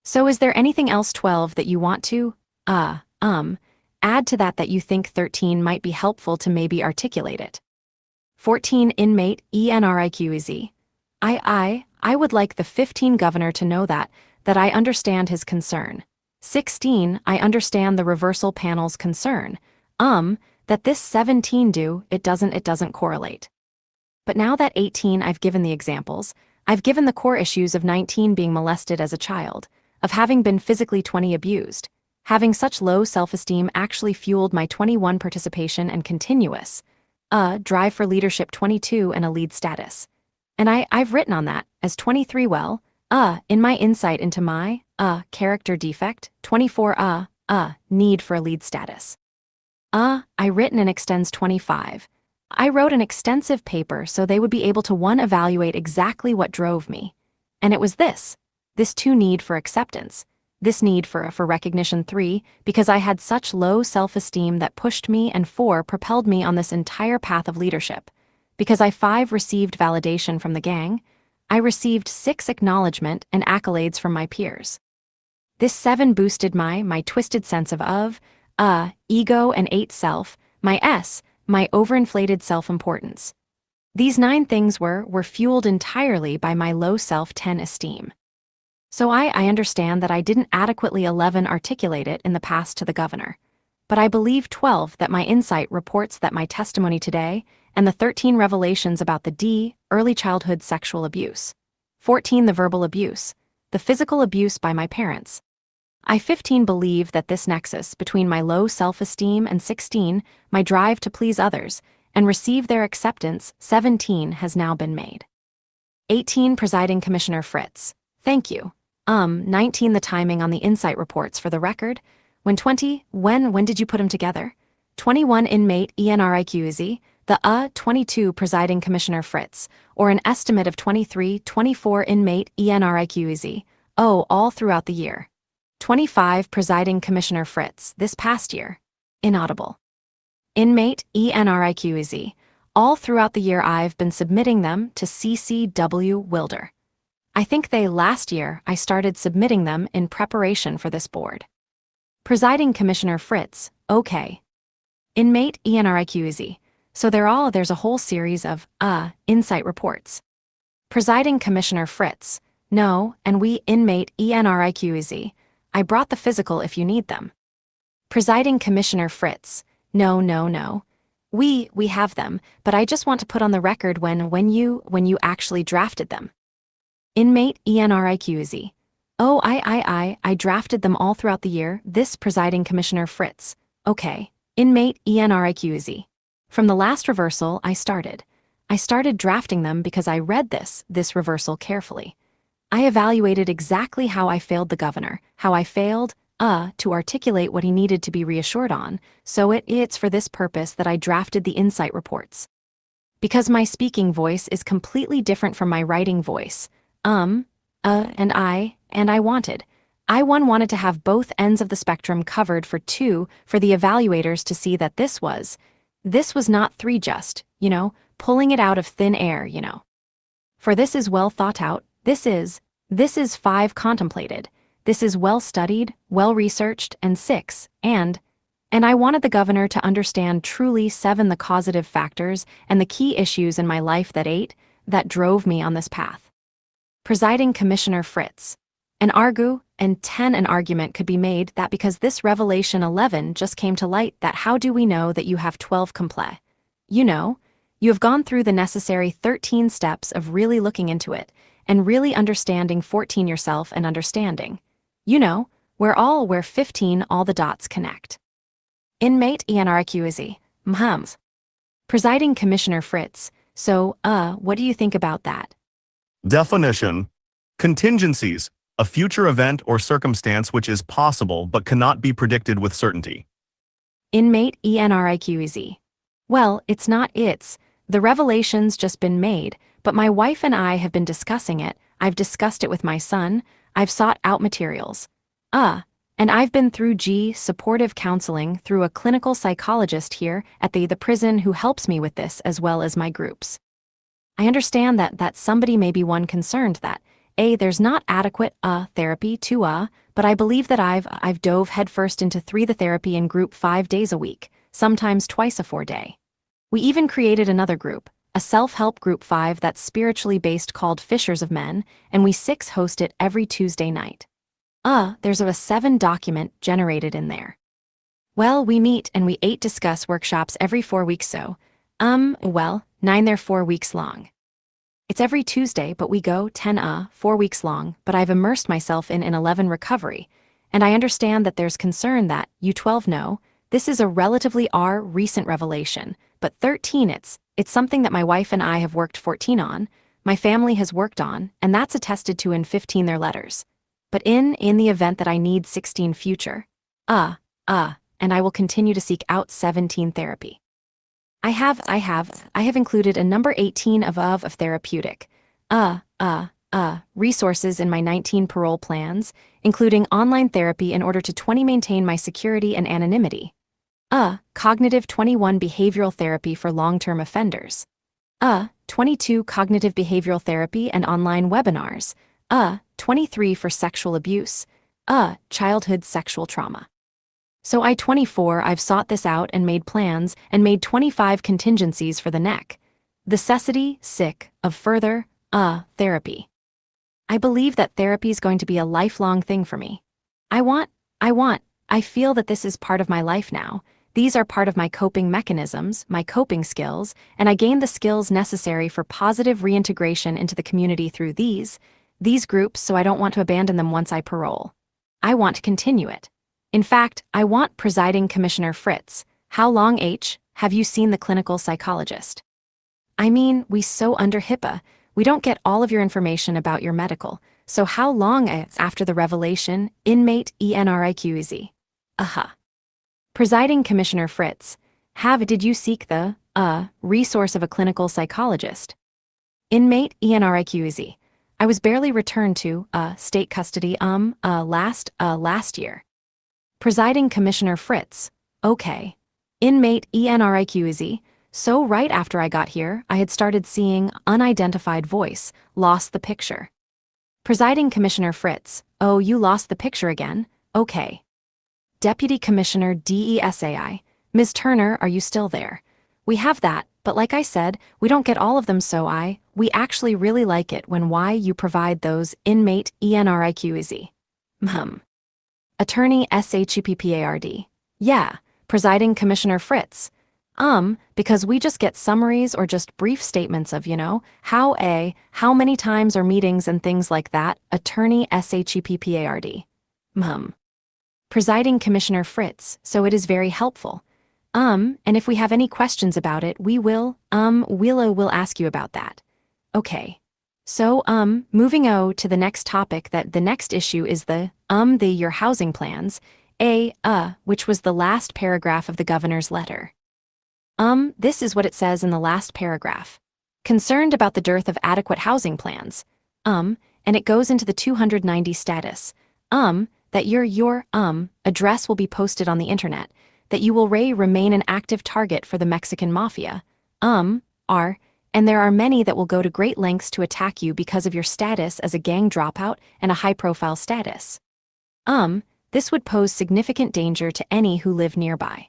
So is there anything else 12 that you want to, add to that you think 13 might be helpful to maybe articulate it? 14 Inmate Enriquez. I would like the 15 governor to know that I understand his concern. 16 I understand the reversal panel's concern. That this 17 it doesn't correlate. But now that 18 I've given the examples, I've given the core issues of 19 being molested as a child, of having been physically 20 abused, having such low self-esteem actually fueled my 21 participation and continuous, drive for leadership 22 and a lead status. And I've written on that as 23 in my insight into my, character defect, 24 need for a lead status. I written and extends 25. I wrote an extensive paper so they would be able to evaluate exactly what drove me. And it was this 2 need for acceptance, this need for recognition 3, because I had such low self-esteem that pushed me, and 4 propelled me on this entire path of leadership. Because I 5 received validation from the gang, I received 6 acknowledgement and accolades from my peers. This 7 boosted my twisted sense of ego, and 8 self, my overinflated self-importance. These 9 things were fueled entirely by my low self-10 esteem. So I understand that I didn't adequately 11 articulate it in the past to the governor. But I believe 12 that my insight reports that my testimony today, and the 13 revelations about the early childhood sexual abuse. 14 the verbal abuse, the physical abuse by my parents. I 15 believe that this nexus between my low self-esteem, and 16, my drive to please others, and receive their acceptance, 17 has now been made. 18 Presiding Commissioner Fritz. Thank you. 19 the timing on the insight reports for the record. When did you put them together? 21 Inmate Enriquez, the 22 Presiding Commissioner Fritz, or an estimate of 24 Inmate Enriquez, all throughout the year. 25 Presiding Commissioner Fritz, this past year. Inaudible. Inmate Enriquez, all throughout the year I've been submitting them to CCW Wilder. I think last year I started submitting them in preparation for this board. Presiding Commissioner Fritz, okay. Inmate Enriquez, so there's a whole series of, insight reports. Presiding Commissioner Fritz, no, and we Inmate Enriquez, I brought the physical if you need them. Presiding Commissioner Fritz, no. We have them, but I just want to put on the record when you actually drafted them. Inmate Enriquez. Oh, I drafted them all throughout the year, this Presiding Commissioner Fritz. Okay. Inmate Enriquez. From the last reversal I started drafting them because I read this reversal carefully. I evaluated exactly how I failed the governor, how I failed, to articulate what he needed to be reassured on, so it's for this purpose that I drafted the insight reports. Because my speaking voice is completely different from my writing voice, and I wanted to have both ends of the spectrum covered for the evaluators to see that this was not three just, pulling it out of thin air, For this is well thought out, this is five contemplated, this is well studied, well researched, and six, and I wanted the governor to understand truly seven the causative factors and the key issues in my life that drove me on this path. Presiding Commissioner Fritz. An argument could be made that because this Revelation 11 just came to light, that how do we know that you have 12 complete? You have gone through the necessary 13 steps of really looking into it and really understanding 14 yourself and understanding. Where 15 all the dots connect. Inmate Enriquez. Mhms. Presiding Commissioner Fritz. So, what do you think about that? Definition. Contingencies. A future event or circumstance which is possible but cannot be predicted with certainty. Inmate Enriquez. Well, it's not the revelation's just been made, but my wife and I have been discussing it, I've discussed it with my son, I've sought out materials. And I've been through supportive counseling through a clinical psychologist here at the prison who helps me with this as well as my groups. I understand that somebody may be one concerned that, there's not adequate therapy to but I believe that I've dove headfirst into the therapy in group 5 days a week, sometimes twice a 4-day. We even created another group, a self-help group 5 that's spiritually based called Fishers of Men, and we 6 host it every Tuesday night. There's a 7 document generated in there. Well, we meet and we 8 discuss workshops every 4 weeks, so, 9 they're 4 weeks long. It's every Tuesday, but we go 10 4 weeks long, but I've immersed myself in 11 recovery, and I understand that there's concern that, you 12 know, this is a relatively recent revelation, but 13 it's something that my wife and I have worked 14 on, my family has worked on, and that's attested to in 15 their letters. But in the event that I need 16 future, and I will continue to seek out 17 therapy. I have included a number 18 of therapeutic, resources in my 19 parole plans, including online therapy in order to maintain my security and anonymity. Cognitive 21 behavioral therapy for long-term offenders. 22 cognitive behavioral therapy and online webinars. 23 for sexual abuse. Childhood sexual trauma. So 24 I've sought this out and made plans and made 25 contingencies for the necessity of further therapy. I believe that therapy is going to be a lifelong thing for me. I feel that this is part of my life now. These are part of my coping mechanisms, my coping skills, and I gained the skills necessary for positive reintegration into the community through these groups, so I don't want to abandon them once I parole. I want to continue it. In fact, I want Presiding Commissioner Fritz. How long have you seen the clinical psychologist? I mean, we so under HIPAA, we don't get all of your information about your medical, so how long after the revelation, inmate Enriquez? Presiding Commissioner Fritz. Did you seek the, resource of a clinical psychologist? Inmate Enriquez. I was barely returned to, state custody, last year. Presiding Commissioner Fritz. Okay. Inmate Enriquez. So right after I got here, I had started seeing unidentified voice, lost the picture. Presiding Commissioner Fritz. Oh, you lost the picture again? Okay. Deputy Commissioner DESAI. Ms. Turner, are you still there? We have that, but like I said, we don't get all of them, so we actually really like it when you provide those. Inmate Enriquez. Attorney SHPPARD. Yeah, Presiding Commissioner Fritz. Because we just get summaries or just brief statements of, how many times or meetings and things like that. Attorney SHPPARD. Presiding Commissioner Fritz, so it is very helpful. And if we have any questions about it, we'll ask you about that. Okay. So, moving to the next topic, that the next issue is the, your housing plans, which was the last paragraph of the governor's letter. This is what it says in the last paragraph. Concerned about the dearth of adequate housing plans, and it goes into the 290 status, that your address will be posted on the internet, that you will remain an active target for the Mexican mafia, and there are many that will go to great lengths to attack you because of your status as a gang dropout and a high-profile status. This would pose significant danger to any who live nearby.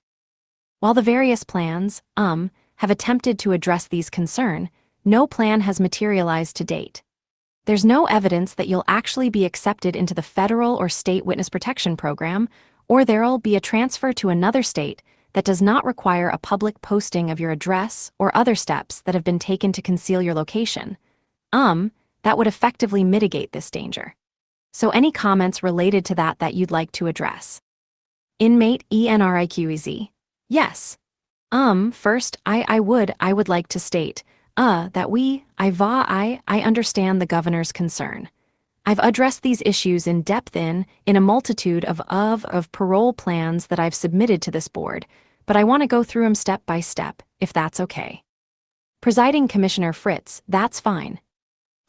While the various plans, have attempted to address these concerns, no plan has materialized to date. There's no evidence that you'll actually be accepted into the federal or state witness protection program, or there'll be a transfer to another state that does not require a public posting of your address or other steps that have been taken to conceal your location. That would effectively mitigate this danger. So any comments related to that you'd like to address? Inmate Enriquez. Yes. First, I would like to state, that I understand the governor's concern. I've addressed these issues in depth in a multitude of parole plans that I've submitted to this board, but I want to go through them step by step, if that's okay. Presiding Commissioner Fritz, that's fine.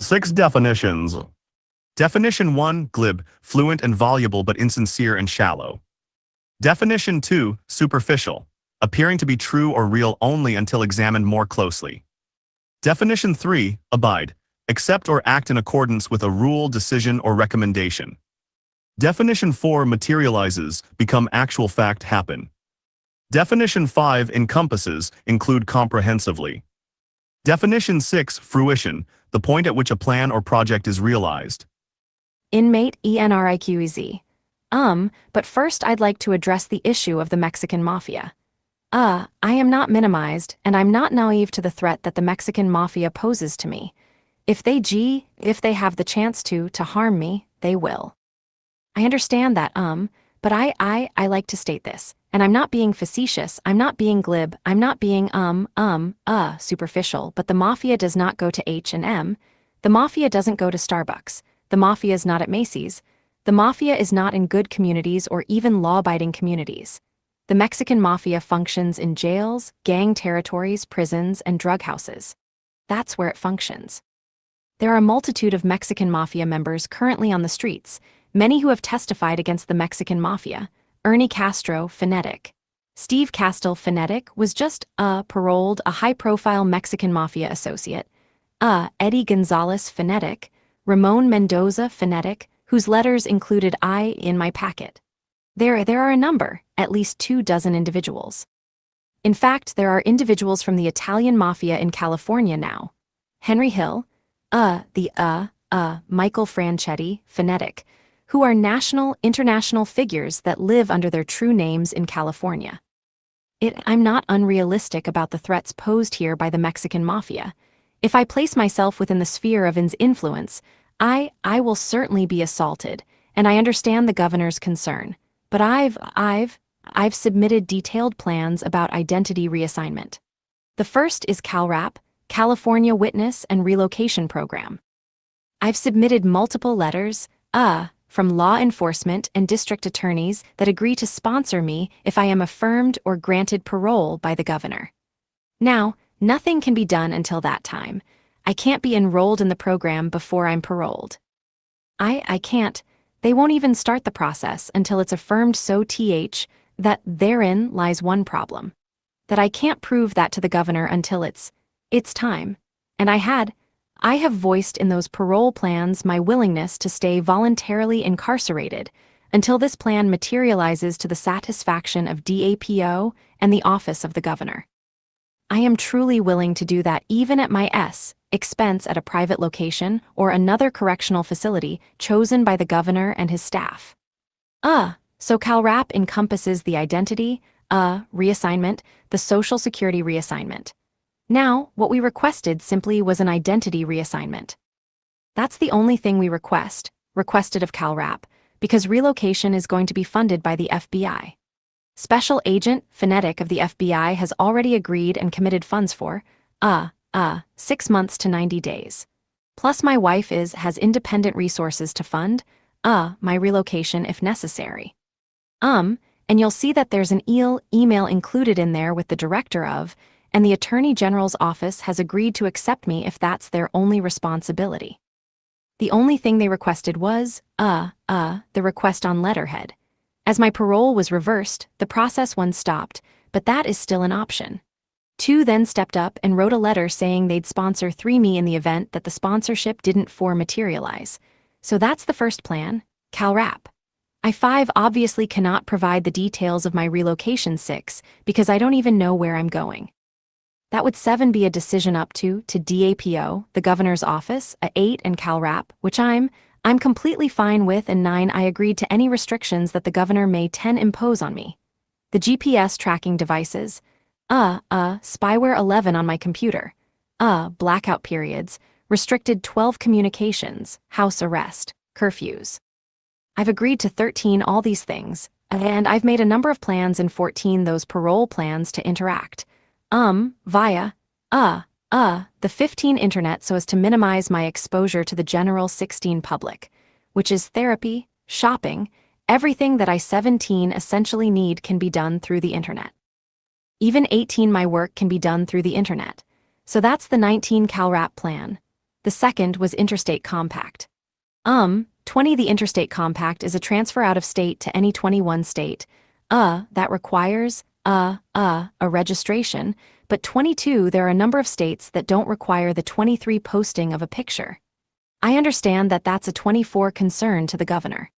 6 definitions. Definition 1, glib, fluent and voluble but insincere and shallow. Definition 2, superficial, appearing to be true or real only until examined more closely. Definition 3, abide, accept or act in accordance with a rule, decision, or recommendation. Definition 4, materializes, become actual fact, happen. Definition 5, encompasses, include comprehensively. Definition 6, fruition, the point at which a plan or project is realized. Inmate Enriquez. But first I'd like to address the issue of the Mexican mafia. I am not minimized, and I'm not naive to the threat that the Mexican mafia poses to me. If they have the chance to harm me, they will. I understand that, but I like to state this, and I'm not being facetious, I'm not being glib, I'm not being, superficial, but the mafia does not go to H&M, the mafia doesn't go to Starbucks, the mafia is not at Macy's, the mafia is not in good communities or even law-abiding communities. The Mexican mafia functions in jails, gang territories, prisons, and drug houses. That's where it functions. There are a multitude of Mexican mafia members currently on the streets, many who have testified against the Mexican mafia. Ernie Castro, phonetic. Steve Castle, phonetic, was just, paroled, a high-profile Mexican mafia associate. Eddie Gonzalez, phonetic. Ramon Mendoza, phonetic, whose letters included I in my packet. There are a number, at least 24 individuals. In fact, there are individuals from the Italian mafia in California now. Henry Hill, Michael Franchetti, phonetic, who are national, international figures that live under their true names in California. I'm not unrealistic about the threats posed here by the Mexican mafia. If I place myself within the sphere of its influence, I will certainly be assaulted, and I understand the governor's concern. But I've submitted detailed plans about identity reassignment. The first is CalRAP, California Witness and Relocation Program. I've submitted multiple letters, from law enforcement and district attorneys that agree to sponsor me if I am affirmed or granted parole by the governor. Now, nothing can be done until that time. I can't be enrolled in the program before I'm paroled. I can't. They won't even start the process until it's affirmed, so that therein lies one problem. That I can't prove that to the governor until it's time. And I have voiced in those parole plans my willingness to stay voluntarily incarcerated until this plan materializes to the satisfaction of DAPO and the office of the governor. I am truly willing to do that even at my expense at a private location or another correctional facility chosen by the governor and his staff. So CalRAP encompasses the identity, reassignment, the Social Security reassignment. Now, what we requested simply was an identity reassignment. That's the only thing we requested of CalRAP, because relocation is going to be funded by the FBI. Special Agent Phonetic of the FBI has already agreed and committed funds for, 6 months to 90 days. Plus my wife has independent resources to fund, my relocation if necessary. And you'll see that there's an email included in there with the director of, and the Attorney General's office has agreed to accept me if that's their only responsibility. The only thing they requested was, the request on letterhead. As my parole was reversed, the process one stopped, but that is still an option. 2 then stepped up and wrote a letter saying they'd sponsor 3 me in the event that the sponsorship didn't materialize. So that's the first plan, CalRap. I-5 obviously cannot provide the details of my relocation 6 because I don't even know where I'm going. That would 7 be a decision up to DAPO, the governor's office, a 8 and CalRap, which I'm completely fine with, and 9 I agreed to any restrictions that the governor may 10 impose on me. The GPS tracking devices, spyware 11 on my computer, blackout periods, restricted 12 communications, house arrest, curfews. I've agreed to 13 all these things, and I've made a number of plans in 14 those parole plans to interact, via, the 15 internet so as to minimize my exposure to the general 16 public, which is therapy, shopping, everything that I 17 essentially need can be done through the internet. Even 18 my work can be done through the internet. So that's the 19 CalRap plan. The second was Interstate Compact. 20 The Interstate Compact is a transfer out of state to any 21 state, that requires, a registration, but 22 there are a number of states that don't require the 23 posting of a picture. I understand that that's a 24 concern to the governor.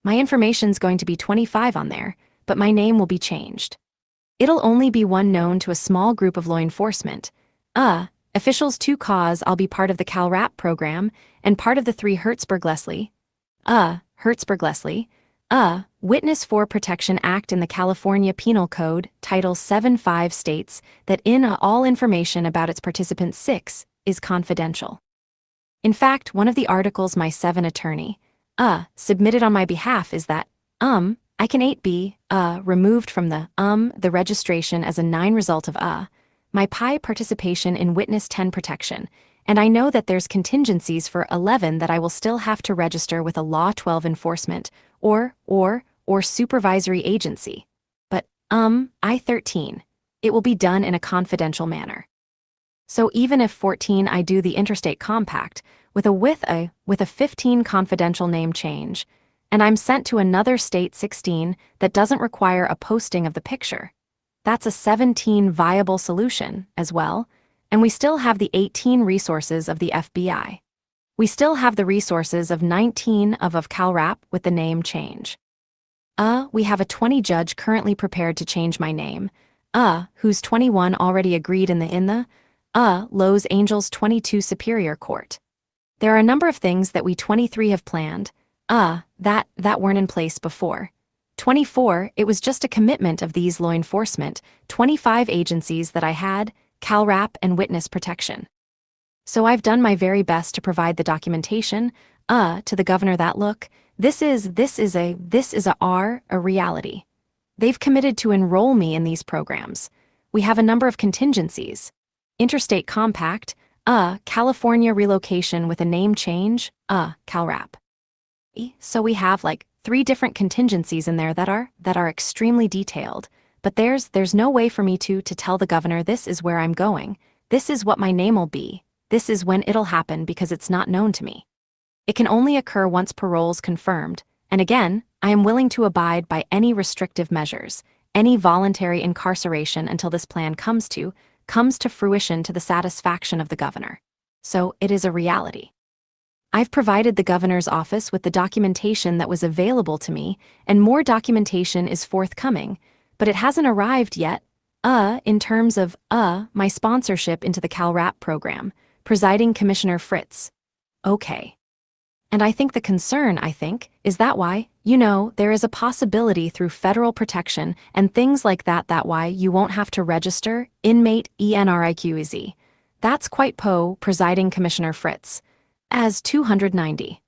My information's going to be 25 on there, but my name will be changed. It'll only be one known to a small group of law enforcement, officials to cause I'll be part of the CalRap program and part of the 3 Hertzberg-Leslie, Witness for Protection Act in the California Penal Code, Title 7-5 states that all information about its participants 6 is confidential. In fact, one of the articles my 7 attorney, submitted on my behalf is that, I can 8 be, removed from the registration as a 9 result of, my PI participation in Witness 10 protection, and I know that there's contingencies for 11 that I will still have to register with a Law 12 enforcement, or supervisory agency. But, I-13, it will be done in a confidential manner. So even if 14 I do the Interstate Compact, with a 15 confidential name change, and I'm sent to another state 16 that doesn't require a posting of the picture, that's a 17 viable solution as well, and we still have the 18 resources of the FBI. We still have the resources of 19 of CalRap with the name change. We have a 20 judge currently prepared to change my name, who's 21 already agreed in the Los Angeles 22 Superior Court. There are a number of things that we 23 have planned, that weren't in place before. 24, it was just a commitment of these law enforcement, 25 agencies that I had, CalRap and Witness Protection. So I've done my very best to provide the documentation, to the governor that look, this is a reality. They've committed to enroll me in these programs. We have a number of contingencies. Interstate Compact, California relocation with a name change, CalRap. So we have like 3 different contingencies in there that are extremely detailed, but there's no way for me to tell the governor this is where I'm going, this is what my name will be, this is when it'll happen because it's not known to me. It can only occur once parole's confirmed, and again, I am willing to abide by any restrictive measures, any voluntary incarceration until this plan comes to fruition to the satisfaction of the governor. So it is a reality. I've provided the governor's office with the documentation that was available to me, and more documentation is forthcoming, but it hasn't arrived yet, in terms of, my sponsorship into the CalRap program, Presiding Commissioner Fritz. Okay. And I think the concern, is that why, there is a possibility through federal protection and things like that why you won't have to register, inmate Enriquez. That's quite Presiding Commissioner Fritz. As 290.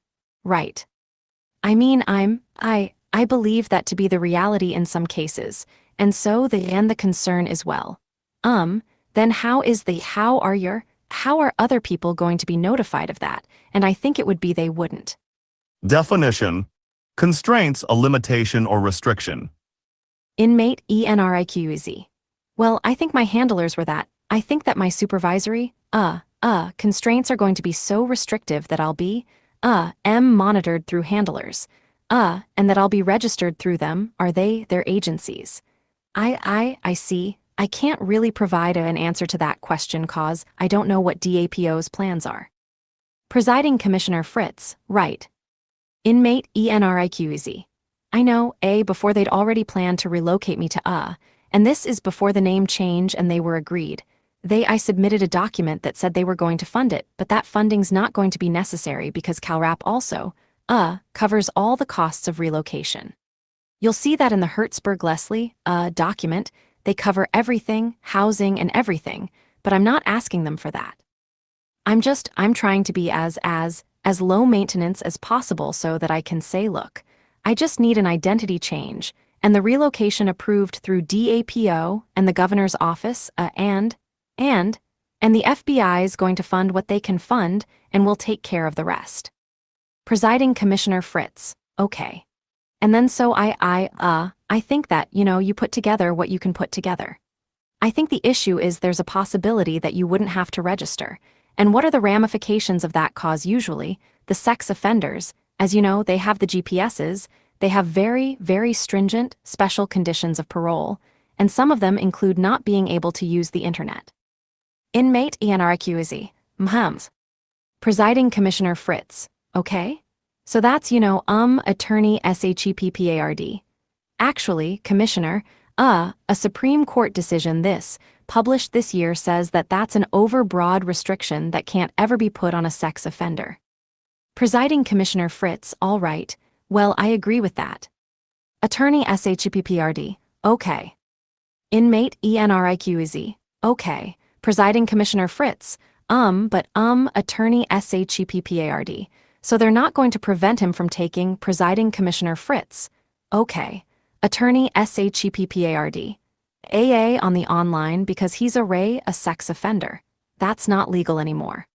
Right. I mean, I believe that to be the reality in some cases, and so the concern as well. Then how are other people going to be notified of that? And I think it would be they wouldn't. Definition. Constraints, a limitation or restriction. Inmate Enriquez. Well, I think my handlers were that. I think that my supervisory, constraints are going to be so restrictive that I'll be, monitored through handlers. And that I'll be registered through them, are they, their agencies. I see. I can't really provide an answer to that question cause I don't know what DAPO's plans are. Presiding Commissioner Fritz, right. Inmate Enriquez. I know, before they'd already planned to relocate me to and this is before the name change and they were agreed. I submitted a document that said they were going to fund it, but that funding's not going to be necessary because CalRAP also, covers all the costs of relocation. You'll see that in the Hertzberg-Leslie, document, they cover everything, housing and everything, but I'm not asking them for that. I'm trying to be as low maintenance as possible so that I can say, look, I just need an identity change, and the relocation approved through DAPO and the governor's office, and the FBI is going to fund what they can fund and we'll take care of the rest. Presiding Commissioner Fritz, okay. And then so I think that, you put together what you can put together. I think the issue is there's a possibility that you wouldn't have to register. And what are the ramifications of that cause usually? The sex offenders, as you know, they have the GPSs, they have very, very stringent, special conditions of parole, and some of them include not being able to use the internet. Inmate Enriquez, Presiding Commissioner Fritz, okay? So that's, attorney SHEPPARD. Actually, Commissioner, a Supreme Court decision published this year says that that's an overbroad restriction that can't ever be put on a sex offender. Presiding Commissioner Fritz, all right, well, I agree with that. Attorney SHEPPARD, okay. Inmate Enriquez, okay. Presiding Commissioner Fritz, attorney SHEPPARD. So they're not going to prevent him from taking Presiding Commissioner Fritz, okay. Attorney SHEPPARD. AA on the online because he's a sex offender. That's not legal anymore.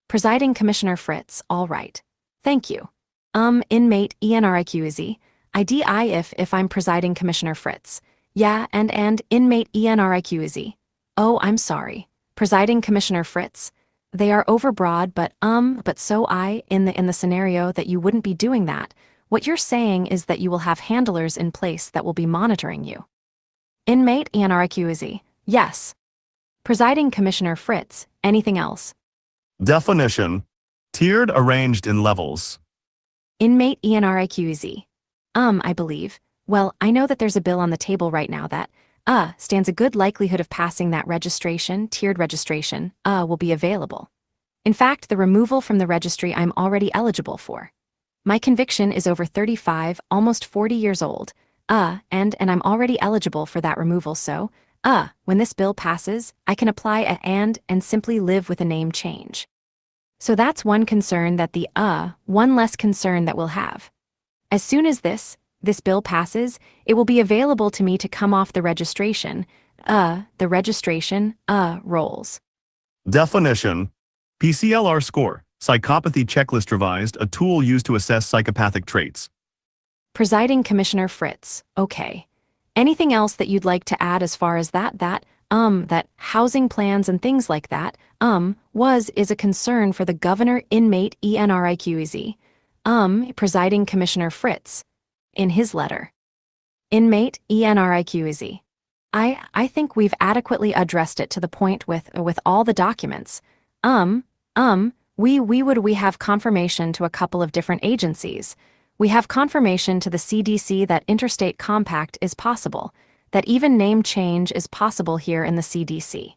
Presiding Commissioner Fritz, all right. Thank you. Inmate Enriquez. IDI if I'm Presiding Commissioner Fritz. Yeah, and Inmate Enriquez. Oh, I'm sorry. Presiding Commissioner Fritz. They are overbroad, but so in the scenario that you wouldn't be doing that, what you're saying is that you will have handlers in place that will be monitoring you. Inmate Enriquez. Yes. Presiding Commissioner Fritz, anything else? Definition. Tiered, arranged in levels. Inmate Enriquez. I believe. Well, I know that there's a bill on the table right now that, stands a good likelihood of passing that tiered registration, will be available. In fact, the removal from the registry I'm already eligible for. My conviction is over 35, almost 40 years old, and I'm already eligible for that removal so, when this bill passes, I can apply and simply live with a name change. So that's one concern that one less concern that we'll have. As soon as this bill passes, it will be available to me to come off the registration, rolls. Definition. PCLR score, psychopathy checklist revised, a tool used to assess psychopathic traits. Presiding Commissioner Fritz, okay. Anything else that you'd like to add as far as that housing plans and things like that, is a concern for the governor inmate Enriquez, Presiding Commissioner Fritz, in his letter. Inmate Enriquez. I think we've adequately addressed it to the point with all the documents. We have confirmation to a couple of different agencies. We have confirmation to the CDC that interstate compact is possible, that even name change is possible here in the CDC.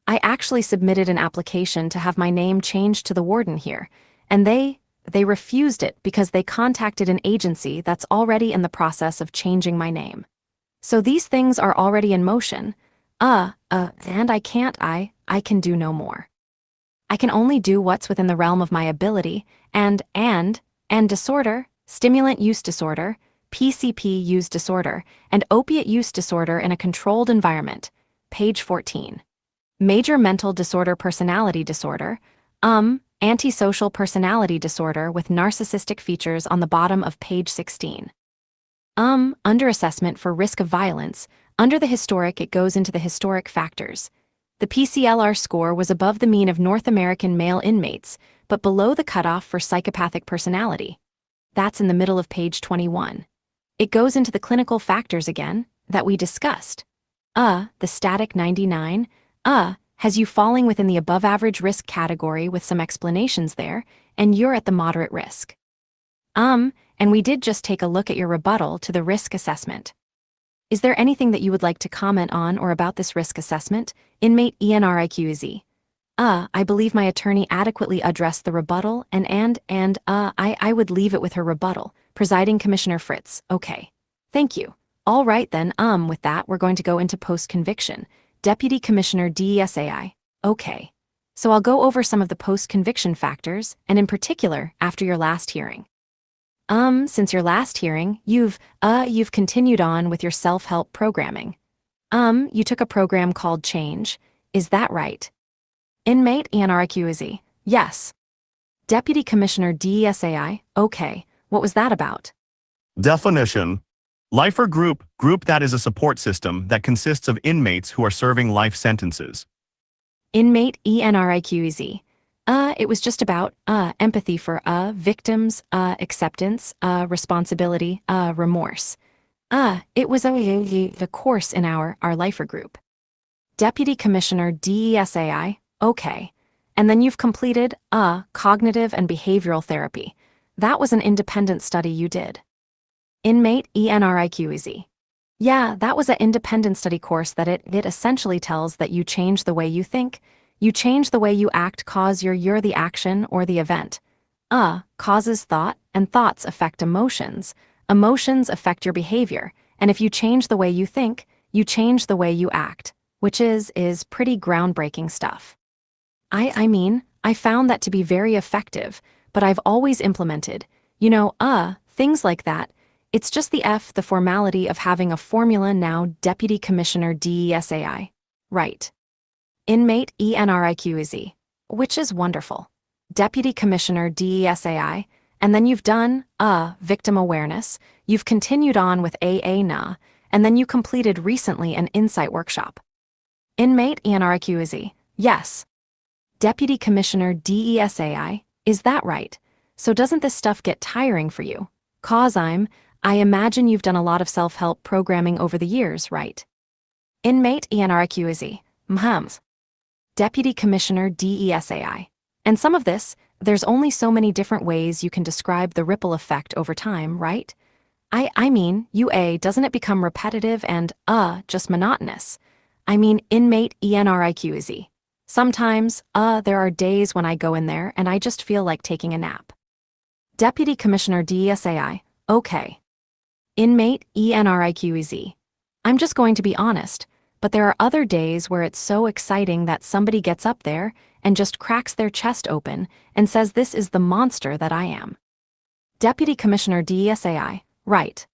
I actually submitted an application to have my name changed to the warden here, and they refused it because they contacted an agency that's already in the process of changing my name. So these things are already in motion, and I can do no more. I can only do what's within the realm of my ability, and disorder, stimulant use disorder, PCP use disorder, and opiate use disorder in a controlled environment, page 14. Major mental disorder personality disorder, and Antisocial personality disorder with narcissistic features on the bottom of page 16. Underassessment for risk of violence. Under the historic, it goes into the historic factors. The PCLR score was above the mean of North American male inmates, but below the cutoff for psychopathic personality. That's in the middle of page 21. It goes into the clinical factors again, that we discussed. The static 99, has you falling within the above-average risk category with some explanations there, and you're at the moderate risk. And we did just take a look at your rebuttal to the risk assessment. Is there anything that you would like to comment on or about this risk assessment, inmate Enriquez? I believe my attorney adequately addressed the rebuttal I would leave it with her rebuttal. Presiding Commissioner Fritz, okay. Thank you. All right then, with that, we're going to go into post-conviction. Deputy Commissioner DESAI, okay. So I'll go over some of the post-conviction factors, and in particular, after your last hearing. Since your last hearing, you've continued on with your self-help programming. You took a program called Change, is that right? Inmate Enriquez, yes. Deputy Commissioner DESAI, okay, what was that about? Definition. Lifer group that is a support system that consists of inmates who are serving life sentences. Inmate Enriquez, it was just about, empathy for, victims, acceptance, responsibility, remorse. It was the course in our lifer group. Deputy Commissioner DESAI, okay. And then you've completed, cognitive and behavioral therapy. That was an independent study you did. Inmate Enriquez. Yeah, that was an independent study course that it essentially tells that you change the way you think, you change the way you act cause you're the action or the event. Causes thought, and thoughts affect emotions. Emotions affect your behavior, and if you change the way you think, you change the way you act, which is pretty groundbreaking stuff. I mean, I found that to be very effective, but I've always implemented, things like that. It's just the formality of having a formula now. Deputy Commissioner DESAI. Right. Inmate Enriquez, which is wonderful. Deputy Commissioner DESAI, and then you've done, victim awareness, you've continued on with AA-NA, and then you completed recently an insight workshop. Inmate Enriquez, yes. Deputy Commissioner DESAI, is that right? So doesn't this stuff get tiring for you? Cause I imagine you've done a lot of self-help programming over the years, right? Inmate Enriquez, Deputy Commissioner DESAI. And some of this, there's only so many different ways you can describe the ripple effect over time, right? I mean, doesn't it become repetitive and, just monotonous? I mean, inmate Enriquez. Sometimes, there are days when I go in there and I just feel like taking a nap. Deputy Commissioner DESAI, okay. Inmate Enriquez. I'm just going to be honest, but there are other days where it's so exciting that somebody gets up there and just cracks their chest open and says this is the monster that I am. Deputy Commissioner DESAI, right.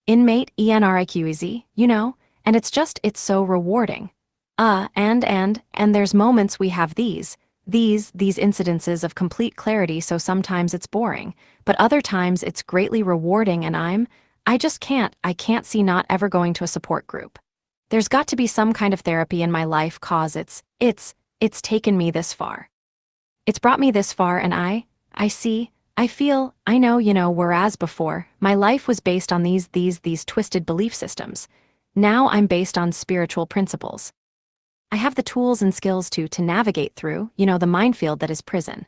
Inmate Enriquez, and it's so rewarding. And there's moments we have these incidences of complete clarity, so sometimes it's boring, but other times it's greatly rewarding and I can't see not ever going to a support group. There's got to be some kind of therapy in my life cause it's taken me this far. It's brought me this far and I feel, I know, whereas before, my life was based on these twisted belief systems. Now I'm based on spiritual principles. I have the tools and skills to navigate through, the minefield that is prison.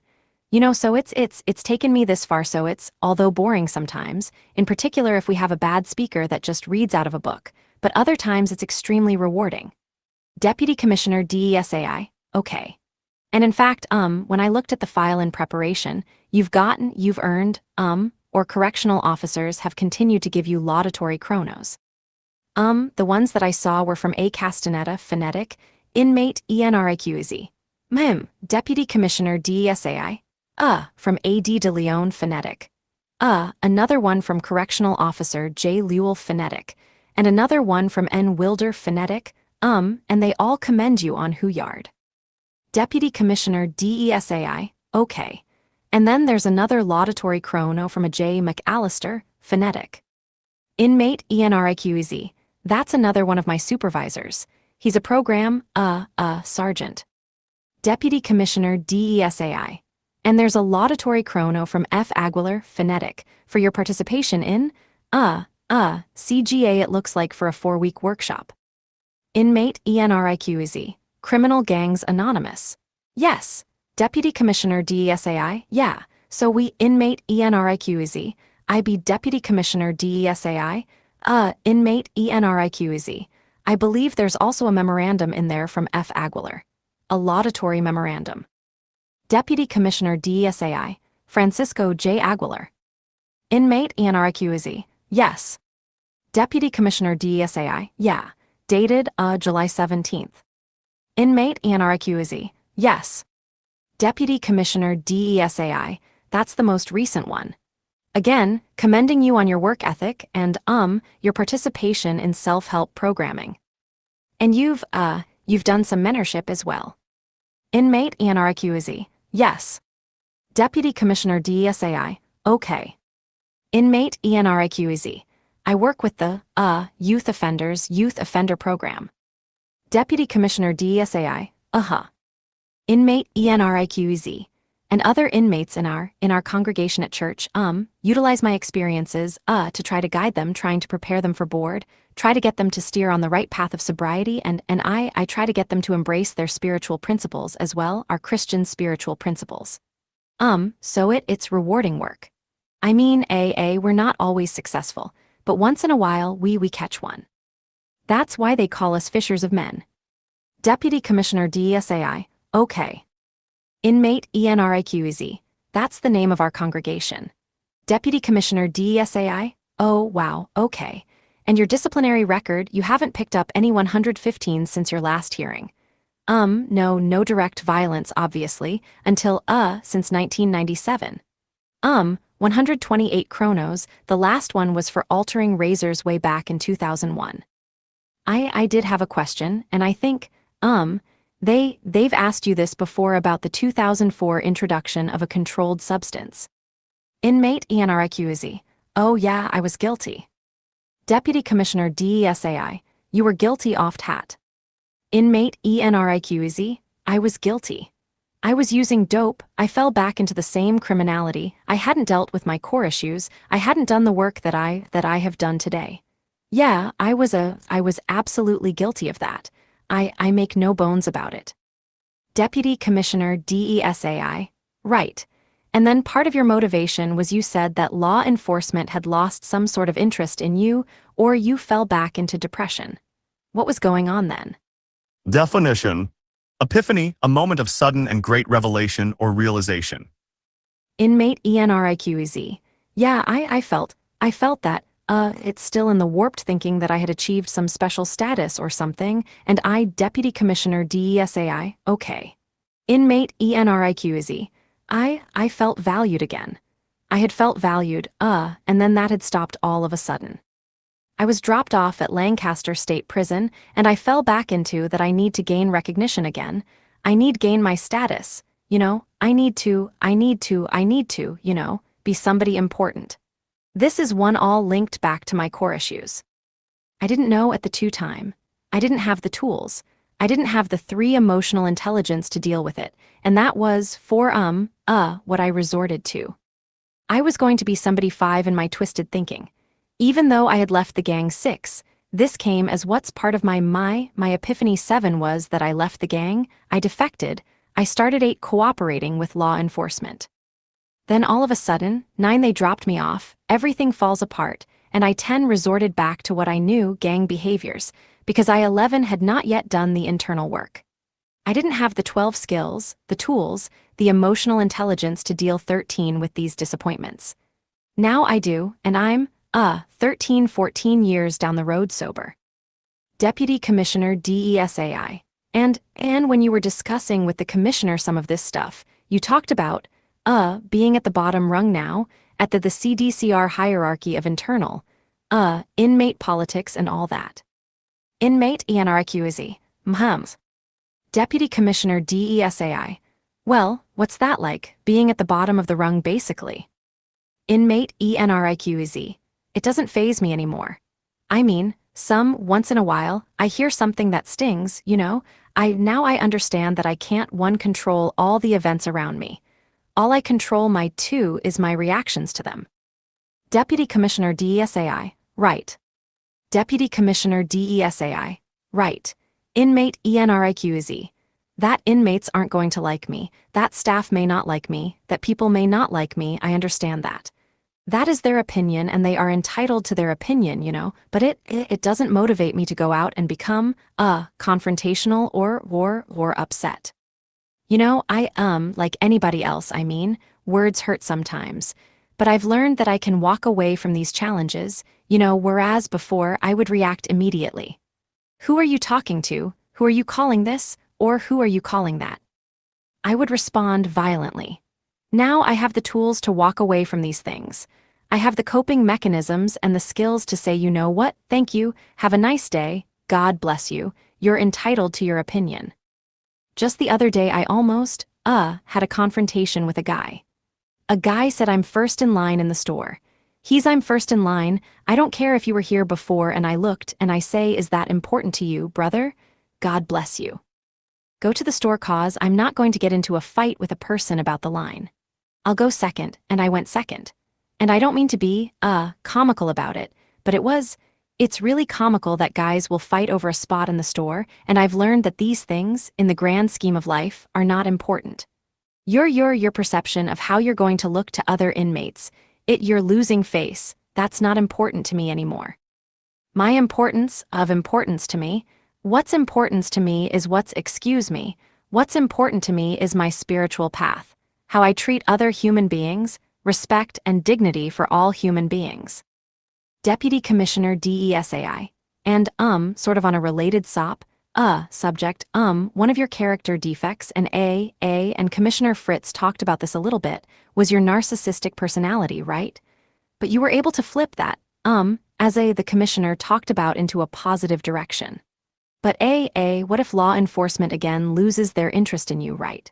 So it's taken me this far, so it's, although boring sometimes, in particular if we have a bad speaker that just reads out of a book, but other times it's extremely rewarding. Deputy Commissioner DESAI, okay. And in fact, when I looked at the file in preparation, you've earned, or correctional officers have continued to give you laudatory chronos. The ones that I saw were from A. Castaneda, phonetic, inmate Enriquez. Deputy Commissioner DESAI. From A.D. de Leon, phonetic. Another one from Correctional Officer J. Lewell, phonetic. And another one from N. Wilder, phonetic, and they all commend you on Huyard. Deputy Commissioner DESAI, okay. And then there's another laudatory chrono from a J. McAllister, phonetic. Inmate Enriquez. That's another one of my supervisors. He's a program, sergeant. Deputy Commissioner DESAI. And there's a laudatory chrono from F. Aguilar, phonetic, for your participation in, CGA it looks like for a 4-week workshop. Inmate Enriquez. Criminal Gangs Anonymous. Yes. Deputy Commissioner DESAI, yeah. So we Inmate Enriquez. I be Deputy Commissioner DESAI, Inmate Enriquez. I believe there's also a memorandum in there from F. Aguilar. A laudatory memorandum. Deputy Commissioner DESAI, Francisco J. Aguilar. Inmate Enriquez, yes. Deputy Commissioner DESAI, yeah. Dated, July 17th. Inmate Enriquez, yes. Deputy Commissioner DESAI, that's the most recent one. Again, commending you on your work ethic and, your participation in self-help programming. And you've done some mentorship as well. Inmate Enriquez, yes. Deputy Commissioner DESAI, okay. Inmate Enriquez, I work with the, Youth Offender Program. Deputy Commissioner DESAI, Inmate Enriquez. And other inmates in our congregation at church, utilize my experiences, to try to guide them, trying to prepare them for board, try to get them to steer on the right path of sobriety, and I try to get them to embrace their spiritual principles as well, our Christian spiritual principles. So it's rewarding work. I mean, we're not always successful, but once in a while we catch one. That's why they call us fishers of men. Deputy Commissioner DESAI, okay. Inmate Enriquez, that's the name of our congregation. Deputy Commissioner DESAI, oh wow, okay. And your disciplinary record, you haven't picked up any 115 since your last hearing. No direct violence, obviously, until, since 1997. 128 chronos, the last one was for altering razors way back in 2001. I did have a question, and I think, they've asked you this before about the 2004 introduction of a controlled substance. Inmate Enriquez, oh yeah, I was guilty. Deputy Commissioner DESAI, you were guilty oft-hat. Inmate Enriquez, I was guilty. I was using dope, I fell back into the same criminality, I hadn't dealt with my core issues, I hadn't done the work that I have done today. Yeah, I was absolutely guilty of that. I make no bones about it. Deputy Commissioner DESAI, right. And then part of your motivation was you said that law enforcement had lost some sort of interest in you, or you fell back into depression. What was going on then? Definition. Epiphany, a moment of sudden and great revelation or realization. Inmate Enriquez, yeah, I felt that, it's still in the warped thinking that I had achieved some special status or something, and I, Deputy Commissioner DESAI, okay. Inmate Enriquez, I felt valued again. I had felt valued, and then that had stopped all of a sudden. I was dropped off at Lancaster State Prison, and I fell back into that I need to gain recognition again. I need gain my status, I need to, be somebody important. This is one all linked back to my core issues. I didn't know at the time. I didn't have the tools. I didn't have the 3 emotional intelligence to deal with it, and that was, what I resorted to. I was going to be somebody 5 in my twisted thinking. Even though I had left the gang 6, this came as what's part of my epiphany 7 was that I left the gang, I defected, I started 8 cooperating with law enforcement. Then all of a sudden, 9 they dropped me off, everything falls apart, and I 10 resorted back to what I knew, gang behaviors, because I 11 had not yet done the internal work. I didn't have the 12 skills, the tools, the emotional intelligence to deal 13 with these disappointments. Now I do, and I'm, 14 years down the road sober. Deputy Commissioner DESAI. And when you were discussing with the commissioner some of this stuff, you talked about, being at the bottom rung now, at the CDCR hierarchy of internal, inmate politics and all that. Inmate Enriquez, Deputy Commissioner DESAI, Well, what's that like, being at the bottom of the rung basically? Inmate Enriquez. It doesn't faze me anymore. I mean, once in a while, I hear something that stings, you know? I understand that I can't control all the events around me. All I control is my reactions to them. Deputy Commissioner DESAI, right. Deputy Commissioner DESAI, right. Inmate Enriquez. That inmates aren't going to like me, that staff may not like me, that people may not like me, I understand that. That is their opinion and they are entitled to their opinion, you know, but it doesn't motivate me to go out and become, confrontational or upset. You know, like anybody else, I mean, words hurt sometimes. But I've learned that I can walk away from these challenges, you know, whereas before I would react immediately. Who are you talking to? Who are you calling this? Or who are you calling that? I would respond violently. Now I have the tools to walk away from these things. I have the coping mechanisms and the skills to say, you know what, thank you, have a nice day, God bless you, you're entitled to your opinion. Just the other day I almost, had a confrontation with a guy. A guy said I'm first in line in the store. I'm first in line, I don't care if you were here before, and I looked and I say, is that important to you, brother? God bless you. Go to the store cause I'm not going to get into a fight with a person about the line. I'll go second, and I went second. And I don't mean to be, comical about it, but it's really comical that guys will fight over a spot in the store, and I've learned that these things, in the grand scheme of life, are not important. Your perception of how you're going to look to other inmates, your losing face, that's not important to me anymore. My importance to me, what's importance to me is what's important to me is my spiritual path, how I treat other human beings, respect and dignity for all human beings. Deputy Commissioner DESAI, and sort of on a related subject, one of your character defects, and Commissioner Fritz talked about this a little bit, was your narcissistic personality, right? But you were able to flip that, as the commissioner talked about, into a positive direction. But what if law enforcement again loses their interest in you, right?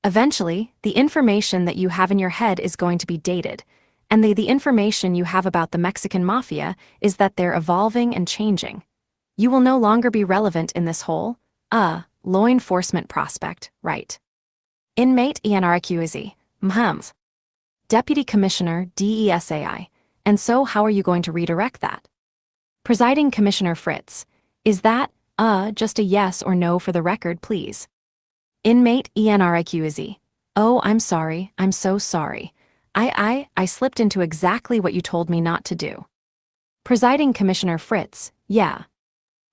Eventually, the information that you have in your head is going to be dated, and the information you have about the Mexican mafia is that they're evolving and changing. You will no longer be relevant in this whole, law enforcement prospect, right? Inmate Enriquez, Deputy Commissioner DESAI, and so how are you going to redirect that? Presiding Commissioner Fritz, is that, just a yes or no for the record, please? Inmate Enriquez, oh, I'm sorry, I'm so sorry. I slipped into exactly what you told me not to do. Presiding Commissioner Fritz, yeah.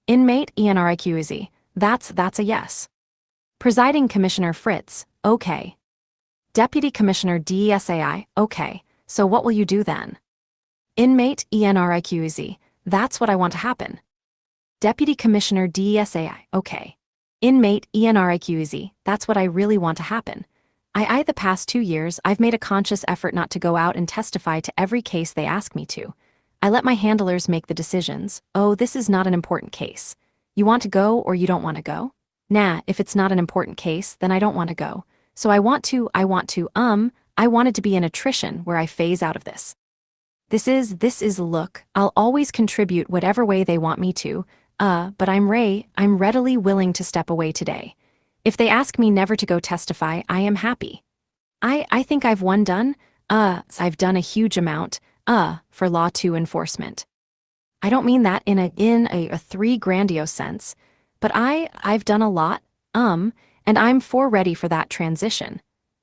Inmate Enriquez, that's a yes. Presiding Commissioner Fritz, okay. Deputy Commissioner DESAI, okay, so what will you do then? Inmate Enriquez, that's what I want to happen. Deputy Commissioner DESAI, okay. Inmate Enriquez, that's what I really want to happen. The past 2 years, I've made a conscious effort not to go out and testify to every case they ask me to. I let my handlers make the decisions. Oh, this is not an important case. You want to go or you don't want to go? Nah, if it's not an important case, then I don't want to go. So I wanted to be an attrition where I phase out of this. Look, I'll always contribute whatever way they want me to, but I'm readily willing to step away today. If they ask me never to go testify, I am happy. I think I've done a huge amount, for law 2 enforcement. I don't mean that in a 3 grandiose sense, but I've done a lot, and I'm ready for that transition.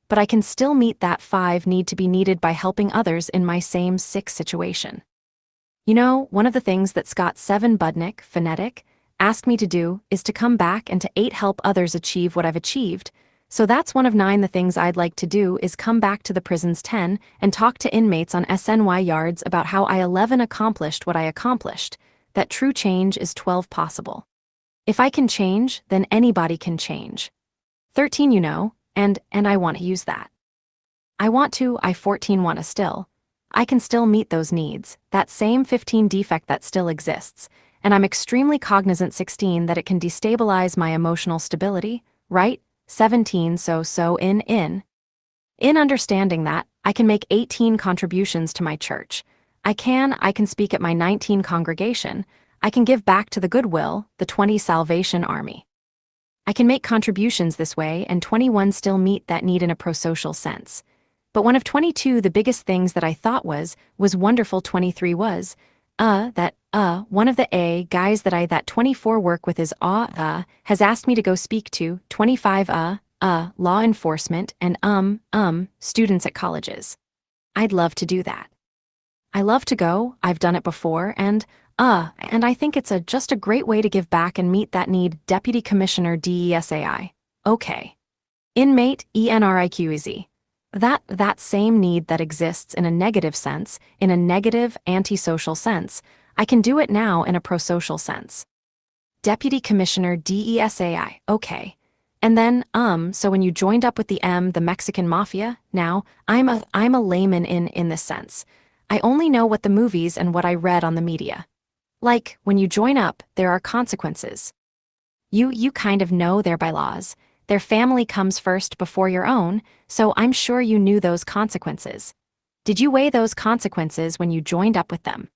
But I can still meet that 5 need to be needed by helping others in my same 6 situation. You know, one of the things that Scott 7 Budnick, phonetic, asked me to do is to come back and to 8 help others achieve what I've achieved. So that's one of 9 the things I'd like to do is come back to the prisons 10 and talk to inmates on SNY yards about how I 11 accomplished what I accomplished, that true change is 12 possible. If I can change, then anybody can change. 13, you know, and I want to use that. I 14 want to still. I can still meet those needs, that same 15 defect that still exists, and I'm extremely cognizant 16 that it can destabilize my emotional stability, right? 17 so in understanding that, I can make 18 contributions to my church. I can speak at my 19 congregation. I can give back to the Goodwill, the 20 Salvation Army. I can make contributions this way and 21 still meet that need in a pro-social sense. But one of 22 the biggest things that I thought was wonderful 23 was, one of the guys that 24 work with is has asked me to go speak to 25 law enforcement and students at colleges. I'd love to do that. I love to go, I've done it before, and I think it's just a great way to give back and meet that need. Deputy Commissioner DESAI. Okay. Inmate ENRIQEZ. That same need that exists in a negative sense, in a negative, antisocial sense, I can do it now in a pro-social sense. Deputy Commissioner DESAI. Okay. And then, so when you joined up with the Mexican Mafia, now, I'm a layman in this sense. I only know what the movies and what I read on the media. Like, when you join up, there are consequences. You kind of know their bylaws. Their family comes first before your own, so I'm sure you knew those consequences. Did you weigh those consequences when you joined up with them?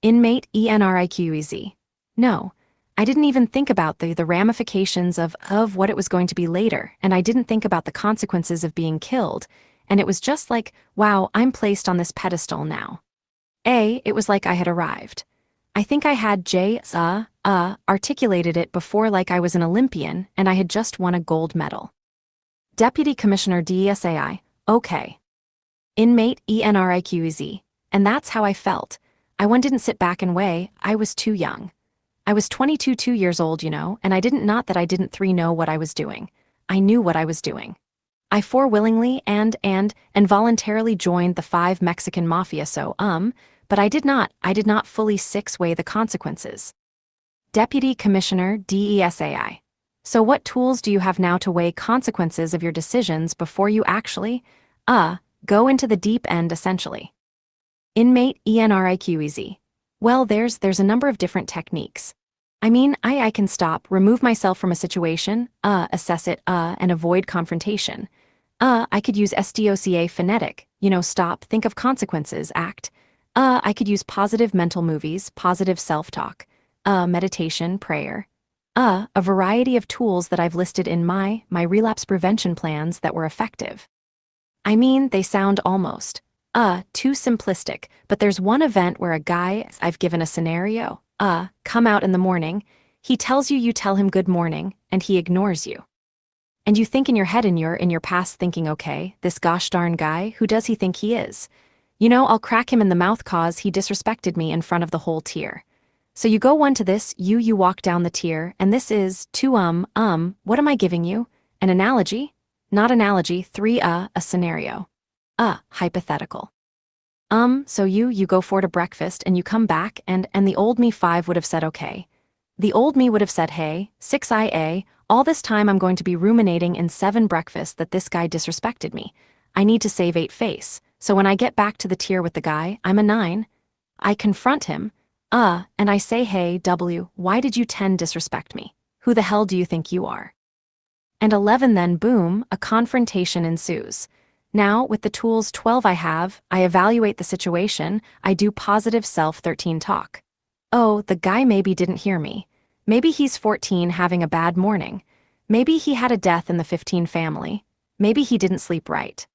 Inmate ENRIQEZ. No. I didn't even think about the ramifications of what it was going to be later, and I didn't think about the consequences of being killed, and it was just like, wow, I'm placed on this pedestal now. It was like I had arrived. I think I had articulated it before like I was an Olympian and I had just won a gold medal. Deputy Commissioner DESAI. Okay. Inmate ENRIQEZ. And that's how I felt. I didn't sit back and weigh, I was too young. I was 2 years old, and I didn't know what I was doing. I knew what I was doing. I willingly and voluntarily joined the 5 Mexican Mafia but I did not fully weigh the consequences. Deputy Commissioner DESAI. So what tools do you have now to weigh consequences of your decisions before you actually, go into the deep end essentially? Inmate ENRIQEZ. Well, there's a number of different techniques. I mean, I can stop, remove myself from a situation, assess it, and avoid confrontation. I could use SDOCA phonetic, stop, think of consequences, act. I could use positive mental movies, positive self-talk, meditation, prayer. A variety of tools that I've listed in my relapse prevention plans that were effective. I mean, they sound almost, too simplistic, but there's one event where a guy, I've given a scenario, come out in the morning, he tells you, you tell him good morning, and he ignores you. And you think in your head in your past thinking, okay, this gosh darn guy, who does he think he is? I'll crack him in the mouth cause he disrespected me in front of the whole tier. So you go one to this, you walk down the tier, and this is, what am I giving you? An analogy? Not analogy, 3, a scenario. Hypothetical. So you go for to breakfast and you come back and the old me 5 would have said okay. The old me would have said hey, 6 all this time I'm going to be ruminating in 7 breakfasts that this guy disrespected me. I need to save 8 face. So when I get back to the tier with the guy, I'm a 9. I confront him, and I say, hey, W, why did you 10 disrespect me? Who the hell do you think you are? And 11 then, boom, a confrontation ensues. Now, with the tools 12 I have, I evaluate the situation, I do positive self-13 talk. Oh, the guy maybe didn't hear me. Maybe he's 14 having a bad morning. Maybe he had a death in the 15 family. Maybe he didn't sleep right.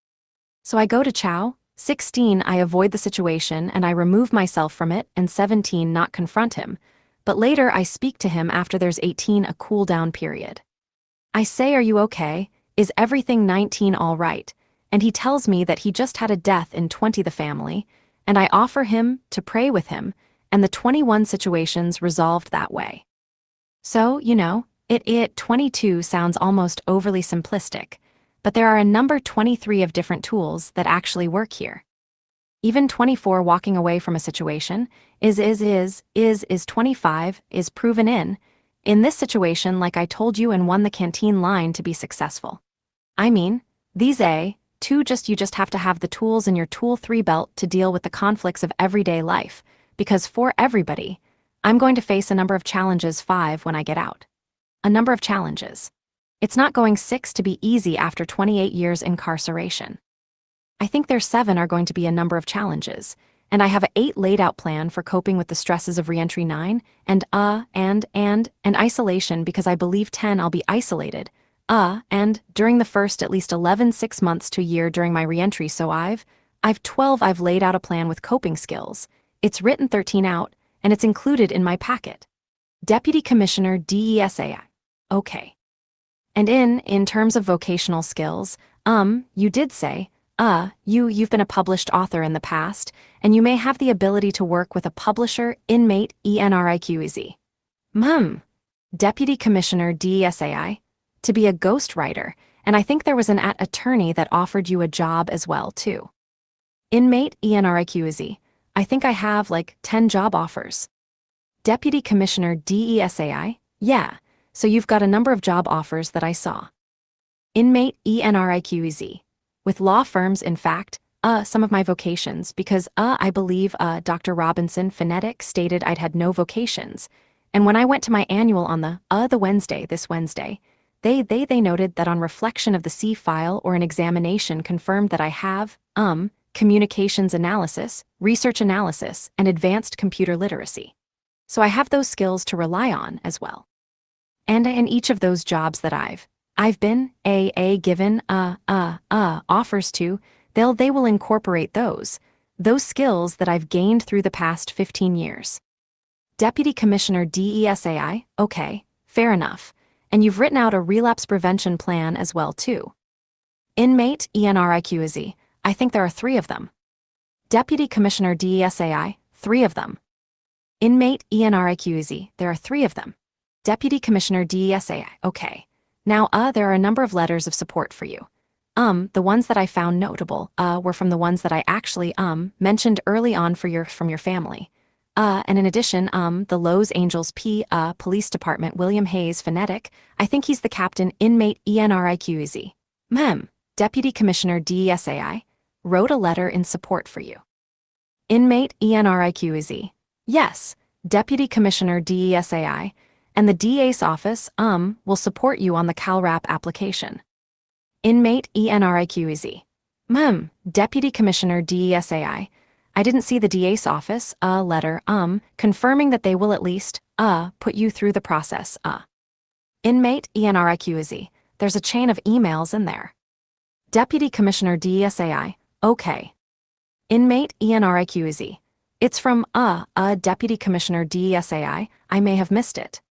So I go to chow, 16 I avoid the situation and I remove myself from it, and 17 not confront him. But later I speak to him after there's 18 a cool down period. I say, are you okay? Is everything 19 all right? And he tells me that he just had a death in 20 the family, and I offer him to pray with him, and the 21 situations resolved that way. So, 22 sounds almost overly simplistic, but there are a number 23 of different tools that actually work here. Even 24 walking away from a situation is 25 is proven in this situation like I told you and won the canteen line to be successful. I mean, these you just have to have the tools in your tool 3 belt to deal with the conflicts of everyday life, because for everybody, I'm going to face a number of challenges 5 when I get out. A number of challenges. It's not going 6 to be easy after 28 years incarceration. I think their 7 are going to be a number of challenges, and I have a 8 laid out plan for coping with the stresses of reentry 9, and isolation because I believe 10 I'll be isolated, and during the first at least 11 6 months to a year during my reentry, so I've 12 I've laid out a plan with coping skills. It's written 13 out, and it's included in my packet. Deputy Commissioner DESAI. Okay. And in terms of vocational skills, you did say, you've been a published author in the past, and you may have the ability to work with a publisher, inmate, Enriquez. Deputy Commissioner DESAI, to be a ghostwriter, and I think there was an attorney that offered you a job as well, too. Inmate Enriquez, I think I have like 10 job offers. Deputy Commissioner DESAI, yeah, so you've got a number of job offers that I saw. Inmate Enriquez, with law firms, in fact, some of my vocations, because, I believe, Dr. Robinson, phonetic, stated I'd had no vocations. And when I went to my annual on this Wednesday, they noted that on reflection of the C file or an examination confirmed that I have, communications analysis, research analysis, and advanced computer literacy. So I have those skills to rely on as well. And in each of those jobs that I've been given offers to, they will incorporate those skills that I've gained through the past 15 years. Deputy Commissioner DESAI, okay, fair enough. And you've written out a relapse prevention plan as well too. Inmate Enriquez, I think there are 3 of them. Deputy Commissioner DESAI, 3 of them. Inmate Enriquez, there are 3 of them. Deputy Commissioner DESAI, okay. Now, there are a number of letters of support for you. The ones that I found notable, were from the ones that I actually, mentioned early on from your family. And in addition, the Los Angeles Police Department, William Hayes, phonetic, I think he's the captain, inmate Enriquez. Deputy Commissioner DESAI, wrote a letter in support for you. Inmate Enriquez, yes, Deputy Commissioner DESAI, and the DA's office, will support you on the CalRAP application. Inmate Enriquez, Deputy Commissioner DESAI, I didn't see the DA's office, letter, confirming that they will at least, put you through the process, Inmate Enriquez, there's a chain of emails in there. Deputy Commissioner DESAI, okay. Inmate Enriquez, it's from, Deputy Commissioner DESAI, I may have missed it.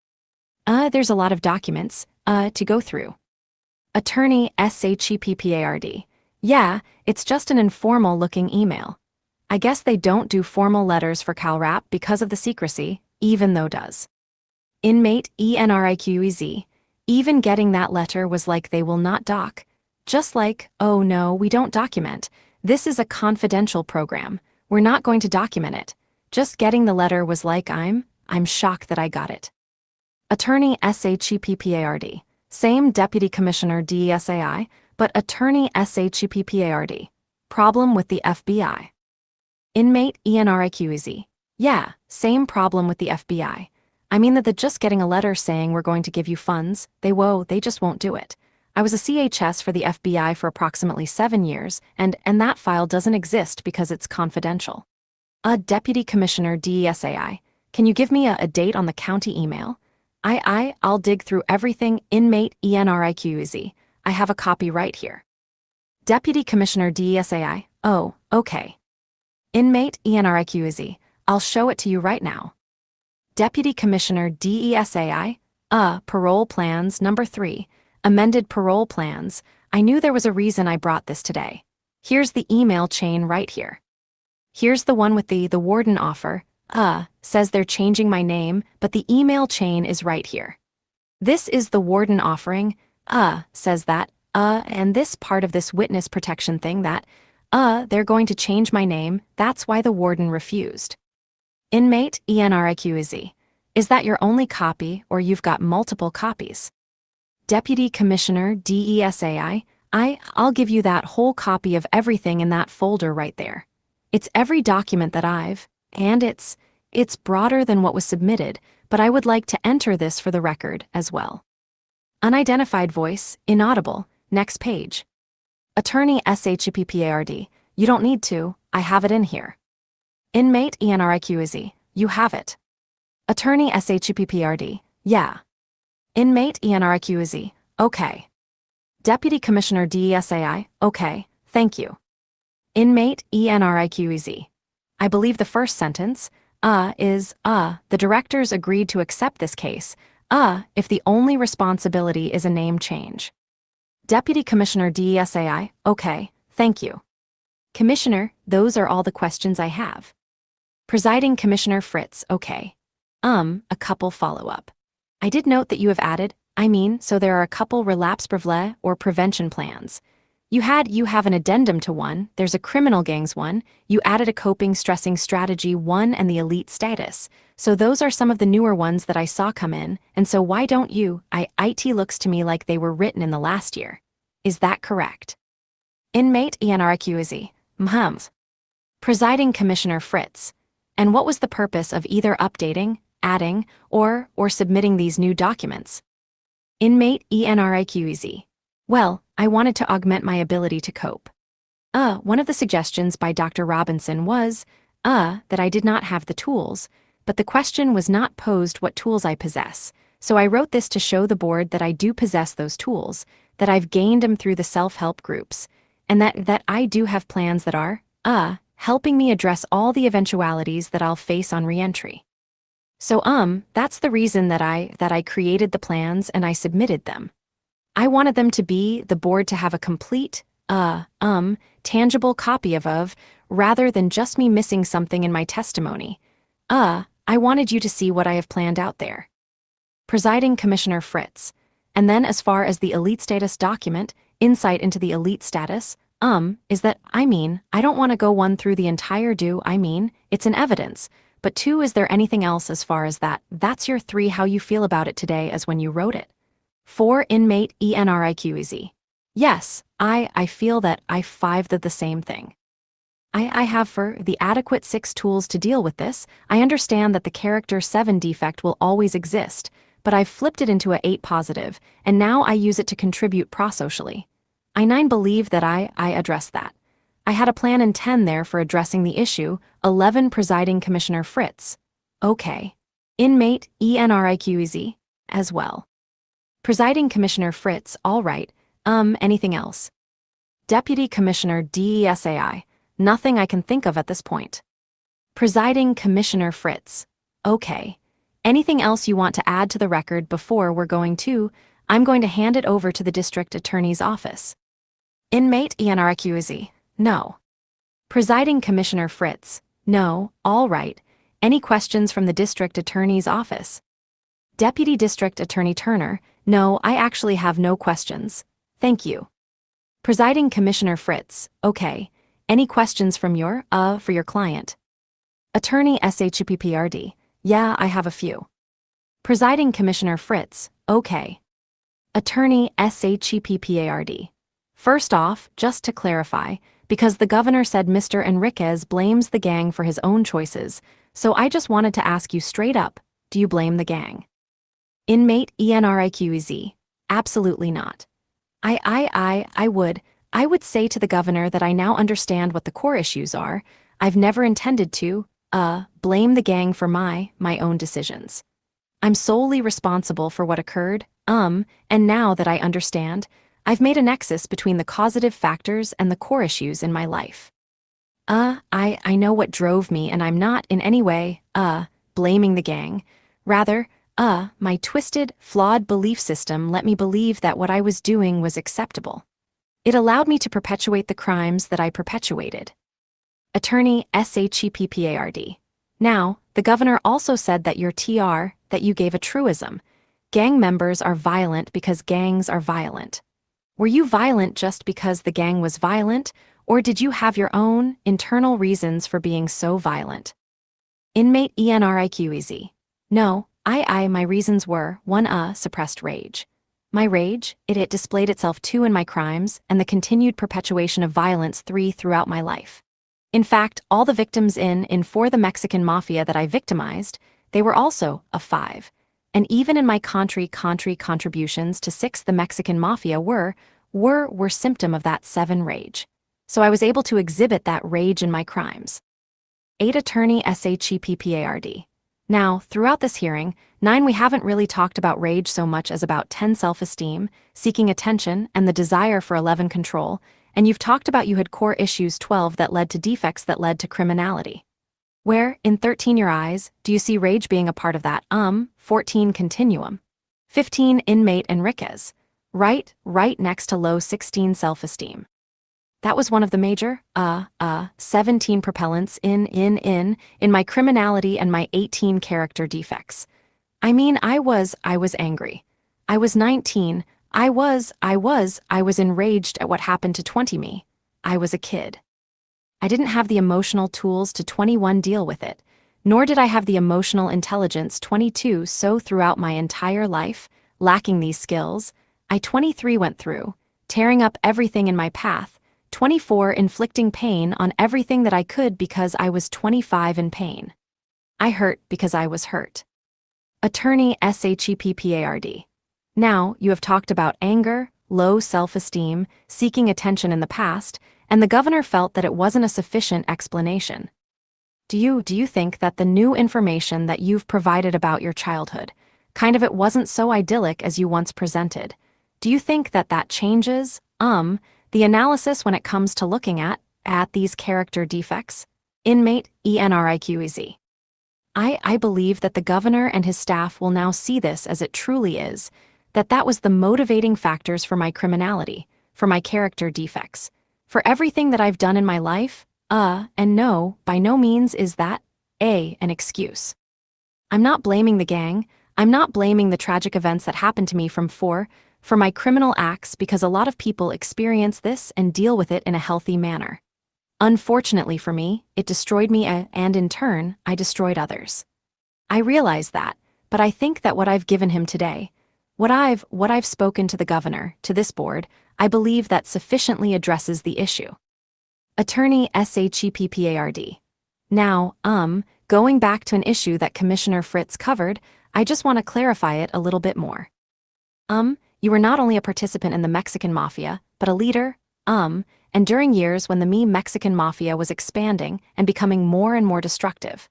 There's a lot of documents, to go through. Attorney SHEPPARD, yeah, it's just an informal-looking email. I guess they don't do formal letters for CalRAP because of the secrecy, even though does. Inmate Enriquez, even getting that letter was like they will not doc. Just like, oh no, we don't document. This is a confidential program. We're not going to document it. Just getting the letter was like I'm shocked that I got it. Attorney SHEPPARD, same Deputy Commissioner DESAI, but Attorney SHEPPARD, problem with the FBI. Inmate Enriquez, yeah, same problem with the FBI. I mean that just getting a letter saying we're going to give you funds, they just won't do it. I was a CHS for the FBI for approximately 7 years, and that file doesn't exist because it's confidential. Deputy Commissioner DESAI, can you give me a date on the county email? I'll dig through everything. Inmate Enriquez, I have a copy right here. Deputy Commissioner DESAI, oh, okay. Inmate Enriquez, I'll show it to you right now. Deputy Commissioner DESAI, parole plans number 3, amended parole plans. I knew there was a reason I brought this today. Here's the email chain right here. Here's the one with the warden offer, says they're changing my name, but the email chain is right here. This is the warden offering, says that, and this part of this witness protection thing that, they're going to change my name, that's why the warden refused. Inmate Enriquez, is that your only copy or you've got multiple copies? Deputy Commissioner DESAI, I'll give you that whole copy of everything in that folder right there. It's every document that and it's broader than what was submitted, but I would like to enter this for the record as well. Unidentified voice, inaudible, next page. Attorney SHPPARD, you don't need to, I have it in here. Inmate ENRIQZ, you have it. Attorney SHPPARD, yeah. Inmate ENRIQZ, okay. Deputy Commissioner DESAI, okay, thank you. Inmate ENRIQZ. I believe the first sentence, is, the directors agreed to accept this case, if the only responsibility is a name change. Deputy Commissioner DESAI, okay, thank you. Commissioner, those are all the questions I have. Presiding Commissioner Fritz, okay. A couple follow-up. I did note that you have added, so there are a couple relapse preventative or prevention plans. You have an addendum to one, there's a criminal gangs one, you added a coping stressing strategy one and the elite status. So those are some of the newer ones that I saw come in, and so why don't you, IT looks to me like they were written in the last year. Is that correct? Inmate ENRIQZ, Presiding Commissioner Fritz. And what was the purpose of either updating, adding, or submitting these new documents? Inmate ENRIQZ. Well, I wanted to augment my ability to cope. One of the suggestions by Dr. Robinson was, that I did not have the tools, but the question was not posed what tools I possess. So I wrote this to show the board that I do possess those tools, that I've gained them through the self-help groups, and that I do have plans that are, helping me address all the eventualities that I'll face on reentry. So, that's the reason that I created the plans and I submitted them. I wanted them to be the board to have a complete, tangible copy of, rather than just me missing something in my testimony. I wanted you to see what I have planned out there. Presiding Commissioner Fritz. And then as far as the elite status document, insight into the elite status, is that, I don't want to go one through the entire it's an evidence. But 2, is there anything else as far as that? That's your 3, how you feel about it today as when you wrote it. 4, Inmate ENRIQZ. Yes, I feel that 5 did the same thing. I have for the adequate 6 tools to deal with this. I understand that the character 7 defect will always exist, but I've flipped it into a 8 positive, and now I use it to contribute prosocially. I 9 believe that I address that. I had a plan in 10 there for addressing the issue. 11, Presiding Commissioner Fritz. Okay. Inmate ENRIQZ, as well. Presiding Commissioner Fritz, all right. Anything else? Deputy Commissioner DESAI. Nothing I can think of at this point. Presiding Commissioner Fritz. Okay. Anything else you want to add to the record before I'm going to hand it over to the District Attorney's Office. Inmate ENRIQZ. No. Presiding Commissioner Fritz. No, all right. Any questions from the District Attorney's Office? Deputy District Attorney Turner. No, I actually have no questions. Thank you. Presiding Commissioner Fritz. Okay. Any questions from for your client? Attorney SHPPRD. Yeah, I have a few. Presiding Commissioner Fritz. Okay. Attorney SHPPARD. First off, just to clarify, because the governor said Mr. Enriquez blames the gang for his own choices, so I just wanted to ask you straight up, do you blame the gang? Inmate ENRIQZ. Absolutely not. I would say to the governor that I now understand what the core issues are. I've never intended to, blame the gang for my own decisions. I'm solely responsible for what occurred, and now that I understand, I've made a nexus between the causative factors and the core issues in my life. I know what drove me, and I'm not in any way, blaming the gang. Rather, my twisted, flawed belief system let me believe that what I was doing was acceptable. It allowed me to perpetuate the crimes that I perpetuated. Attorney SHPPARD. Now, the governor also said that that you gave a truism. Gang members are violent because gangs are violent. Were you violent just because the gang was violent, or did you have your own internal reasons for being so violent? Inmate ENRIQZ. No, my reasons were, 1. Suppressed rage. My rage, it displayed itself 2 in my crimes and the continued perpetuation of violence 3 throughout my life. In fact, all the victims for the Mexican mafia that I victimized, they were also a 5. and even in my country contributions to six the Mexican mafia were symptom of that seven rage. So I was able to exhibit that rage in my crimes. 8 Attorney SHEPPARD. Now, throughout this hearing, 9 we haven't really talked about rage so much as about 10 self-esteem, seeking attention, and the desire for 11 control, and you've talked about you had core issues 12 that led to defects that led to criminality. Where, in 13 your eyes, do you see rage being a part of that? 14 continuum. 15 inmate Enriquez. Right next to low 16 self-esteem. That was one of the major, 17 propellants in my criminality and my 18 character defects. I mean, I was angry. I was 19. I was enraged at what happened to 20 me. I was a kid. I didn't have the emotional tools to 21 deal with it, nor did I have the emotional intelligence 22 so throughout my entire life, lacking these skills, I 23 went through, tearing up everything in my path, 24 inflicting pain on everything that I could because I was 25 in pain. I hurt because I was hurt. Attorney SHEPPARD. Now, you have talked about anger, low self-esteem, seeking attention in the past, and the governor felt that it wasn't a sufficient explanation. Do you think that the new information that you've provided about your childhood, kind of it wasn't so idyllic as you once presented, do you think that that changes, the analysis when it comes to looking at these character defects? Inmate Enriquez. I believe that the governor and his staff will now see this as it truly is, that was the motivating factors for my criminality, for my character defects, for everything that I've done in my life, and no, by no means is that, an excuse. I'm not blaming the gang, I'm not blaming the tragic events that happened to me for my criminal acts because a lot of people experience this and deal with it in a healthy manner. Unfortunately for me, it destroyed me and in turn, I destroyed others. I realize that, but I think that what I've given him today, what I've spoken to the governor, to this board, I believe that sufficiently addresses the issue. Attorney SHEPPARD. Now, going back to an issue that Commissioner Fritz covered, I just want to clarify it a little bit more. You were not only a participant in the Mexican Mafia, but a leader, and during years when the Mexican Mafia was expanding and becoming more and more destructive.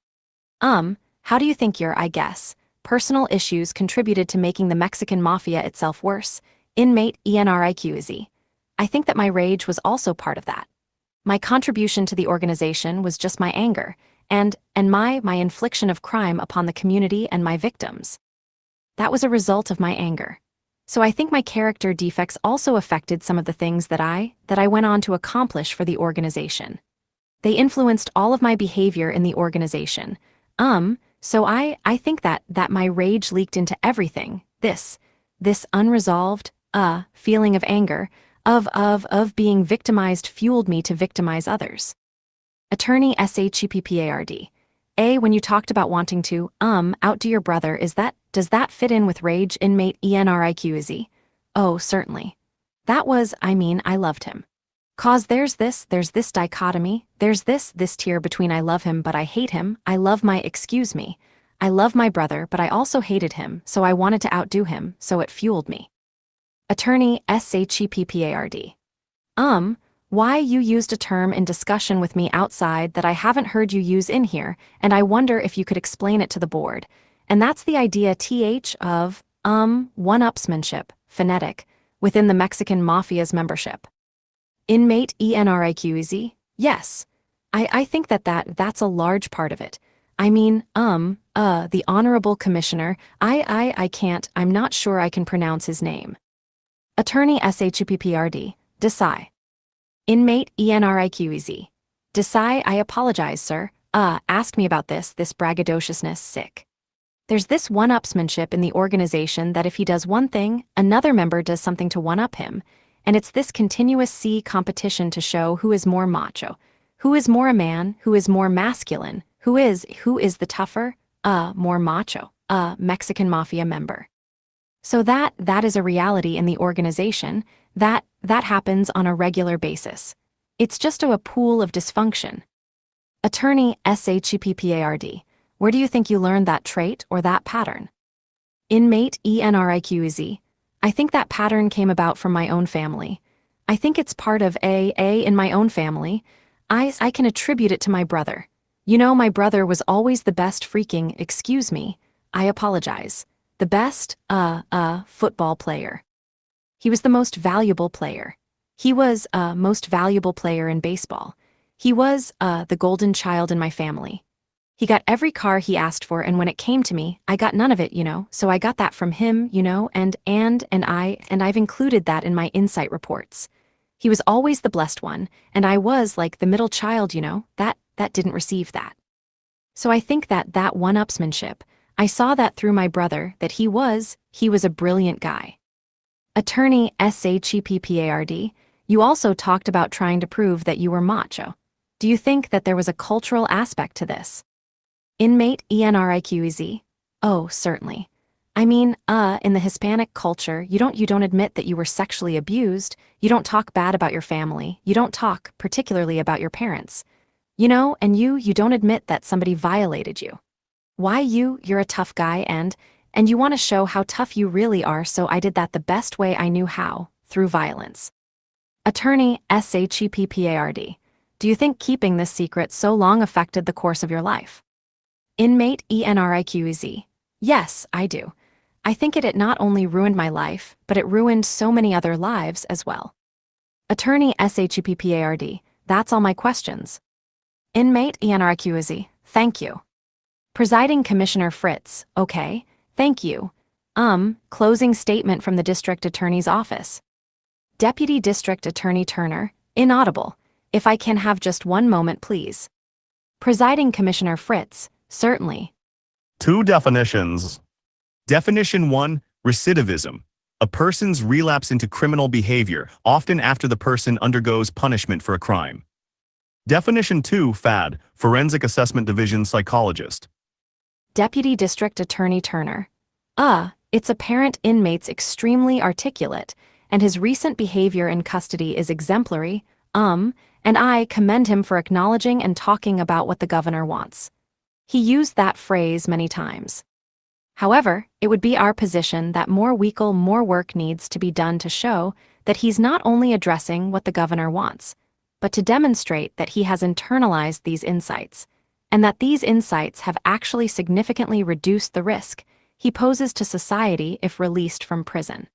How do you think your, personal issues contributed to making the Mexican Mafia itself worse? Inmate Enriquez. I think that my rage was also part of that. My contribution to the organization was just my anger, and my infliction of crime upon the community and my victims. That was a result of my anger. So I think my character defects also affected some of the things that I went on to accomplish for the organization. They influenced all of my behavior in the organization. So I think that my rage leaked into everything. This unresolved, feeling of anger, of being victimized fueled me to victimize others. Attorney SHEPPARD. When you talked about wanting to, outdo your brother, does that fit in with rage? Inmate Enriquez. Oh, certainly. That was, I loved him. Cause there's this dichotomy, there's this tier between I love him but I hate him, I love I love my brother but I also hated him, so I wanted to outdo him, so it fueled me. Attorney SHEPPARD. Why you used a term in discussion with me outside that I haven't heard you use in here, and I wonder if you could explain it to the board. And that's the idea of, one-upsmanship, phonetic, within the Mexican Mafia's membership. Inmate Enriquez. Yes. I think that's a large part of it. The Honorable Commissioner, I'm not sure I can pronounce his name. Attorney SHEPPARD. Desai. Inmate Enriquez. Desai, I apologize, sir. Ask me about this braggadociousness, sick. There's this one-upsmanship in the organization that if he does one thing, another member does something to one-up him, and it's this continuous competition to show who is more macho, who is more a man, who is more masculine, who is the tougher, more macho, Mexican Mafia member. So that is a reality in the organization, that happens on a regular basis. It's just a pool of dysfunction. Attorney SHEPPARD. Where do you think you learned that trait or that pattern? Inmate Enriquez. I think that pattern came about from my own family. I think it's part of A in my own family. I can attribute it to my brother. You know, my brother was always the best freaking, excuse me, I apologize. The best, football player. He was the most valuable player. He was, most valuable player in baseball. He was, the golden child in my family. He got every car he asked for, and when it came to me, I got none of it, so I got that from him, and I've included that in my insight reports. He was always the blessed one, and I was like the middle child, that didn't receive that. So I think that one-upsmanship, I saw that through my brother, that he was a brilliant guy. Attorney Shepard, you also talked about trying to prove that you were macho. Do you think that there was a cultural aspect to this? Inmate Enriquez. Oh, certainly. I mean, in the Hispanic culture, you don't admit that you were sexually abused, you don't talk bad about your family, you don't talk particularly about your parents. And you don't admit that somebody violated you. Why you're a tough guy and you want to show how tough you really are, so I did that the best way I knew how, through violence. Attorney Shepard. Do you think keeping this secret so long affected the course of your life? Inmate Enriquez. Yes, I do. I think it not only ruined my life, but it ruined so many other lives as well. Attorney Shepard. That's all my questions. Inmate Enriquez. Thank you. Presiding Commissioner Fritz. Okay, thank you. Closing statement from the District Attorney's Office. Deputy District Attorney Turner. Inaudible. If I can have just one moment, please. Presiding Commissioner Fritz. Certainly. 2 definitions. Definition 1, recidivism. A person's relapse into criminal behavior, often after the person undergoes punishment for a crime. Definition 2, FAD, Forensic Assessment Division Psychologist. Deputy District Attorney Turner. It's apparent inmate's extremely articulate, and his recent behavior in custody is exemplary, and I commend him for acknowledging and talking about what the governor wants. He used that phrase many times. However, it would be our position that more work needs to be done to show that he's not only addressing what the governor wants, but to demonstrate that he has internalized these insights, and that these insights have actually significantly reduced the risk he poses to society if released from prison.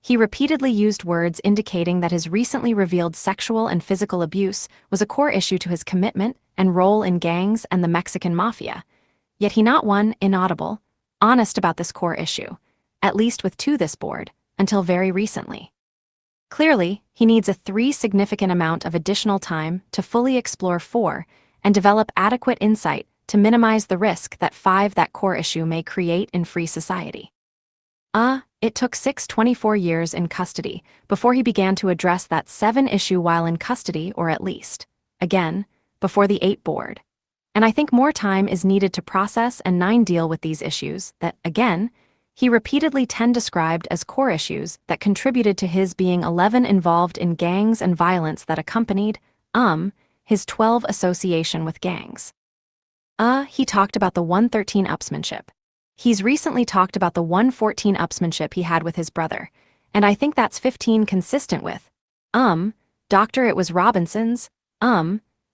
He repeatedly used words indicating that his recently revealed sexual and physical abuse was a core issue to his commitment and role in gangs and the Mexican mafia, yet he not one inaudible, honest about this core issue, at least to this board, until very recently. Clearly, he needs a 3 significant amount of additional time to fully explore 4 and develop adequate insight to minimize the risk that 5 that core issue may create in free society. It took 24 years in custody before he began to address that 7 issue while in custody, or at least, again, before the 8 board. And I think more time is needed to process and 9 deal with these issues that, again, he repeatedly 10 described as core issues that contributed to his being 11 involved in gangs and violence that accompanied, his 12 association with gangs. He talked about the 113 upsmanship. He's recently talked about the 114 upsmanship he had with his brother, and I think that's 15 consistent with, Doctor it was Robinson's,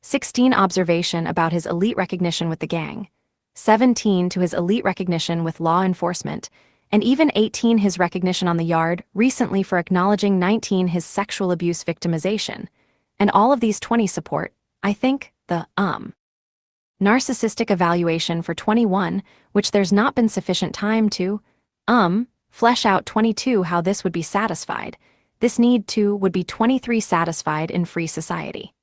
16 observation about his elite recognition with the gang, 17 to his elite recognition with law enforcement, and even 18 his recognition on the yard recently for acknowledging 19 his sexual abuse victimization, and all of these 20 support, I think, the, narcissistic evaluation for 21, which there's not been sufficient time to, flesh out 22 how this would be satisfied. This need to would be 23 satisfied in free society.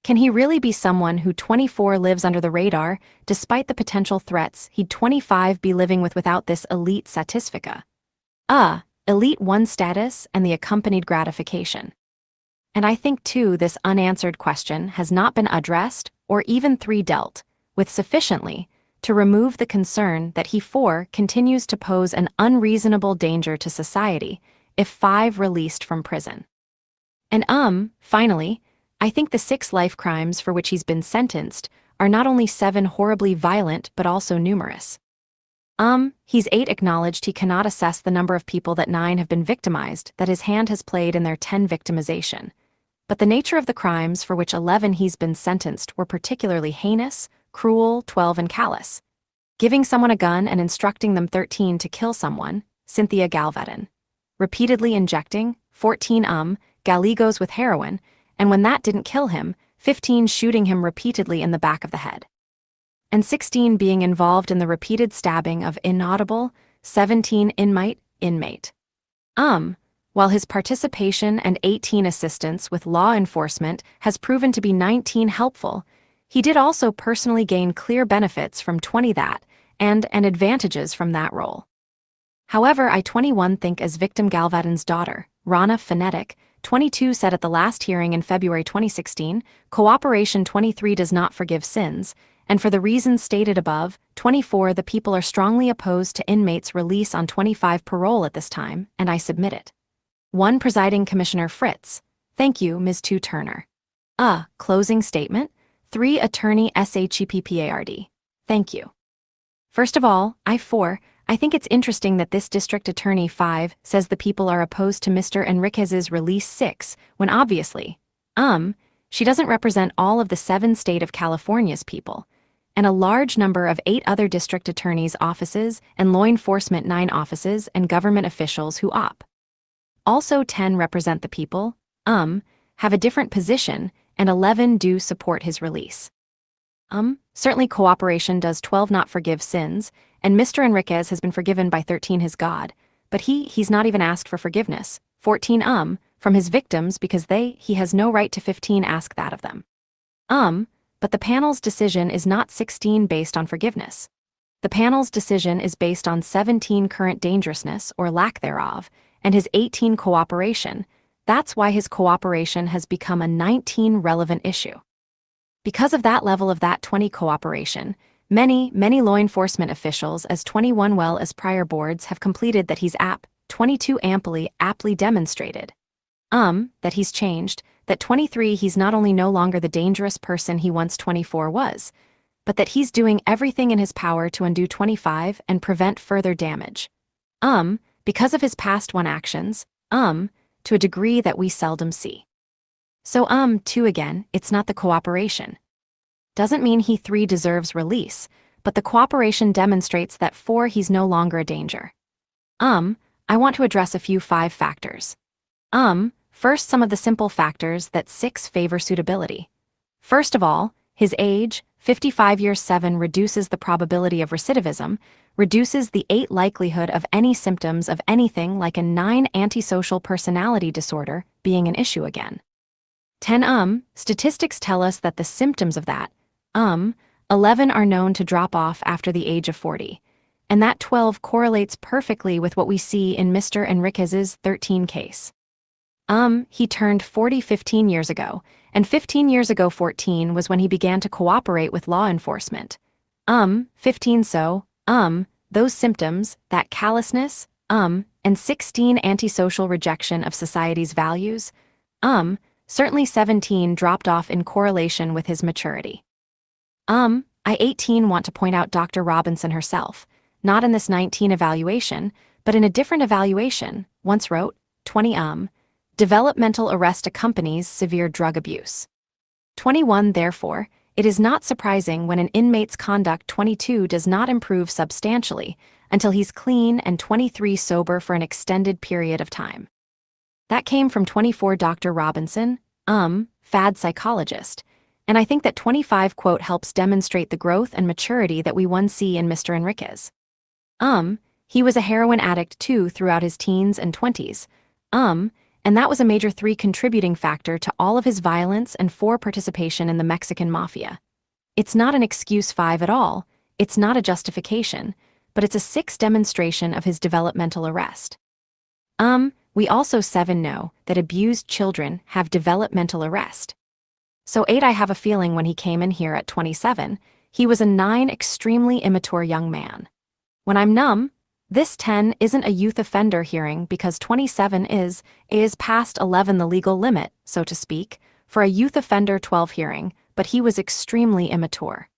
Can he really be someone who 24 lives under the radar, despite the potential threats he'd 25 be living without this elite satisfica? Elite 1 status and the accompanied gratification. And I think too this unanswered question has not been addressed or even 3 dealt with sufficiently to remove the concern that he 4 continues to pose an unreasonable danger to society if 5 released from prison. And finally, I think the 6 life crimes for which he's been sentenced are not only 7 horribly violent but also numerous. He's 8 acknowledged he cannot assess the number of people that 9 have been victimized that his hand has played in their 10 victimization. But the nature of the crimes for which 11 he's been sentenced were particularly heinous, cruel, 12 and callous. Giving someone a gun and instructing them 13 to kill someone, Cynthia Galvedon. Repeatedly injecting, 14 Gallegos with heroin, and when that didn't kill him, 15 shooting him repeatedly in the back of the head. And 16 being involved in the repeated stabbing of inaudible, 17 inmate. While his participation and 18 assistance with law enforcement has proven to be 19 helpful, he did also personally gain clear benefits from 20 that, and advantages from that role. However, I 21 think as victim Galvedon's daughter, Rana Phonetic, 22 said at the last hearing in February 2016, Cooperation 23 does not forgive sins, and for the reasons stated above, 24 the people are strongly opposed to inmates' release on 25 parole at this time, and I submit it. 1 Presiding Commissioner Fritz. Thank you, Ms. 2 Turner. Closing statement. 3 Attorney SHEPPARD. Thank you. First of all, I think it's interesting that this District Attorney 5 says the people are opposed to Mr. Enriquez's release 6, when obviously, she doesn't represent all of the 7 state of California's people, and a large number of 8 other district attorneys' offices and law enforcement 9 offices and government officials who also 10 represent the people, have a different position, and 11 do support his release. Certainly Cooperation does 12 not forgive sins, and Mr. Enriquez has been forgiven by 13 his God, but he's not even asked for forgiveness, 14 from his victims because he has no right to 15 ask that of them. But the panel's decision is not 16 based on forgiveness. The panel's decision is based on 17 current dangerousness or lack thereof, and his 18 cooperation. That's why his cooperation has become a 19 relevant issue. Because of that level of that 20 cooperation, many law enforcement officials as 21 well as prior boards have completed that he's 22 aptly demonstrated. That he's changed, that 23 he's not only no longer the dangerous person he once 24 was, but that he's doing everything in his power to undo 25 and prevent further damage. Because of his past 1 actions, to a degree that we seldom see. So 2 again, it's not the cooperation. Doesn't mean he 3 deserves release, but the cooperation demonstrates that 4 he's no longer a danger. I want to address a few 5 factors. First, some of the simple factors that 6 favor suitability. First of all, his age, 55 years 7 reduces the probability of recidivism, reduces the 8 likelihood of any symptoms of anything like a 9 antisocial personality disorder being an issue again. 10 statistics tell us that the symptoms of that 11 are known to drop off after the age of 40, and that 12 correlates perfectly with what we see in Mr. Enriquez's 13 case. He turned 40 15 years ago, and 15 years ago 14 was when he began to cooperate with law enforcement. 15 so, those symptoms, that callousness, and 16 antisocial rejection of society's values, certainly 17 dropped off in correlation with his maturity. I 18 want to point out Dr. Robinson herself, not in this 19 evaluation, but in a different evaluation, once wrote, 20 developmental arrest accompanies severe drug abuse. 21 therefore, it is not surprising when an inmate's conduct 22 does not improve substantially until he's clean and 23 sober for an extended period of time. That came from 24 Dr. Robinson, fad psychologist, and I think that 25 quote helps demonstrate the growth and maturity that we see in Mr. Enriquez. He was a heroin addict too throughout his teens and 20s, and that was a major 3 contributing factor to all of his violence and 4 participation in the Mexican mafia. It's not an excuse 5 at all, it's not a justification, but it's a 6 demonstration of his developmental arrest. We also 7 know that abused children have developmental arrest. So 8 I have a feeling when he came in here at 27, he was a 9 extremely immature young man. When I'm numb, this 10 isn't a youth offender hearing because 27 is past 11 the legal limit, so to speak, for a youth offender 12 hearing, but he was extremely immature.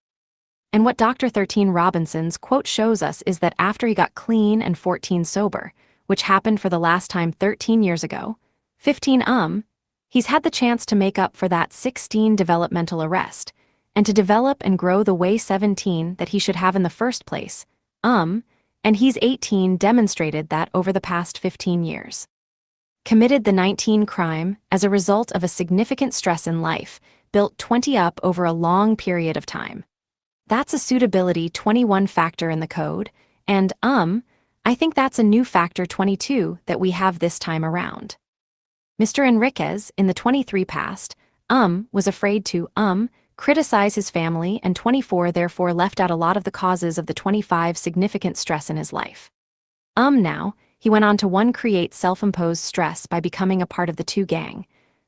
And what Dr. 13 Robinson's quote shows us is that after he got clean and 14 sober, which happened for the last time 13 years ago, 15 he's had the chance to make up for that 16 developmental arrest, and to develop and grow the way 17 that he should have in the first place, and he's 18 demonstrated that over the past 15 years. Committed the 19 crime as a result of a significant stress in life, built 20 up over a long period of time. That's a suitability 21 factor in the code, and I think that's a new factor 22 that we have this time around. Mr. Enriquez, in the 23 past, was afraid to, criticize his family, and 24 therefore left out a lot of the causes of the 25 significant stress in his life. Now, he went on to 1 create self-imposed stress by becoming a part of the 2 gang,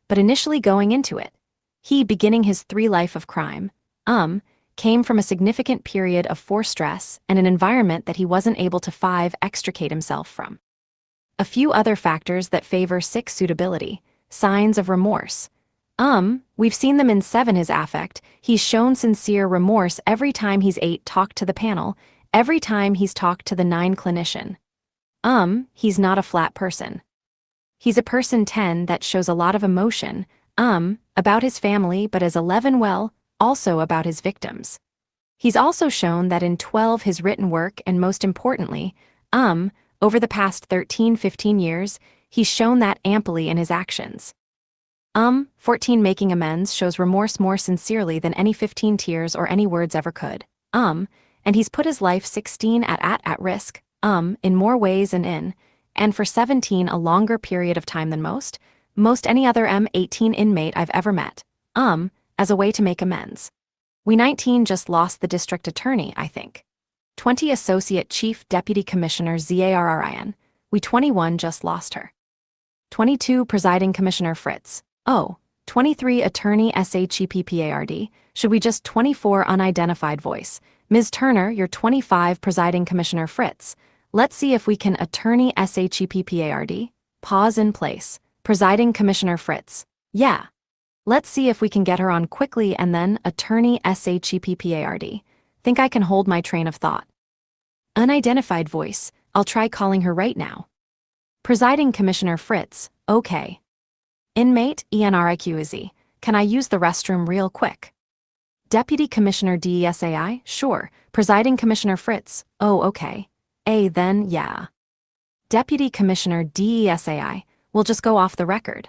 but initially going into it, he, beginning his 3 life of crime, came from a significant period of 4 stress and an environment that he wasn't able to 5 extricate himself from. A few other factors that favor 6 suitability, signs of remorse. We've seen them in 7 his affect. He's shown sincere remorse every time he's 8 talked to the panel, every time he's talked to the 9 clinician. He's not a flat person. He's a person 10 that shows a lot of emotion, about his family, but as 11 also about his victims. He's also shown that in 12 his written work, and most importantly, over the past 13-15 years, he's shown that amply in his actions. 14 making amends shows remorse more sincerely than any 15 tears or any words ever could. And he's put his life 16 at risk, in more ways and for 17 a longer period of time than most any other 18 inmate I've ever met, as a way to make amends. We 19 just lost the district attorney, I think. 20 Associate Chief Deputy Commissioner Zarrin, we 21 just lost her. 22 Presiding Commissioner Fritz, 23 Attorney SHEPPARD, should we just 24 Unidentified Voice, Ms. Turner, you're 25 Presiding Commissioner Fritz, let's see if we can Attorney SHEPPARD, pause in place, Presiding Commissioner Fritz, yeah. Let's see if we can get her on quickly and then Attorney SHEPPARD, think I can hold my train of thought. Unidentified Voice, I'll try calling her right now. Presiding Commissioner Fritz, okay. Inmate Enriquez, can I use the restroom real quick? Deputy Commissioner DESAI, sure. Presiding Commissioner Fritz, oh okay. Then yeah. Deputy Commissioner DESAI, we'll just go off the record.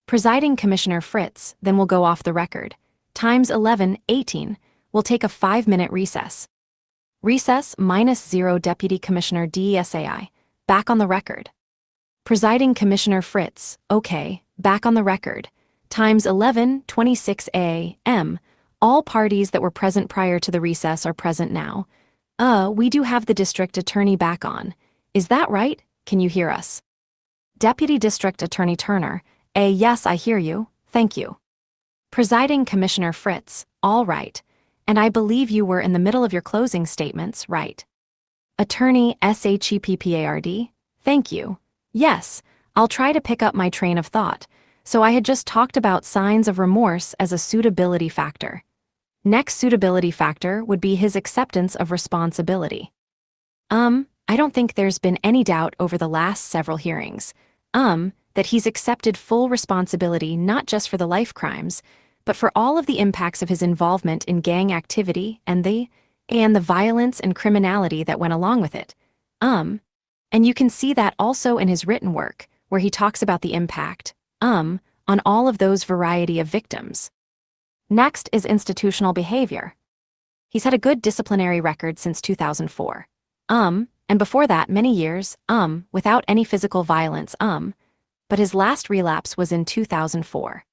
Presiding Commissioner Fritz, then we'll go off the record. Times 11:18, we'll take a 5-minute recess. Recess -0 Deputy Commissioner DESAI, back on the record. Presiding Commissioner Fritz, okay, back on the record. Times 11:26 a.m. All parties that were present prior to the recess are present now. We do have the district attorney back on. Is that right? Can you hear us? Deputy District Attorney Turner, yes, I hear you, thank you. Presiding Commissioner Fritz, all right. And I believe you were in the middle of your closing statements, right? Attorney SHEPPARD, thank you. Yes, I'll try to pick up my train of thought. So I had just talked about signs of remorse as a suitability factor. Next suitability factor would be his acceptance of responsibility. I don't think there's been any doubt over the last several hearings, that he's accepted full responsibility not just for the life crimes, but for all of the impacts of his involvement in gang activity and the violence and criminality that went along with it. And you can see that also in his written work, where he talks about the impact, on all of those variety of victims. Next is institutional behavior. He's had a good disciplinary record since 2004. And before that many years, without any physical violence, but his last relapse was in 2004.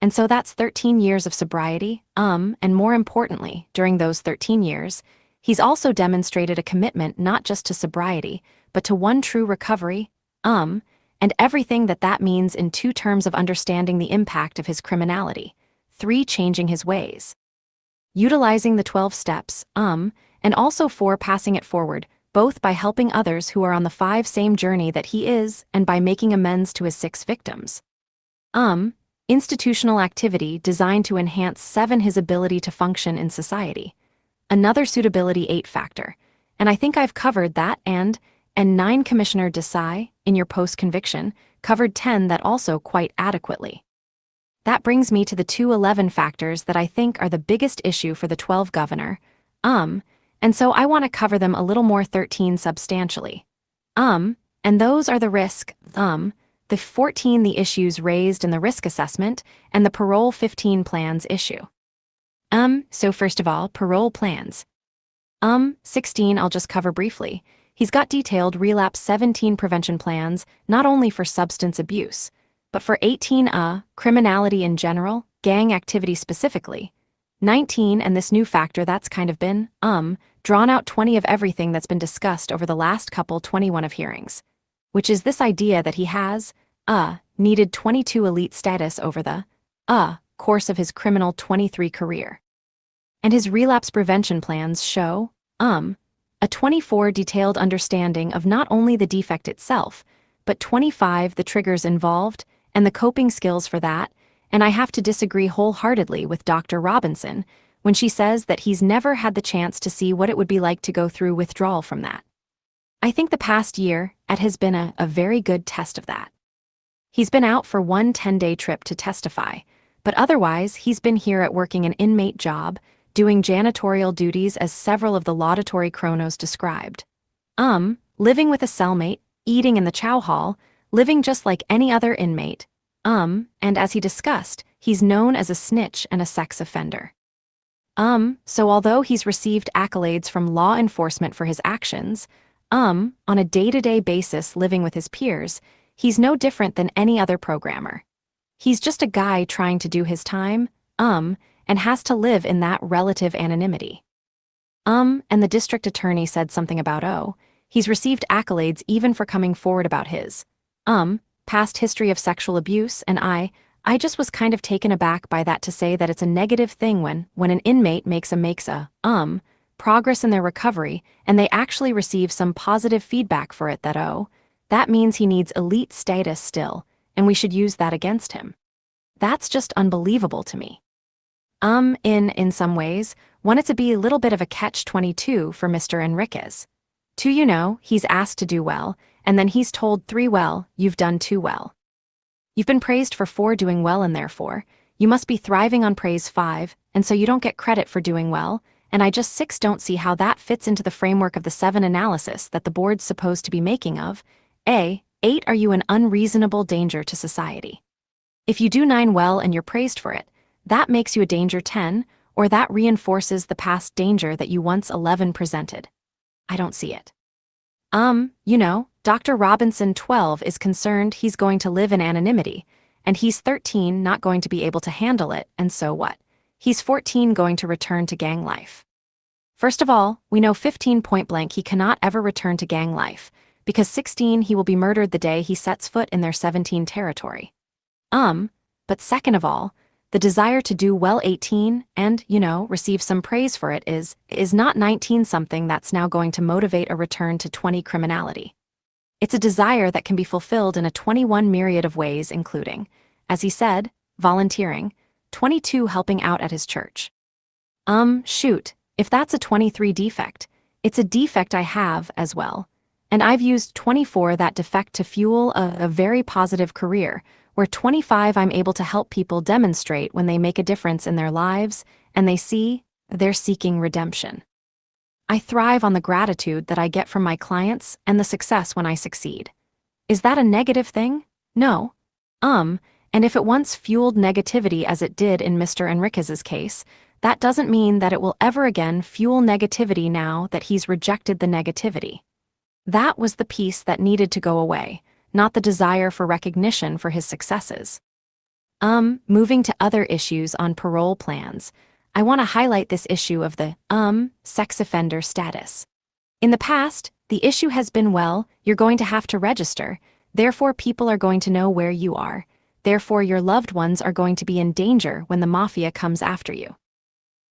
And so that's 13 years of sobriety, and more importantly, during those 13 years, he's also demonstrated a commitment not just to sobriety, but to one true recovery, and everything that means in 2 terms of understanding the impact of his criminality, 3 changing his ways, utilizing the 12 steps, and also 4 passing it forward, both by helping others who are on the 5 same journey that he is and by making amends to his 6 victims. Institutional activity designed to enhance 7 his ability to function in society. another suitability 8 factor. And I think I've covered that and 9 Commissioner Desai, in your post-conviction, covered 10 that also quite adequately. That brings me to the 211 factors that I think are the biggest issue for the 12 governor. And so I want to cover them a little more 13 substantially. And those are the risk, the 14 the issues raised in the risk assessment, and the parole 15 plans issue. So first of all, parole plans. 16 I'll just cover briefly. He's got detailed relapse 17 prevention plans, not only for substance abuse, but for 18 criminality in general, gang activity specifically. 19 and this new factor that's kind of been, drawn out 20 of everything that's been discussed over the last couple 21 of hearings, which is this idea that he has, needed 22 elite status over the, course of his criminal 23 career. And his relapse prevention plans show, a 24 detailed understanding of not only the defect itself, but 25 the triggers involved and the coping skills for that, and I have to disagree wholeheartedly with Dr. Robinson when she says that he's never had the chance to see what it would be like to go through withdrawal from that. I think the past year has been a very good test of that. He's been out for one 10-day trip to testify, but otherwise he's been here at working an inmate job, doing janitorial duties as several of the laudatory chronos described. Living with a cellmate, eating in the chow hall, living just like any other inmate. And as he discussed, he's known as a snitch and a sex offender. So although he's received accolades from law enforcement for his actions, on a day-to-day basis living with his peers, he's no different than any other programmer. He's just a guy trying to do his time, and has to live in that relative anonymity. And the district attorney said something about, he's received accolades even for coming forward about his, past history of sexual abuse, and I just was kind of taken aback by that to say that it's a negative thing when an inmate makes progress in their recovery and they actually receive some positive feedback for it that means he needs elite status still, and we should use that against him. That's just unbelievable to me. In some ways, want it to be a little bit of a catch-22 for Mr. Enriquez. He's asked to do well, and then he's told 3 well, you've done 2 well. You've been praised for 4 doing well, and therefore, you must be thriving on praise 5, and so you don't get credit for doing well, and I just 6 don't see how that fits into the framework of the 7 analysis that the board's supposed to be making of. 8 are you an unreasonable danger to society? If you do 9 well and you're praised for it, that makes you a danger 10, or that reinforces the past danger that you once 11 presented. I don't see it. Dr. Robinson 12 is concerned he's going to live in anonymity, and he's 13 not going to be able to handle it, and so what? He's 14 going to return to gang life. First of all, we know 15 point blank he cannot ever return to gang life, because 16 he will be murdered the day he sets foot in their 17 territory. But second of all, the desire to do well 18 and, receive some praise for it is not 19 something that's now going to motivate a return to 20 criminality. It's a desire that can be fulfilled in a 21 myriad of ways, including, as he said, volunteering, 22 helping out at his church. If that's a 23 defect, it's a defect I have as well. And I've used 24 that defect to fuel a very positive career, where 25 I'm able to help people demonstrate when they make a difference in their lives and they see they're seeking redemption. I thrive on the gratitude that I get from my clients and the success when I succeed. Is that a negative thing? No. And if it once fueled negativity as it did in Mr. Enriquez's case, that doesn't mean that it will ever again fuel negativity now that he's rejected the negativity. That was the piece that needed to go away, not the desire for recognition for his successes. Moving to other issues on parole plans, I want to highlight this issue of the, sex offender status. In the past, the issue has been, well, you're going to have to register, therefore people are going to know where you are, therefore your loved ones are going to be in danger when the mafia comes after you.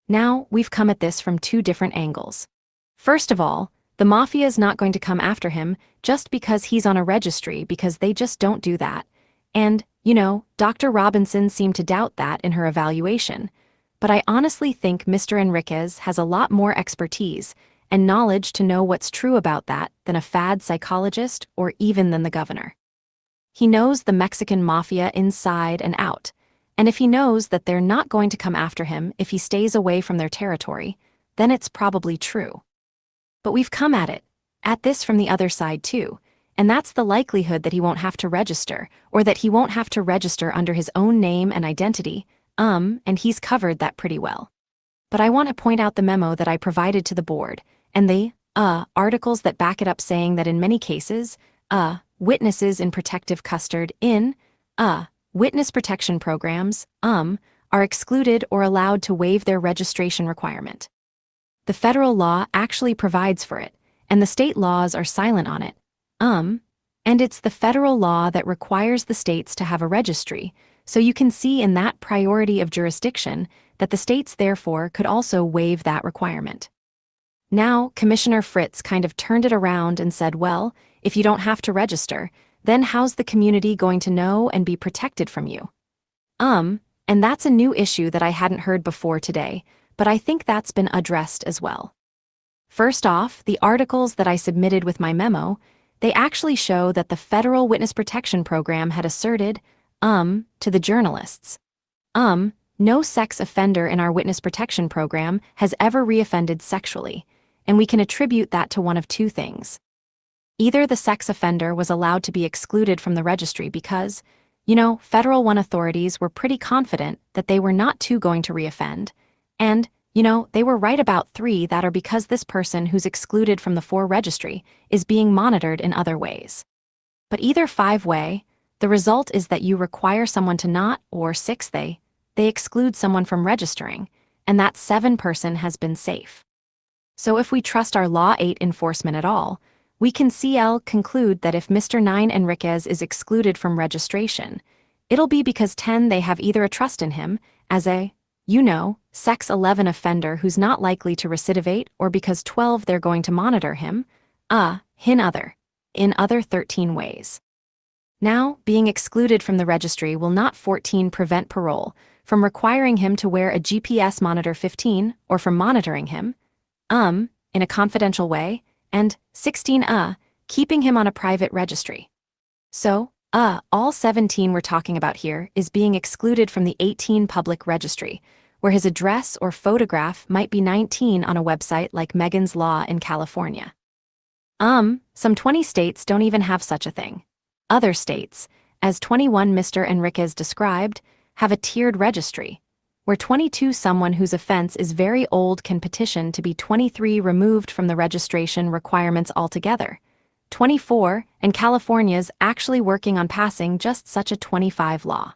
Now, we've come at this from 2 different angles. First of all, the mafia is not going to come after him just because he's on a registry, because they just don't do that. And, Dr. Robinson seemed to doubt that in her evaluation. But I honestly think Mr. Enriquez has a lot more expertise and knowledge to know what's true about that than a fad psychologist or even than the governor. He knows the Mexican mafia inside and out, and if he knows that they're not going to come after him if he stays away from their territory, then it's probably true. But we've come at this from the other side too, and that's the likelihood that he won't have to register, or that he won't have to register under his own name and identity, and he's covered that pretty well. But I want to point out the memo that I provided to the board, and the, articles that back it up saying that in many cases, witnesses in protective custody in, witness protection programs, are excluded or allowed to waive their registration requirement. The federal law actually provides for it, and the state laws are silent on it, and it's the federal law that requires the states to have a registry, so you can see in that priority of jurisdiction that the states therefore could also waive that requirement. Now, Commissioner Fritz kind of turned it around and said, well, if you don't have to register, then how's the community going to know and be protected from you? And that's a new issue that I hadn't heard before today, but I think that's been addressed as well. First off, the articles that I submitted with my memo, they actually show that the Federal Witness Protection Program had asserted, to the journalists, no sex offender in our witness protection program has ever reoffended sexually, and we can attribute that to one of two things. Either the sex offender was allowed to be excluded from the registry because, Federal One authorities were pretty confident that they were not two going to reoffend, and, they were right about three that are because this person who's excluded from the 4 registry is being monitored in other ways. But either 5-way, the result is that you require someone to not, or 6 they exclude someone from registering, and that 7 person has been safe. So if we trust our Law 8 enforcement at all, we can conclude that if Mr. 9 Enriquez is excluded from registration, it'll be because 10 they have either a trust in him as a, sex 11 offender who's not likely to recidivate, or because 12 they're going to monitor him, in other 13 ways. Now, being excluded from the registry will not 14 prevent parole from requiring him to wear a GPS monitor 15 or from monitoring him, in a confidential way, and 16, keeping him on a private registry. So, all 17 we're talking about here is being excluded from the 18 public registry, where his address or photograph might be 19 on a website like Megan's Law in California. Some 20 states don't even have such a thing. Other states, as 21 Mr. Enriquez described, have a tiered registry, where 22 someone whose offense is very old can petition to be 23 removed from the registration requirements altogether. 24, and California's actually working on passing just such a 25 law.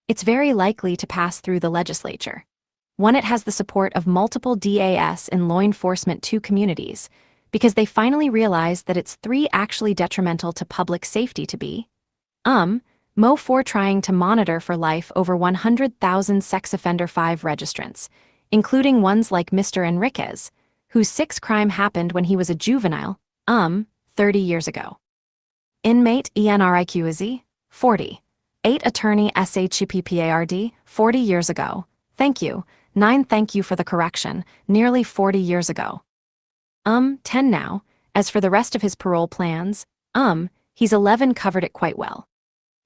It's very likely to pass through the legislature. One, it has the support of multiple DAS and law enforcement 2 communities, because they finally realized that it's 3 actually detrimental to public safety to be, Mo 4 trying to monitor for life over 100,000 sex offender 5 registrants, including ones like Mr. Enriquez, whose 6th crime happened when he was a juvenile, 30 years ago. Inmate Enriquez, 40. 8 attorney SHPPARD, 40 years ago. Thank you. 9 thank you for the correction, nearly 40 years ago. 10 now. As for the rest of his parole plans, he's 11 covered it quite well.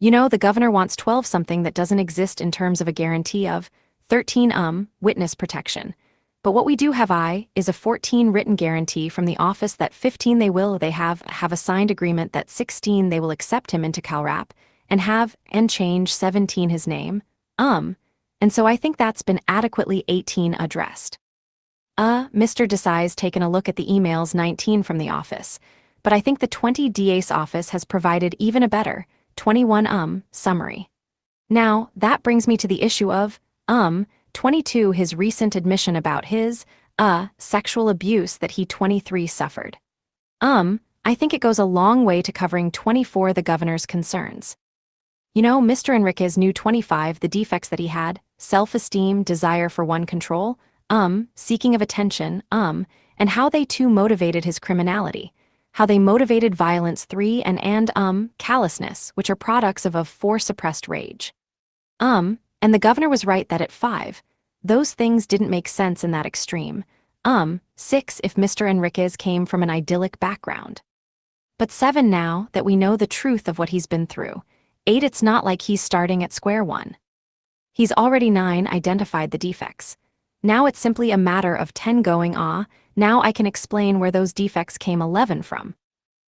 The governor wants 12 something that doesn't exist in terms of a guarantee of 13 witness protection. But what we do have is a 14 written guarantee from the office that 15 they have a signed agreement that 16 they will accept him into CalRAP and change 17 his name, and so I think that's been adequately 18 addressed. Mr. Desai's taken a look at the emails 19 from the office, but I think the 20 DA's office has provided even a better 21 summary. Now, that brings me to the issue of 22 his recent admission about his sexual abuse that he 23 suffered. I think it goes a long way to covering 24 the governor's concerns. Mr. Enriquez knew 25 the defects that he had: self-esteem, desire for one control, seeking of attention, and how they too motivated his criminality, how they motivated violence 3 and callousness, which are products of 4 suppressed rage. And the governor was right that at 5, Those things didn't make sense in that extreme. 6 if Mr. Enriquez came from an idyllic background. But 7 now that we know the truth of what he's been through. 8 it's not like he's starting at square one. He's already 9 identified the defects. Now it's simply a matter of 10 going, now I can explain where those defects came 11 from.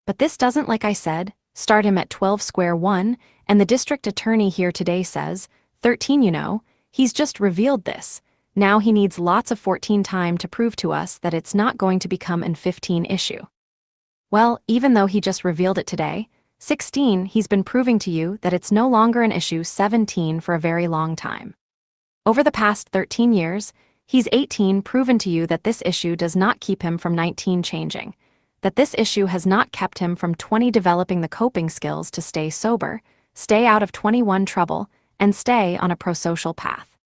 But this doesn't, like I said, start him at 12 square one, and the district attorney here today says, 13 he's just revealed this. Now he needs lots of 14 time to prove to us that it's not going to become an 15 issue. Well, even though he just revealed it today, 16 he's been proving to you that it's no longer an issue 17 for a very long time. Over the past 13 years, he's 18 proven to you that this issue does not keep him from 19 changing, that this issue has not kept him from 20 developing the coping skills to stay sober, stay out of 21 trouble, and stay on a pro-social path.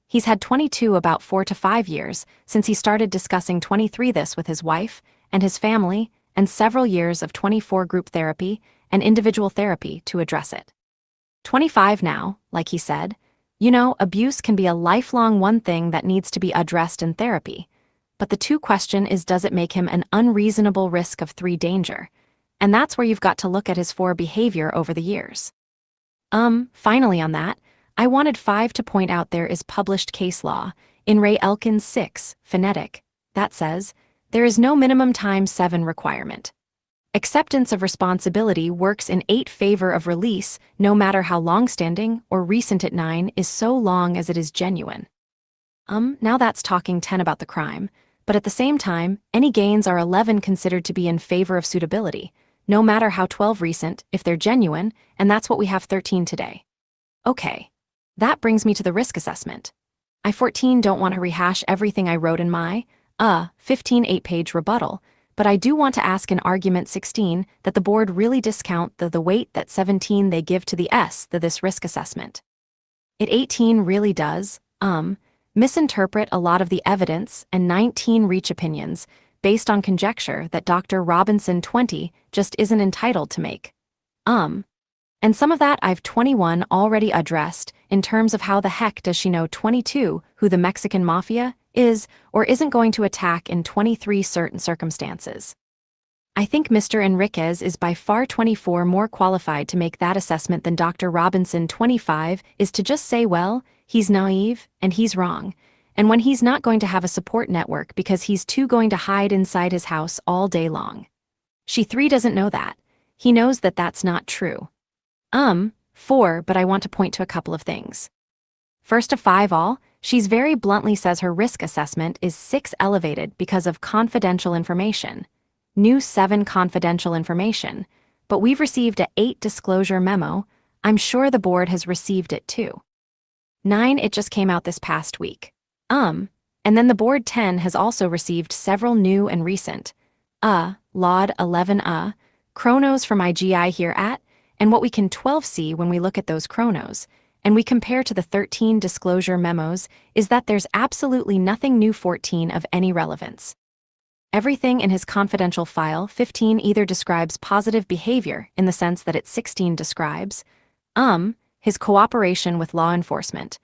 He's had 22 about 4 to 5 years since he started discussing 23 this with his wife and his family, and several years of 24 group therapy and individual therapy to address it. 25 now, like he said, abuse can be a lifelong one thing that needs to be addressed in therapy. But the two question is, does it make him an unreasonable risk of 3 danger? And that's where you've got to look at his 4 behavior over the years. Finally on that, I wanted 5 to point out there is published case law in Ray Elkins 6, phonetic, that says, there is no minimum time 7 requirement. Acceptance of responsibility works in 8 favor of release, no matter how long-standing or recent at 9 is, so long as it is genuine. Now that's talking 10 about the crime, but at the same time, any gains are 11 considered to be in favor of suitability, no matter how 12 recent, if they're genuine, and that's what we have 13 today. Okay. That brings me to the risk assessment. I 14 don't want to rehash everything I wrote in my 15 8-page rebuttal, but I do want to ask in argument 16 that the board really discount the weight that 17 they give to the this risk assessment. It 18 really does, misinterpret a lot of the evidence and 19 reach opinions based on conjecture that Dr. Robinson 20 just isn't entitled to make. And some of that I've 21 already addressed in terms of how the heck does she know 22 who the Mexican mafia is or isn't going to attack in 23 certain circumstances. I think Mr. Enriquez is by far 24 more qualified to make that assessment than Dr. Robinson 25 is to just say, well, he's naive and he's wrong, and when he's not going to have a support network because he's too going to hide inside his house all day long. She 3 doesn't know that. He knows that that's not true. 4, but I want to point to a couple of things. First of 5 all, she's very bluntly says her risk assessment is 6 elevated because of confidential information. New 7 confidential information, but we've received a 8 disclosure memo. I'm sure the board has received it too. 9 it just came out this past week. And then the board 10 has also received several new and recent. Laud 11 chronos from IGI here at, and what we can 12 see when we look at those chronos, and we compare to the 13 disclosure memos, is that there's absolutely nothing new 14 of any relevance. Everything in his confidential file 15 either describes positive behavior in the sense that it 16 describes, his cooperation with law enforcement,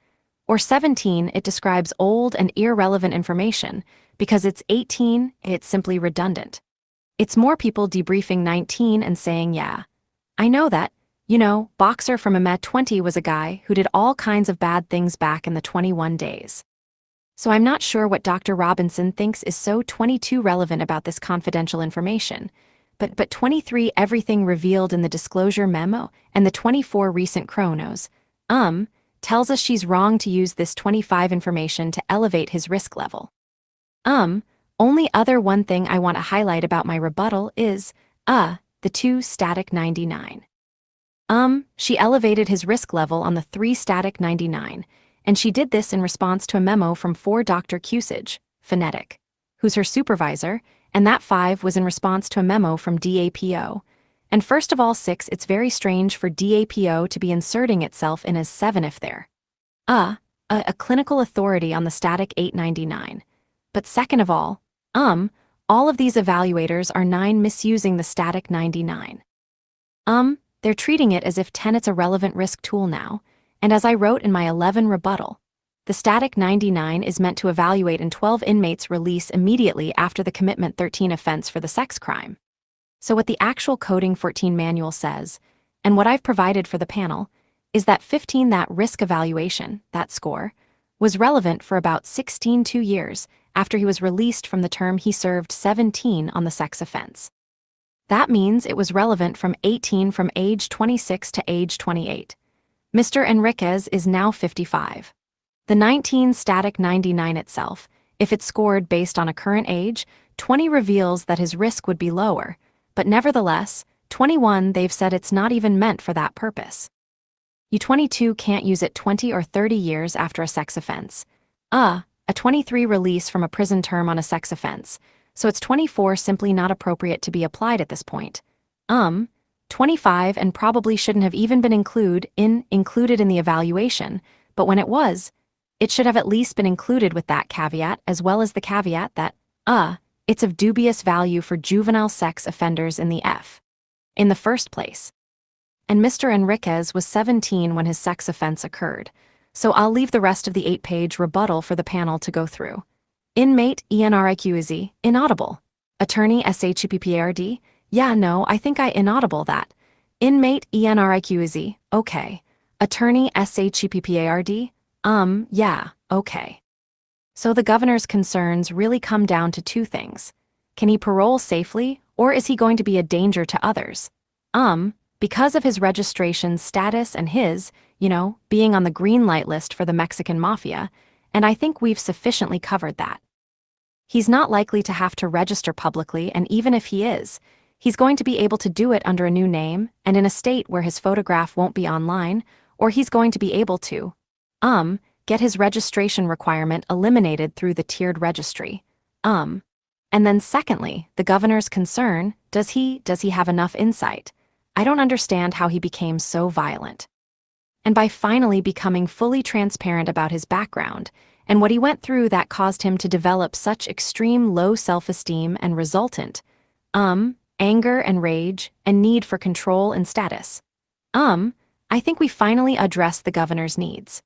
or 17 it describes old and irrelevant information because it's 18 it's simply redundant. It's more people debriefing 19 and saying, yeah, I know that, Boxer from Amet 20 was a guy who did all kinds of bad things back in the 21 days. So I'm not sure what Dr. Robinson thinks is so 22 relevant about this confidential information, but 23 everything revealed in the disclosure memo and the 24 recent chronos, tells us she's wrong to use this 25 information to elevate his risk level. Only other one thing I want to highlight about my rebuttal is, the 2 static 99. She elevated his risk level on the 3 static 99, and she did this in response to a memo from 4 Dr. Cusage, phonetic, who's her supervisor, and that 5 was in response to a memo from DAPO. And first of all 6 it's very strange for DAPO to be inserting itself in as 7 if they're a clinical authority on the static 899. But second of all of these evaluators are 9 misusing the static 99. They're treating it as if 10 it's a relevant risk tool now, and as I wrote in my 11 rebuttal, the static 99 is meant to evaluate and 12 inmates release immediately after the commitment 13 offense for the sex crime. So what the actual Coding 14 manual says, and what I've provided for the panel, is that 15 that risk evaluation, that score, was relevant for about 2 years after he was released from the term he served 17 on the sex offense. That means it was relevant from age 26 to age 28. Mr. Enriquez is now 55. The 19 static 99 itself, if it's scored based on a current age, 20 reveals that his risk would be lower, but nevertheless, 21 they've said it's not even meant for that purpose. You 22 can't use it 20 or 30 years after a sex offense. A 23 release from a prison term on a sex offense, so it's 24 simply not appropriate to be applied at this point. 25 and probably shouldn't have even been included in the evaluation, but when it was, it should have at least been included with that caveat as well as the caveat that, it's of dubious value for juvenile sex offenders in the in the first place. And Mr. Enriquez was 17 when his sex offense occurred, so I'll leave the rest of the 8-page rebuttal for the panel to go through. Inmate Enriquez, inaudible. Attorney SHPPARD, yeah, no, I think I inaudible that. Inmate Enriquez, okay. Attorney SHPPARD, yeah, okay. So the governor's concerns really come down to two things. Can he parole safely, or is he going to be a danger to others? Because of his registration status and his, being on the green light list for the Mexican mafia, and I think we've sufficiently covered that. He's not likely to have to register publicly, and even if he is, he's going to be able to do it under a new name and in a state where his photograph won't be online, or he's going to be able to, get his registration requirement eliminated through the tiered registry. And then secondly, the governor's concern, does he have enough insight? I don't understand how he became so violent. And by finally becoming fully transparent about his background and what he went through that caused him to develop such extreme low self-esteem and resultant, anger and rage and need for control and status. I think we finally addressed the governor's needs.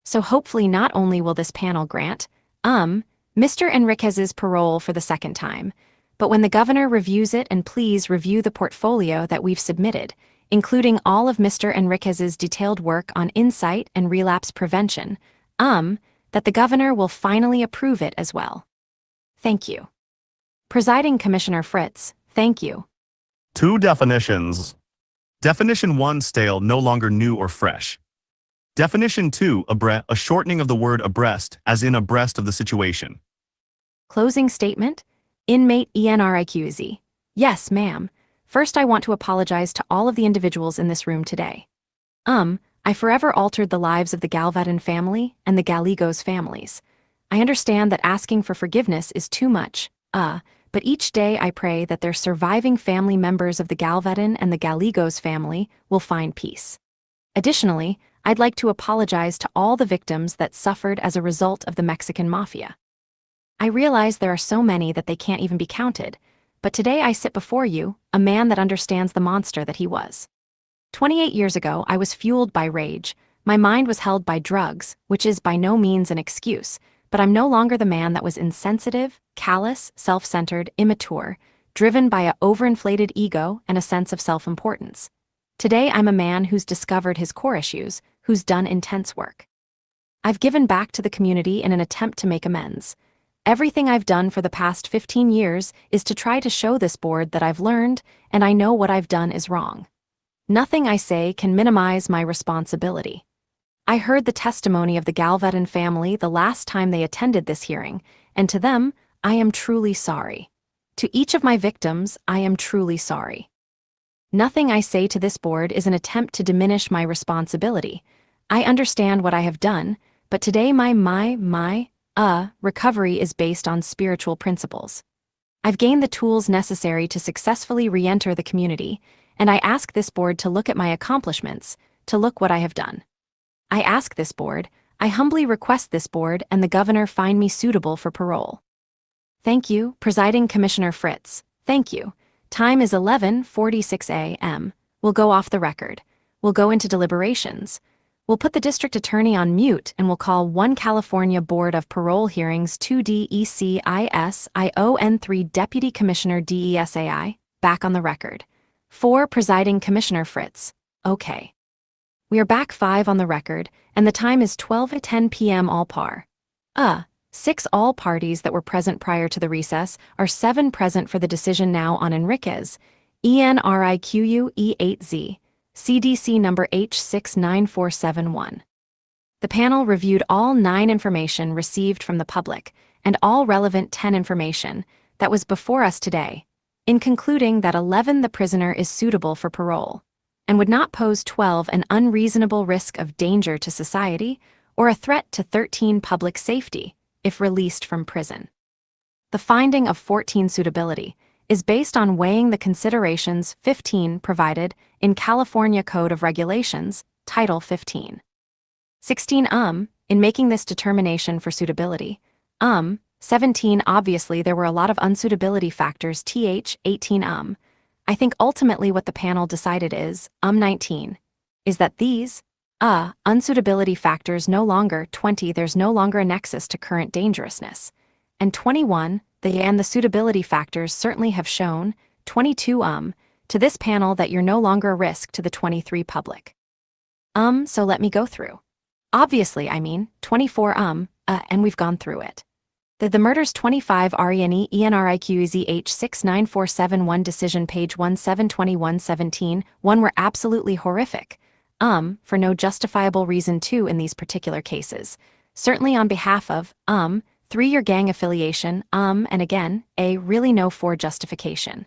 So hopefully not only will this panel grant, Mr. Enriquez's parole for the second time, but when the governor reviews it, and please review the portfolio that we've submitted, including all of Mr. Enriquez's detailed work on insight and relapse prevention, that the governor will finally approve it as well. Thank you. Presiding Commissioner Fritz, thank you. 2 definitions. Definition 1, stale, no longer new or fresh. Definition 2, a shortening of the word abreast, as in abreast of the situation. Closing statement. Inmate Enriquez. Yes, ma'am. First, I want to apologize to all of the individuals in this room today. I forever altered the lives of the Galvedon family and the Gallegos families. I understand that asking for forgiveness is too much, but each day I pray that their surviving family members of the Galvedon and the Gallegos family will find peace. Additionally, I'd like to apologize to all the victims that suffered as a result of the Mexican mafia. I realize there are so many that they can't even be counted, but today I sit before you, a man that understands the monster that he was. 28 years ago, I was fueled by rage. My mind was held by drugs, which is by no means an excuse, but I'm no longer the man that was insensitive, callous, self-centered, immature, driven by an overinflated ego and a sense of self-importance. Today, I'm a man who's discovered his core issues, who's done intense work. I've given back to the community in an attempt to make amends. Everything I've done for the past 15 years is to try to show this board that I've learned, and I know what I've done is wrong. Nothing I say can minimize my responsibility. I heard the testimony of the Galvedon family the last time they attended this hearing, and to them, I am truly sorry. To each of my victims, I am truly sorry. Nothing I say to this board is an attempt to diminish my responsibility. I understand what I have done, but today my recovery is based on spiritual principles. I've gained the tools necessary to successfully re-enter the community, and I ask this board to look at my accomplishments, to look what I have done. I ask this board, I humbly request this board and the governor find me suitable for parole. Thank you, Presiding Commissioner Fritz. Thank you. Time is 11:46 a.m. We'll go off the record. We'll go into deliberations. We'll put the district attorney on mute and we'll call 1 California Board of Parole Hearings 2DECISION3 Deputy Commissioner DESAI, back on the record. 4 Presiding Commissioner Fritz. Okay. We are back 5 on the record, and the time is 12:10 p.m. all par. 6 all parties that were present prior to the recess are 7 present for the decision now on Enriquez, ENRIQU E8Z. CDC number H69471. The panel reviewed all 9 information received from the public and all relevant 10 information that was before us today, in concluding that 11 the prisoner is suitable for parole and would not pose 12 an unreasonable risk of danger to society or a threat to 13 public safety if released from prison. The finding of 14 suitability is based on weighing the considerations 15 provided in California Code of Regulations, Title 15. 16 in making this determination for suitability. 17 obviously there were a lot of unsuitability factors 18 I think ultimately what the panel decided is, 19, is that these, unsuitability factors no longer 20 there's no longer a nexus to current dangerousness, and 21, the suitability factors certainly have shown, 22 to this panel that you're no longer a risk to the 23 public. So let me go through. Obviously, 24 and we've gone through it. The murders 25 Rene Enriquez H69471 decision page 172117 1 were absolutely horrific, for no justifiable reason 2 in these particular cases, certainly on behalf of, 3 your gang affiliation, and again, really no 4 justification.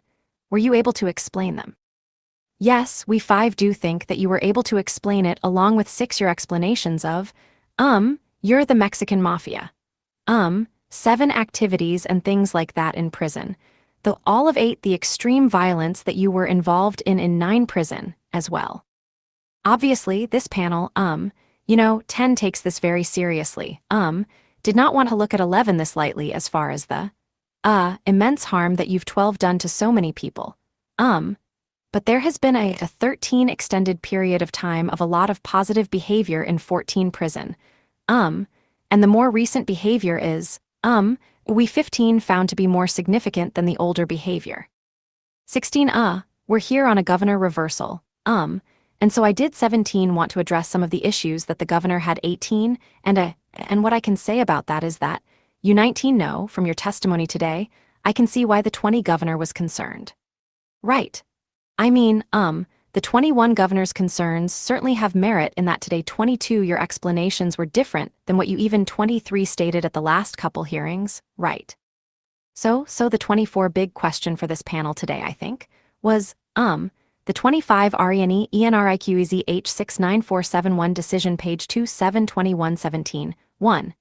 Were you able to explain them? Yes, we 5 do think that you were able to explain it along with 6 your explanations of, you're the Mexican mafia. 7 activities and things like that in prison, though all of 8 the extreme violence that you were involved in 9 prison as well. Obviously, this panel, 10 takes this very seriously, did not want to look at 11 this lightly as far as the, immense harm that you've 12 done to so many people, but there has been a 13 extended period of time of a lot of positive behavior in 14 prison, and the more recent behavior is, we 15 found to be more significant than the older behavior. 16 we're here on a governor reversal, and so I did 17 want to address some of the issues that the governor had 18, and what I can say about that is that, you 19 know, from your testimony today, I can see why the 20 governor was concerned. Right. The 21 governor's concerns certainly have merit in that today 22 your explanations were different than what you even 23 stated at the last couple hearings, right? So the 24 big question for this panel today, I think, was, the 25 Rene Enriquez H69471 decision page 272117, 1.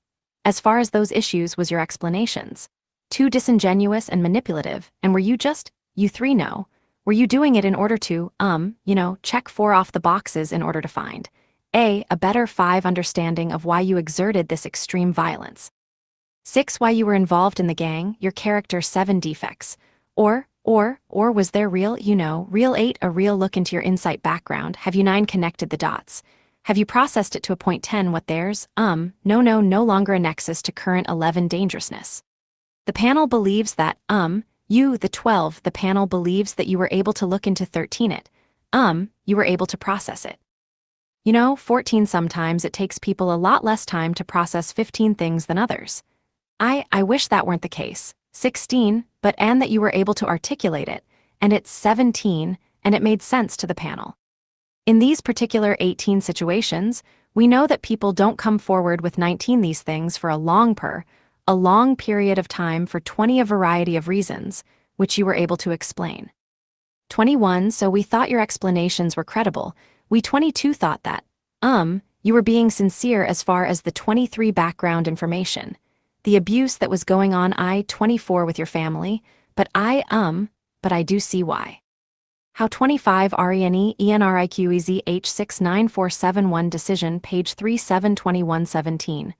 As far as those issues was your explanations. 2 disingenuous and manipulative, and were you 3 know, were you doing it in order to, check 4 off the boxes in order to find, a better 5 understanding of why you exerted this extreme violence. 6 why you were involved in the gang, your character 7 defects, or was there real 8 a real look into your insight background, have you 9 connected the dots? Have you processed it to a point 10 what there's, no longer a nexus to current 11 dangerousness? The panel believes that, you, the 12, the panel believes that you were able to look into 13 it, you were able to process it. 14 sometimes it takes people a lot less time to process 15 things than others. I wish that weren't the case. 16, and that you were able to articulate it, and it's 17, and it made sense to the panel. In these particular 18 situations, we know that people don't come forward with 19 these things for a long period of time for 20 a variety of reasons, which you were able to explain. 21 so we thought your explanations were credible, we 22 thought that, you were being sincere as far as the 23 background information, the abuse that was going on 24 with your family, but I do see why. How 25 Rene Enriquez H69471 decision page 372117.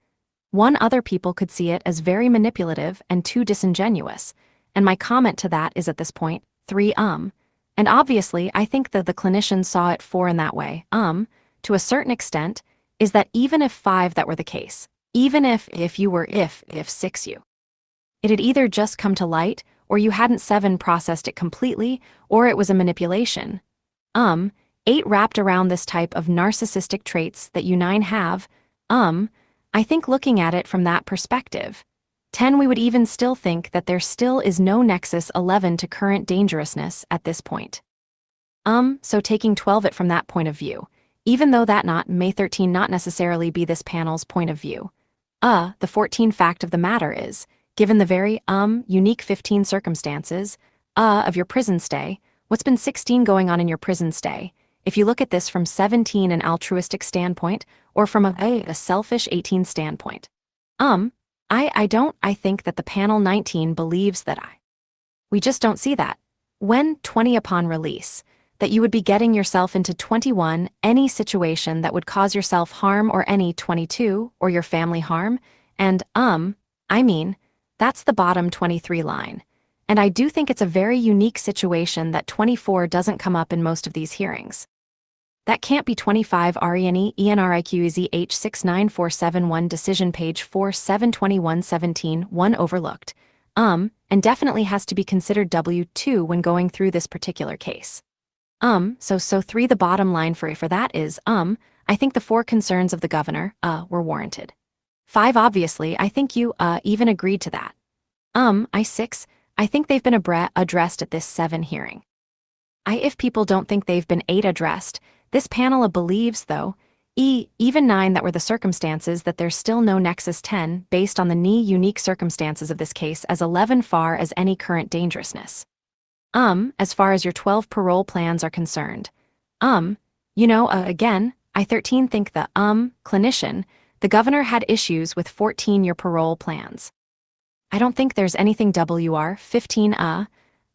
1 other people could see it as very manipulative and 2 disingenuous, and my comment to that is at this point, 3 and obviously I think that the clinicians saw it 4 in that way, to a certain extent, is that even if 5 that were the case, even if you were if 6 you, it had either just come to light, or you hadn't 7 processed it completely, or it was a manipulation. 8 wrapped around this type of narcissistic traits that you 9 have, I think looking at it from that perspective. 10 we would even still think that there still is no nexus 11 to current dangerousness at this point. So taking 12 it from that point of view, even though that may 13 not necessarily be this panel's point of view. The 14 fact of the matter is, given the very, unique 15 circumstances, of your prison stay, what's been 16 going on in your prison stay, if you look at this from 17 an altruistic standpoint, or from a selfish 18 standpoint. I think that the panel 19 believes that we just don't see that. When 20 upon release, that you would be getting yourself into 21 any situation that would cause yourself harm or any 22 or your family harm, and that's the bottom 23 line. And I do think it's a very unique situation that 24 doesn't come up in most of these hearings. That can't be 25 Rene Enriquez H69471 decision page 472117 overlooked, and definitely has to be considered W2 when going through this particular case. So 3 the bottom line for that is, I think the 4 concerns of the governor, were warranted. 5 obviously, I think you, even agreed to that. 6, I think they've been addressed at this 7 hearing. If people don't think they've been 8 addressed, this panel believes, though, even 9 that were the circumstances that there's still no nexus 10 based on the unique circumstances of this case as 11 far as any current dangerousness. As far as your 12 parole plans are concerned, again, I 13 think the, clinician, the governor had issues with 14 your parole plans. I don't think there's anything WR 15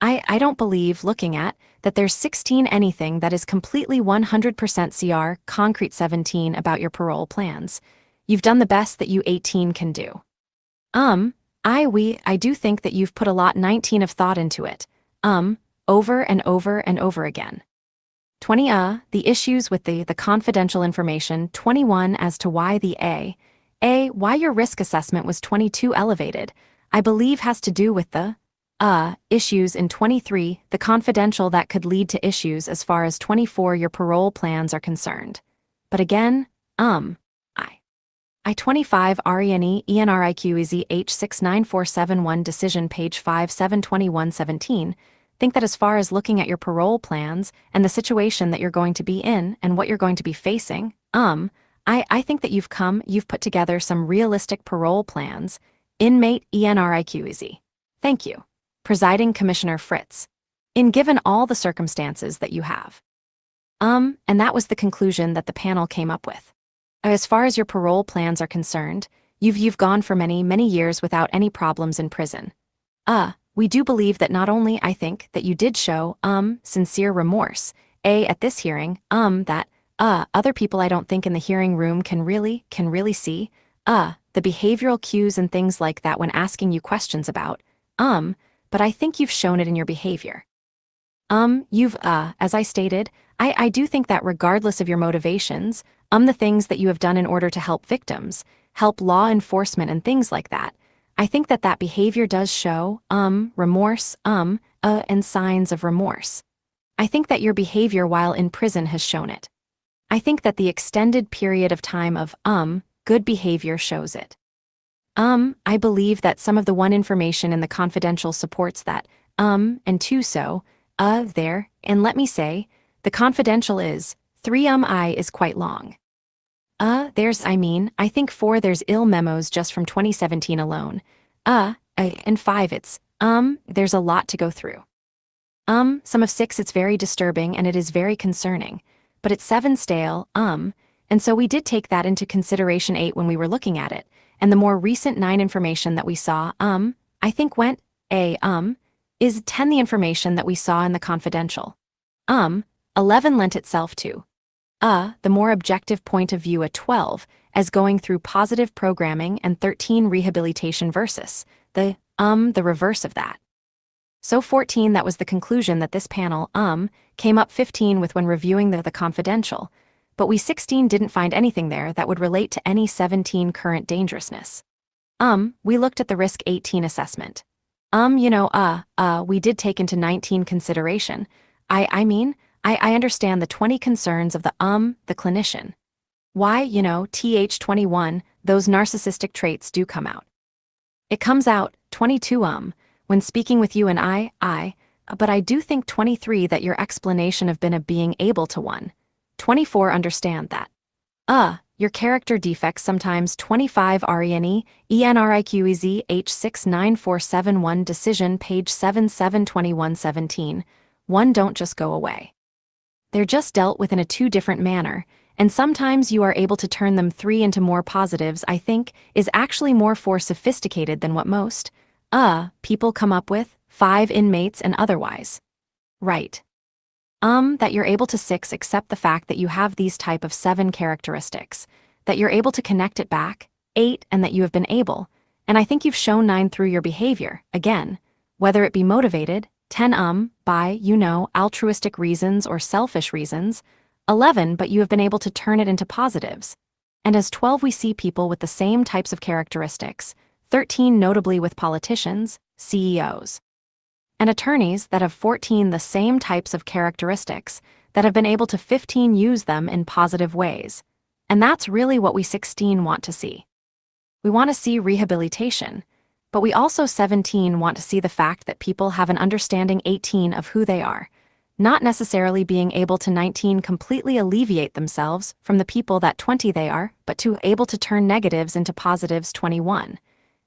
I don't believe looking at that there's 16 anything that is completely 100% CR concrete 17 about your parole plans. You've done the best that you 18 can do. I do think that you've put a lot 19 of thought into it. Over and over and over again. 20 the issues with the confidential information. 21 as to why the why your risk assessment was 22 elevated, I believe has to do with the issues in 23, the confidential that could lead to issues as far as 24 your parole plans are concerned. But again, I 25 Rene Enriquez H69471 decision page 572117 think that as far as looking at your parole plans and the situation that you're going to be in and what you're going to be facing, I think that you've put together some realistic parole plans. Inmate Enriquez. Thank you. Presiding Commissioner Fritz. In given all the circumstances that you have. And that was the conclusion that the panel came up with. As far as your parole plans are concerned, you've gone for many, many years without any problems in prison. We do believe that not only I think that you did show, sincere remorse, at this hearing, that, other people I don't think in the hearing room can really see, the behavioral cues and things like that when asking you questions about, but I think you've shown it in your behavior. You've, as I stated, I do think that regardless of your motivations, the things that you have done in order to help victims, help law enforcement and things like that, I think that behavior does show, remorse, and signs of remorse. I think that your behavior while in prison has shown it. I think that the extended period of time of, good behavior shows it. I believe that some of the one information in the confidential supports that, and 2 so, there, and let me say, the confidential is, 3 I is quite long. I think 4 there's ill memos just from 2017 alone. And 5 it's, there's a lot to go through. Some of 6 it's very disturbing and it is very concerning, but it's 7 stale, and so we did take that into consideration 8 when we were looking at it, and the more recent 9 information that we saw, I think went, is 10 the information that we saw in the confidential. 11 lent itself to, the more objective point of view at 12, as going through positive programming and 13 rehabilitation versus, the reverse of that. So 14 that was the conclusion that this panel, came up 15 with when reviewing the confidential, but we 16 didn't find anything there that would relate to any 17 current dangerousness. We looked at the risk 18 assessment. We did take into 19 consideration. I understand the 20 concerns of the clinician. Why, TH21, those narcissistic traits do come out. It comes out, 22 when speaking with you and but I do think 23 that your explanation of being able to 24 understand that. Your character defects sometimes 25 Rene, Enriquez H69471 decision page 772117. 1 don't just go away. They're just dealt with in a 2 different manner, and sometimes you are able to turn them 3 into more positives. I think is actually more sophisticated than what most people come up with, 5 inmates and otherwise. Right. That you're able to 6 accept the fact that you have these type of 7 characteristics, that you're able to connect it back, 8, and that you have been able, and I think you've shown 9 through your behavior, again, whether it be motivated, 10 by, altruistic reasons or selfish reasons, 11 but you have been able to turn it into positives. And as 12 we see people with the same types of characteristics, 13 notably with politicians, CEOs, and attorneys that have 14 the same types of characteristics that have been able to 15 use them in positive ways. And that's really what we 16 want to see. We want to see rehabilitation, but we also 17 want to see the fact that people have an understanding 18 of who they are, not necessarily being able to 19 completely alleviate themselves from the people that 20 they are, but to able to turn negatives into positives 21.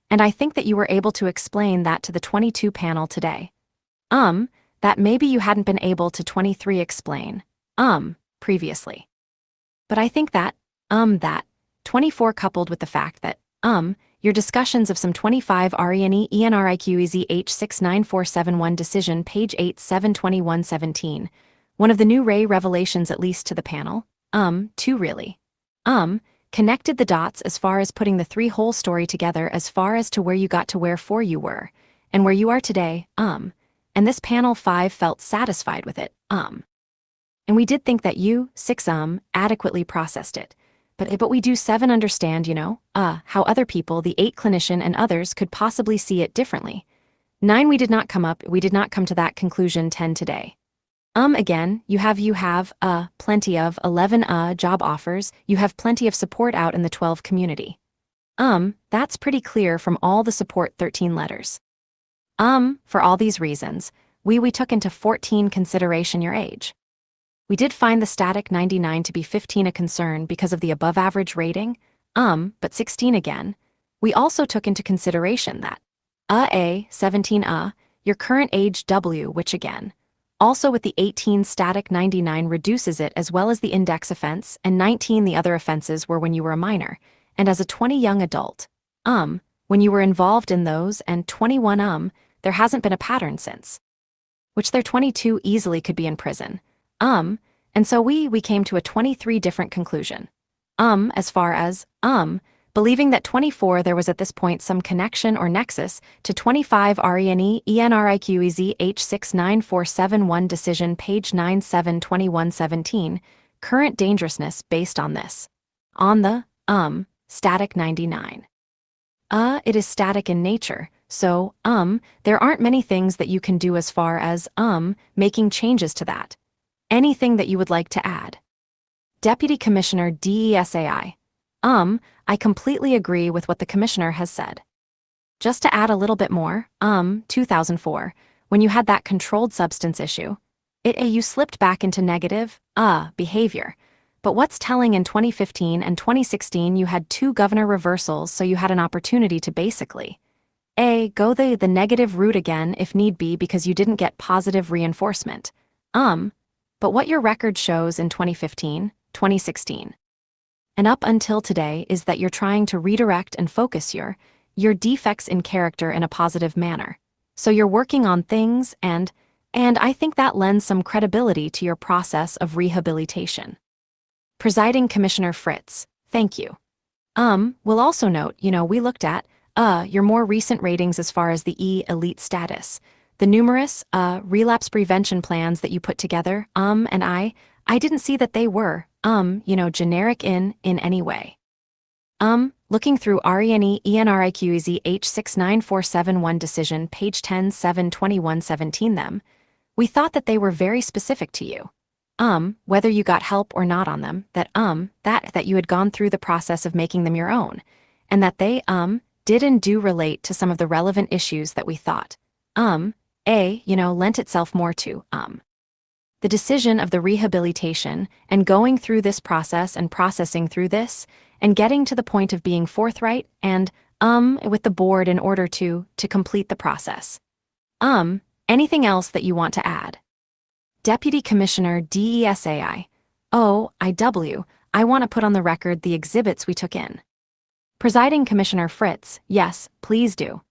And I think that you were able to explain that to the 22 panel today. That maybe you hadn't been able to 23 explain, previously. But I think that 24 coupled with the fact that, your discussions of some 25 Rene Enriquez H69471 decision page 872117, one of the new Ray revelations at least to the panel, 2 really, connected the dots as far as putting the 3 whole story together as far as to where you got to where 4 you were, and where you are today, and this panel 5 felt satisfied with it, and we did think that you, 6 adequately processed it. But we do 7 understand, how other people, the 8 clinician and others could possibly see it differently. 9 we did not come to that conclusion 10 today. Again, you have plenty of 11 job offers, you have plenty of support out in the 12 community. That's pretty clear from all the support 13 letters. For all these reasons, we took into 14 consideration your age. We did find the static 99 to be 15 a concern because of the above average rating, but 16 again. We also took into consideration that A, 17 your current age W, which again, also with the 18 static 99 reduces it as well as the index offense, and 19 the other offenses were when you were a minor, and as a 20 young adult, when you were involved in those, and 21 there hasn't been a pattern since. Which their 22 easily could be in prison. And so we came to a 23 different conclusion. As far as, believing that 24 there was at this point some connection or nexus to 25 Rene Enriquez H69471 decision page 972117, current dangerousness based on this. On the, static 99. It is static in nature, so, there aren't many things that you can do as far as, making changes to that. Anything that you would like to add? Deputy Commissioner DESAI. I completely agree with what the Commissioner has said. Just to add a little bit more, 2004, when you had that controlled substance issue, you slipped back into negative, behavior. But what's telling in 2015 and 2016 you had 2 governor reversals, so you had an opportunity to basically go the negative route again if need be because you didn't get positive reinforcement. But what your record shows in 2015, 2016, and up until today is that you're trying to redirect and focus your defects in character in a positive manner. So you're working on things and I think that lends some credibility to your process of rehabilitation. Presiding Commissioner Fritz, thank you. We'll also note, we looked at your more recent ratings as far as the elite status, the numerous relapse prevention plans that you put together, and I didn't see that they were generic in any way. Looking through Rene Enriquez H69471 decision, page 10/7/2117 them, we thought that they were very specific to you. Whether you got help or not on them, that you had gone through the process of making them your own, and that they, did and do relate to some of the relevant issues that we thought, lent itself more to, the decision of the rehabilitation and going through this process and processing through this and getting to the point of being forthright and, with the board in order to complete the process. Anything else that you want to add? Deputy Commissioner DESAI. I want to put on the record the exhibits we took in. Presiding Commissioner Fritz. Yes, please do.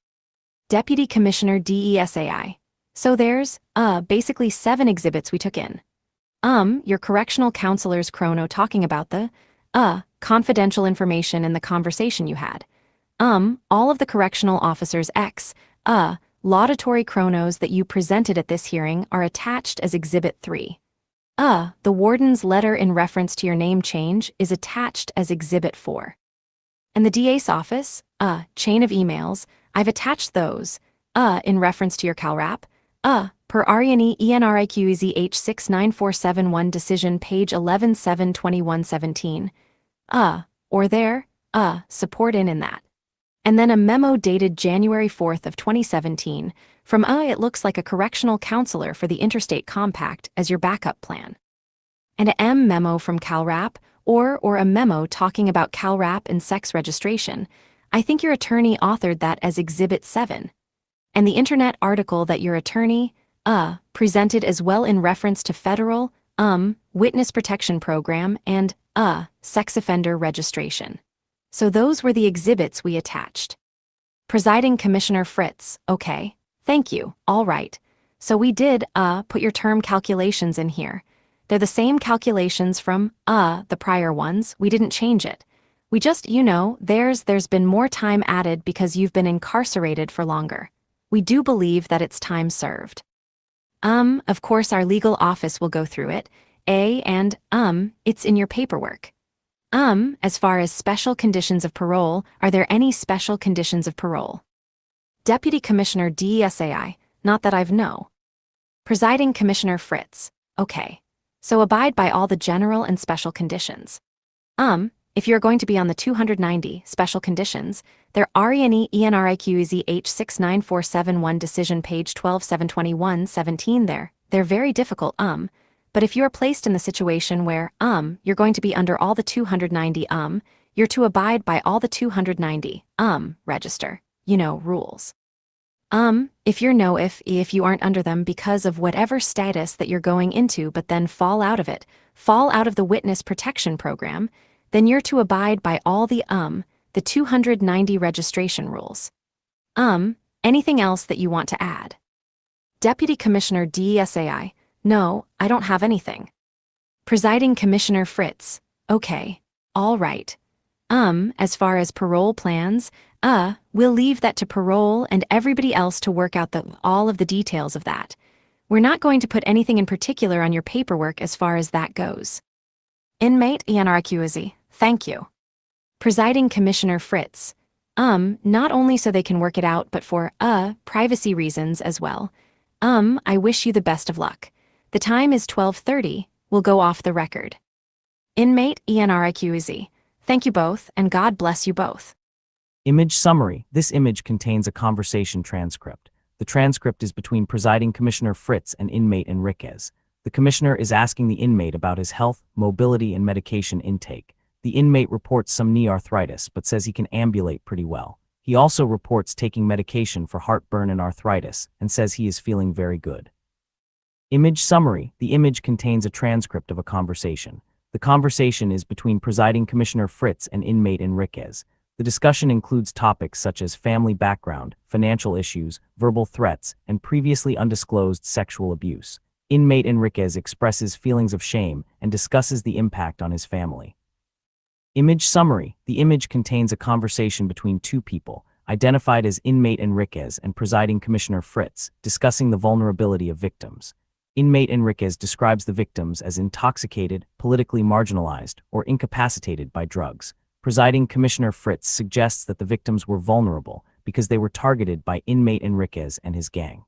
Deputy Commissioner DESAI. So there's, basically 7 exhibits we took in. Your correctional counselor's chrono talking about the, confidential information in the conversation you had. All of the correctional officers' laudatory chronos that you presented at this hearing are attached as Exhibit 3. The warden's letter in reference to your name change is attached as Exhibit 4. And the DA's office, chain of emails, I've attached those, in reference to your CalRAP, per Rene Enriquez H69471 decision, page 11/7/2117, or their, support in that. And then a memo dated January 4th of 2017 from, it looks like a correctional counselor for the Interstate Compact as your backup plan. And a memo from CalRAP, or a memo talking about CalRAP and sex registration. I think your attorney authored that as Exhibit 7. And the internet article that your attorney, presented as well in reference to federal, witness protection program and, sex offender registration. So those were the exhibits we attached. Presiding Commissioner Fritz. Okay, thank you, all right. So we did, put your term calculations in here. They're the same calculations from, the prior ones. We didn't change it. We just, there's been more time added because you've been incarcerated for longer. We do believe that it's time served. Of course our legal office will go through it, and, it's in your paperwork. As far as special conditions of parole, are there any special conditions of parole? Deputy Commissioner DESAI, not that I've know. Presiding Commissioner Fritz. Okay. So abide by all the general and special conditions. If you're going to be on the 290 special conditions, they're Rene Enriquez H69471 decision, page 12/7/2117 there. They're very difficult, but if you are placed in the situation where, you're going to be under all the 290, you're to abide by all the 290, register, rules. If if you aren't under them because of whatever status that you're going into but then fall out of the witness protection program, then you're to abide by all the 290 registration rules. Anything else that you want to add? Deputy Commissioner DESAI. No, I don't have anything. Presiding Commissioner Fritz. Okay, all right. As far as parole plans, we'll leave that to parole and everybody else to work out all of the details of that. We're not going to put anything in particular on your paperwork as far as that goes. Inmate Enriquez. Thank you. Presiding Commissioner Fritz. Not only so they can work it out but for, privacy reasons as well. I wish you the best of luck. The time is 12:30, we'll go off the record. Inmate Enriquez. Thank you both, and God bless you both. Image summary. This image contains a conversation transcript. The transcript is between Presiding Commissioner Fritz and inmate Enriquez. The commissioner is asking the inmate about his health, mobility, and medication intake. The inmate reports some knee arthritis, but says he can ambulate pretty well. He also reports taking medication for heartburn and arthritis, and says he is feeling very good. Image summary. The image contains a transcript of a conversation. The conversation is between Presiding Commissioner Fritz and inmate Enriquez. The discussion includes topics such as family background, financial issues, verbal threats, and previously undisclosed sexual abuse. Inmate Enriquez expresses feelings of shame and discusses the impact on his family. Image summary. The image contains a conversation between two people, identified as inmate Enriquez and Presiding Commissioner Fritz, discussing the vulnerability of victims. Inmate Enriquez describes the victims as intoxicated, politically marginalized, or incapacitated by drugs. Presiding Commissioner Fritz suggests that the victims were vulnerable because they were targeted by inmate Enriquez and his gang.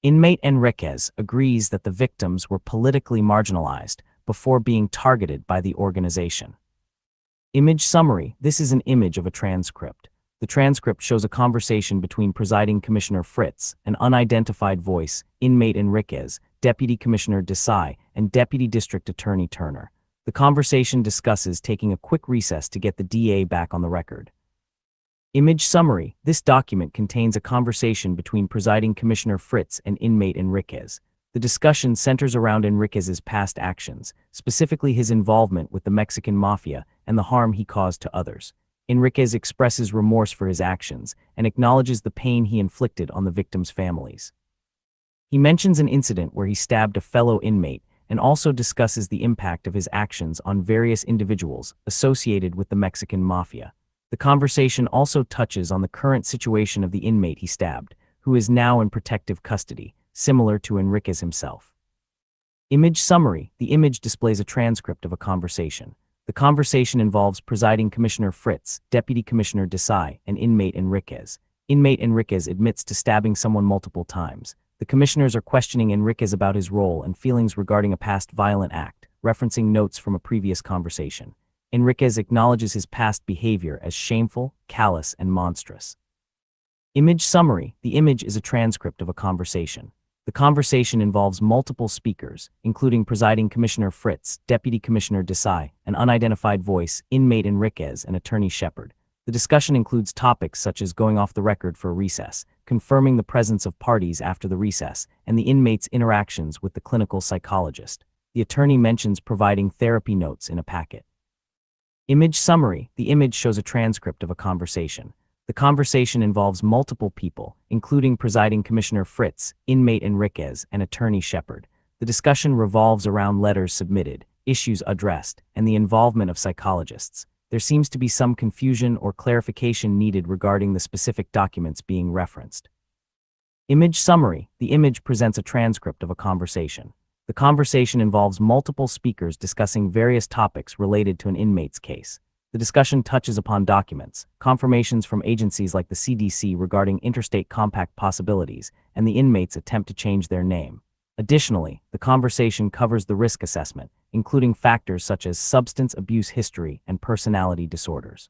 Inmate Enriquez agrees that the victims were politically marginalized before being targeted by the organization. Image summary. This is an image of a transcript. The transcript shows a conversation between Presiding Commissioner Fritz, an unidentified voice, inmate Enriquez, Deputy Commissioner Desai, and Deputy District Attorney Turner. The conversation discusses taking a quick recess to get the DA back on the record. Image summary. This document contains a conversation between Presiding Commissioner Fritz and inmate Enriquez. The discussion centers around Enriquez's past actions, specifically his involvement with the Mexican mafia and the harm he caused to others. Enriquez expresses remorse for his actions and acknowledges the pain he inflicted on the victims' families. He mentions an incident where he stabbed a fellow inmate and also discusses the impact of his actions on various individuals associated with the Mexican mafia. The conversation also touches on the current situation of the inmate he stabbed, who is now in protective custody, similar to Enriquez himself. Image summary. The image displays a transcript of a conversation. The conversation involves Presiding Commissioner Fritz, Deputy Commissioner Desai, and inmate Enriquez. Inmate Enriquez admits to stabbing someone multiple times. The commissioners are questioning Enriquez about his role and feelings regarding a past violent act, referencing notes from a previous conversation. Enriquez acknowledges his past behavior as shameful, callous, and monstrous. Image summary. The image is a transcript of a conversation. The conversation involves multiple speakers, including Presiding Commissioner Fritz, Deputy Commissioner Desai, an unidentified voice, inmate Enriquez, and attorney Shepard. The discussion includes topics such as going off the record for a recess, confirming the presence of parties after the recess, and the inmate's interactions with the clinical psychologist. The attorney mentions providing therapy notes in a packet. Image summary. The image shows a transcript of a conversation. The conversation involves multiple people, including Presiding Commissioner Fritz, inmate Enriquez, and attorney Shepard. The discussion revolves around letters submitted, issues addressed, and the involvement of psychologists. There seems to be some confusion or clarification needed regarding the specific documents being referenced. Image summary. The image presents a transcript of a conversation. The conversation involves multiple speakers discussing various topics related to an inmate's case. The discussion touches upon documents, confirmations from agencies like the CDC regarding interstate compact possibilities, and the inmate's attempt to change their name. Additionally, the conversation covers the risk assessment, including factors such as substance abuse history and personality disorders.